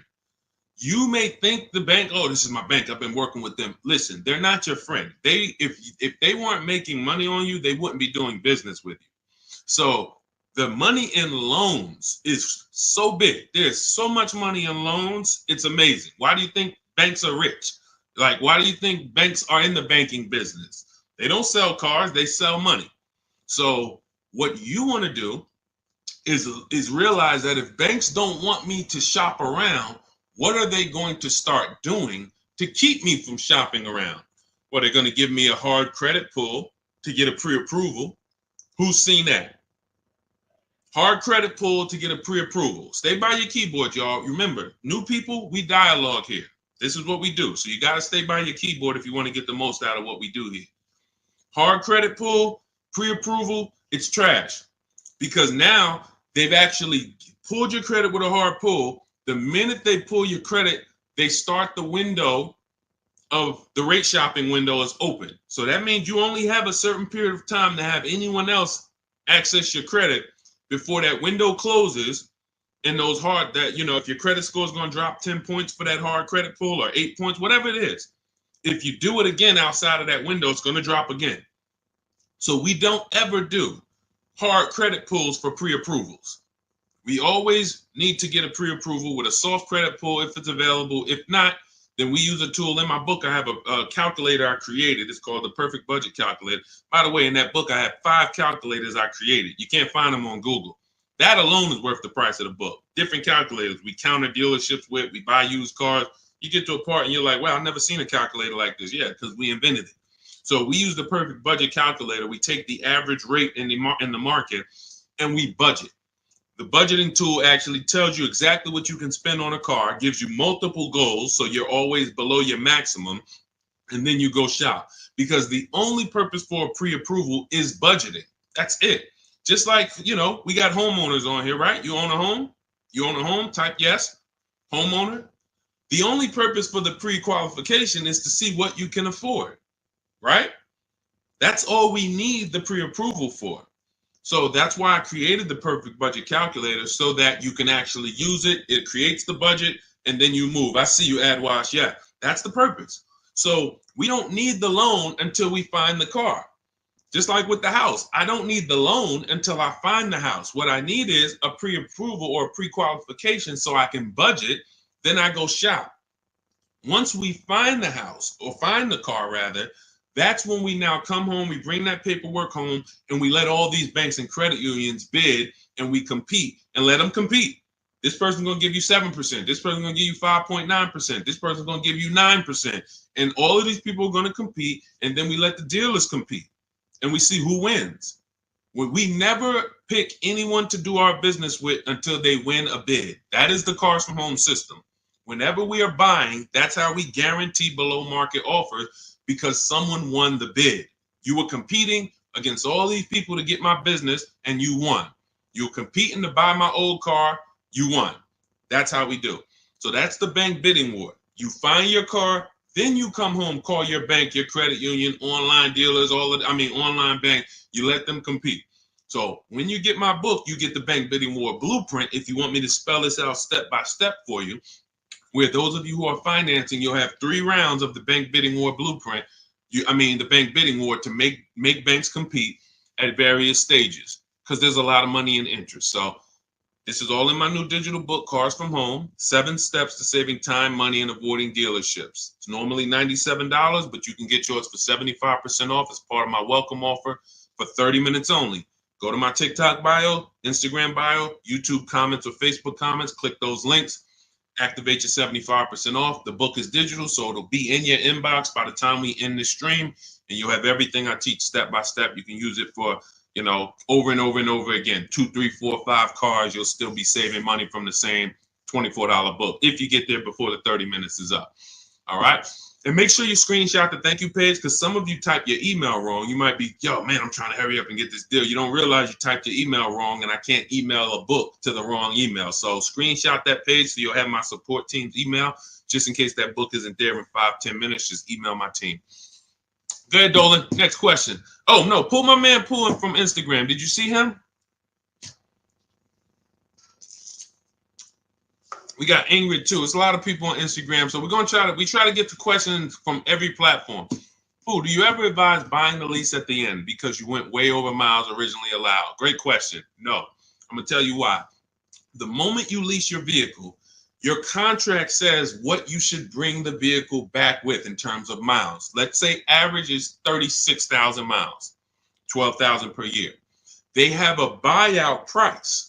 You may think the bank, oh, this is my bank, I've been working with them. Listen, they're not your friend. If they weren't making money on you, they wouldn't be doing business with you. So the money in loans is so big. There's so much money in loans. It's amazing. Why do you think banks are rich? Like, why do you think banks are in the banking business? They don't sell cars, they sell money. So what you want to do is realize that if banks don't want me to shop around, what are they going to start doing to keep me from shopping around? Well, they're going to give me a hard credit pull to get a pre-approval. Who's seen that? Hard credit pull to get a pre-approval. Stay by your keyboard, y'all. Remember, new people, we dialogue here. This is what we do. So you got to stay by your keyboard if you want to get the most out of what we do here. Hard credit pull, pre-approval, it's trash. Because now they've actually pulled your credit with a hard pull. The minute they pull your credit, they start the window of the rate shopping window is open. So that means you only have a certain period of time to have anyone else access your credit before that window closes. And those hard, that, if your credit score is going to drop 10 points for that hard credit pull or 8 points, whatever it is, If you do it again outside of that window, it's going to drop again. So we don't ever do hard credit pulls for pre-approvals. We always need to get a pre-approval with a soft credit pull if it's available. If not, then we use a tool. In my book, I have a calculator I created. It's called the Perfect Budget Calculator. By the way, in that book, I have 5 calculators I created. You can't find them on Google. That alone is worth the price of the book. Different calculators. We counter dealerships with. We buy used cars. You get to a part and you're like, wow, I've never seen a calculator like this. Yeah, because we invented it. So we use the Perfect Budget Calculator. We take the average rate in the market and we budget. The budgeting tool actually tells you exactly what you can spend on a car, gives you multiple goals, so you're always below your maximum, and then you go shop. Because the only purpose for a pre-approval is budgeting. That's it. Just like, you know, we got homeowners on here, right? You own a home? You own a home? Type yes. Homeowner. The only purpose for the pre-qualification is to see what you can afford, right? That's all we need the pre-approval for. So that's why I created the Perfect Budget Calculator, so that you can actually use it. It creates the budget and then you move. I see you, AdWash. Yeah, that's the purpose. So we don't need the loan until we find the car. Just like with the house, I don't need the loan until I find the house. What I need is a pre-approval or a pre-qualification so I can budget. Then I go shop. Once we find the house, or find the car rather, that's when we now come home, we bring that paperwork home, and we let all these banks and credit unions bid, and we compete and let them compete. This person's going to give you 7%. This person's going to give you 5.9%. This person's going to give you 9%. And all of these people are going to compete, and then we let the dealers compete, and we see who wins. We never pick anyone to do our business with until they win a bid. That is the Cars from Home system. Whenever we are buying, that's how we guarantee below market offers, because someone won the bid. You were competing against all these people to get my business, and you won. You were competing to buy my old car, you won. That's how we do. So that's the bank bidding war. You find your car, then you come home, call your bank, your credit union, online dealers, online bank, you let them compete. So when you get my book, you get the bank bidding war blueprint. If you want me to spell this out step by step for you, where those of you who are financing, you'll have 3 rounds of the bank bidding war blueprint. The bank bidding war to make banks compete at various stages, because there's a lot of money and interest. So this is all in my new digital book, Cars from Home, 7 Steps to Saving Time, Money, and Avoiding Dealerships. It's normally $97, but you can get yours for 75% off as part of my welcome offer for 30 minutes only. Go to my TikTok bio, Instagram bio, YouTube comments, or Facebook comments. Click those links. Activate your 75% off. The book is digital, so it'll be in your inbox by the time we end this stream, and you'll have everything I teach step by step. You can use it for, over and over and over again. 2, 3, 4, 5 cars. You'll still be saving money from the same $24 book if you get there before the 30 minutes is up. All right. And make sure you screenshot the thank you page, because some of you type your email wrong. You might be, yo, man, I'm trying to hurry up and get this deal. You don't realize you typed your email wrong, and I can't email a book to the wrong email. So screenshot that page so you'll have my support team's email, just in case that book isn't there in 5-10 minutes. Just email my team. Go ahead, Dolan. Next question. Oh, no, pull my man Pulling from Instagram. Did you see him? We got Ingrid too. It's a lot of people on Instagram, so we're gonna try to get to questions from every platform. Do you ever advise buying the lease at the end because you went way over miles originally allowed? Great question. No, I'm gonna tell you why. The moment you lease your vehicle, your contract says what you should bring the vehicle back with in terms of miles. Let's say average is 36,000 miles, 12,000 per year. They have a buyout price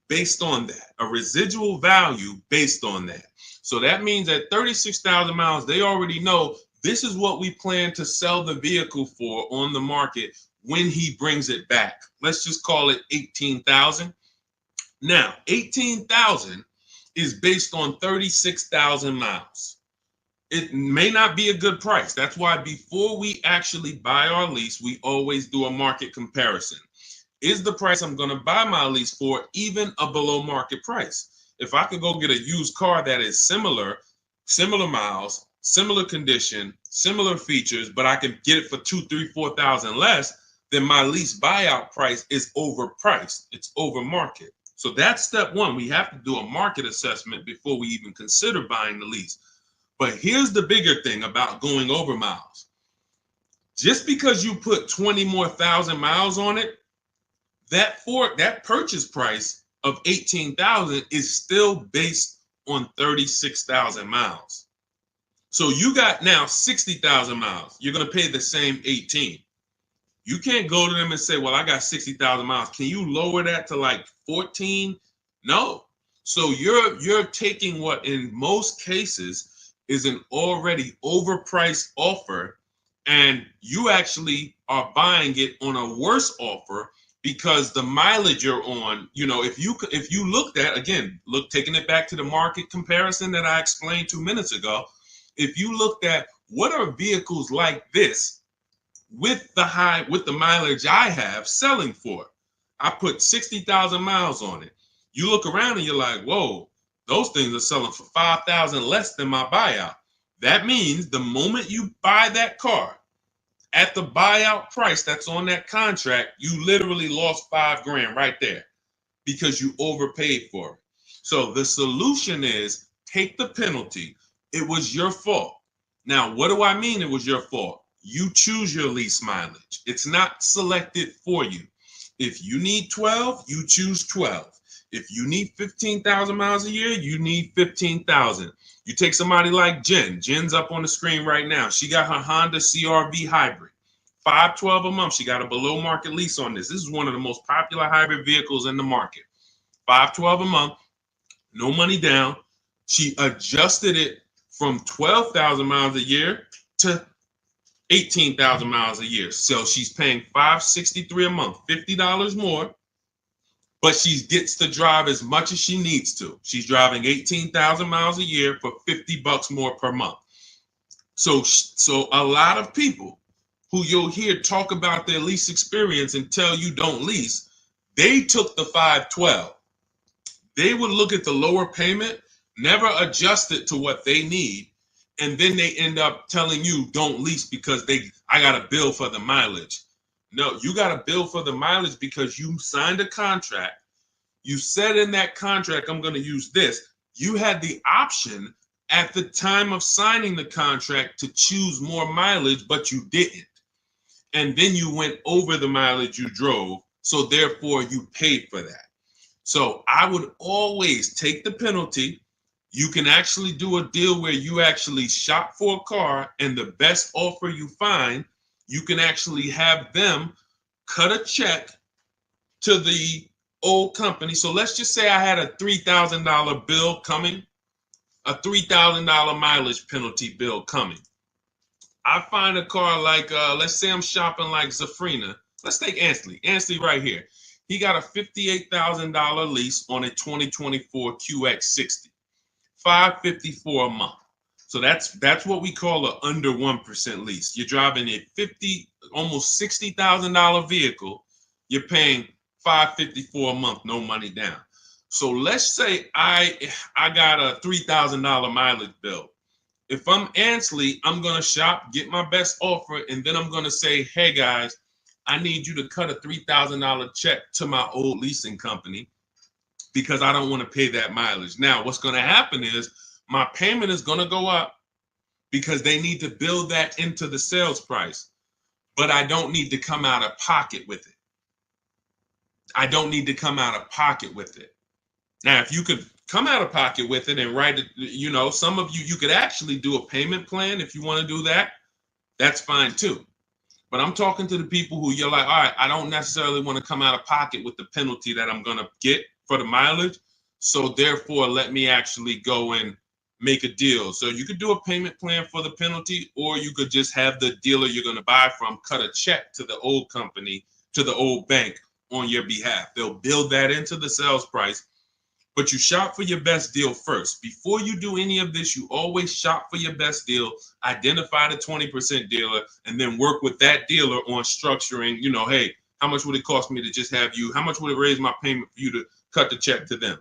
based on that, a residual value based on that. So that means at 36,000 miles, they already know this is what we plan to sell the vehicle for on the market when he brings it back. Let's just call it 18,000. Now, 18,000 is based on 36,000 miles. It may not be a good price. That's why before we actually buy our lease, we always do a market comparison. Is the price I'm going to buy my lease for even a below market price? If I could go get a used car that is similar miles, similar condition, similar features, but I can get it for 2, 3, 4,000 less, then my lease buyout price is overpriced. It's over market. So that's step one. We have to do a market assessment before we even consider buying the lease. But here's the bigger thing about going over miles. Just because you put 20 more thousand miles on it, that purchase price of 18,000 is still based on 36,000 miles. So you got now 60,000 miles. You're going to pay the same 18. You can't go to them and say, well, I got 60,000 miles. Can you lower that to like 14? No. So you're taking what in most cases is an already overpriced offer, and you actually are buying it on a worse offer because the mileage you're on, if you looked at, again, taking it back to the market comparison that I explained 2 minutes ago, if you looked at what are vehicles like this with the mileage I have selling for, I put 60,000 miles on it. You look around and you're like, whoa, those things are selling for 5,000 less than my buyout. That means the moment you buy that car at the buyout price that's on that contract, you literally lost $5,000 right there because you overpaid for it. So the solution is take the penalty. It was your fault. Now, what do I mean it was your fault? You choose your lease mileage. It's not selected for you. If you need 12, you choose 12. If you need 15,000 miles a year, you need 15,000. You take somebody like Jen. Jen's up on the screen right now. She got her Honda CR-V hybrid. $512 a month. She got a below market lease on this. This is one of the most popular hybrid vehicles in the market. $512 a month, no money down. She adjusted it from 12,000 miles a year to 18,000 miles a year. So she's paying $563 a month, $50 more, but she gets to drive as much as she needs to. She's driving 18,000 miles a year for $50 more per month. So a lot of people who you'll hear talk about their lease experience and tell you don't lease, they took the 512. They would look at the lower payment, never adjust it to what they need, and then they end up telling you don't lease because I got a bill for the mileage. No, you got a bill for the mileage because you signed a contract. You said in that contract, I'm going to use this. You had the option at the time of signing the contract to choose more mileage, but you didn't. And then you went over the mileage you drove. So therefore you paid for that. So I would always take the penalty. You can actually do a deal where you actually shop for a car, and the best offer you find, you can actually have them cut a check to the old company. So let's just say I had a $3,000 bill coming, a $3,000 mileage penalty bill coming. I find a car like, let's say I'm shopping like Zafrina. Let's take Ansley. Ansley right here. He got a $58,000 lease on a 2024 QX60. $554 a month. So that's what we call an under 1% lease. You're driving a almost $60,000 vehicle. You're paying $554 a month, no money down. So let's say I got a $3,000 mileage bill. If I'm Ansley, I'm gonna shop, get my best offer, and then I'm gonna say, hey guys, I need you to cut a $3,000 check to my old leasing company, because I don't want to pay that mileage. Now, what's going to happen is my payment is going to go up because they need to build that into the sales price, but I don't need to come out of pocket with it. I don't need to come out of pocket with it. Now, if you could come out of pocket with it and write it, some of you could actually do a payment plan if you want to do that. That's fine too. But I'm talking to the people who you're like, all right, I don't necessarily want to come out of pocket with the penalty that I'm going to get for the mileage. So therefore, let me actually go and make a deal. So you could do a payment plan for the penalty, or you could just have the dealer you're going to buy from cut a check to the old company, to the old bank on your behalf. They'll build that into the sales price, but you shop for your best deal first. Before you do any of this, you always shop for your best deal, identify the 20% dealer, and then work with that dealer on structuring, hey, how much would it cost me to just have you? How much would it raise my payment for you to cut the check to them?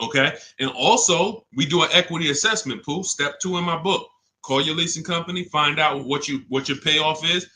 Okay. And also, we do an equity assessment, Pooh. Step 2 in my book. Call your leasing company, find out what your payoff is.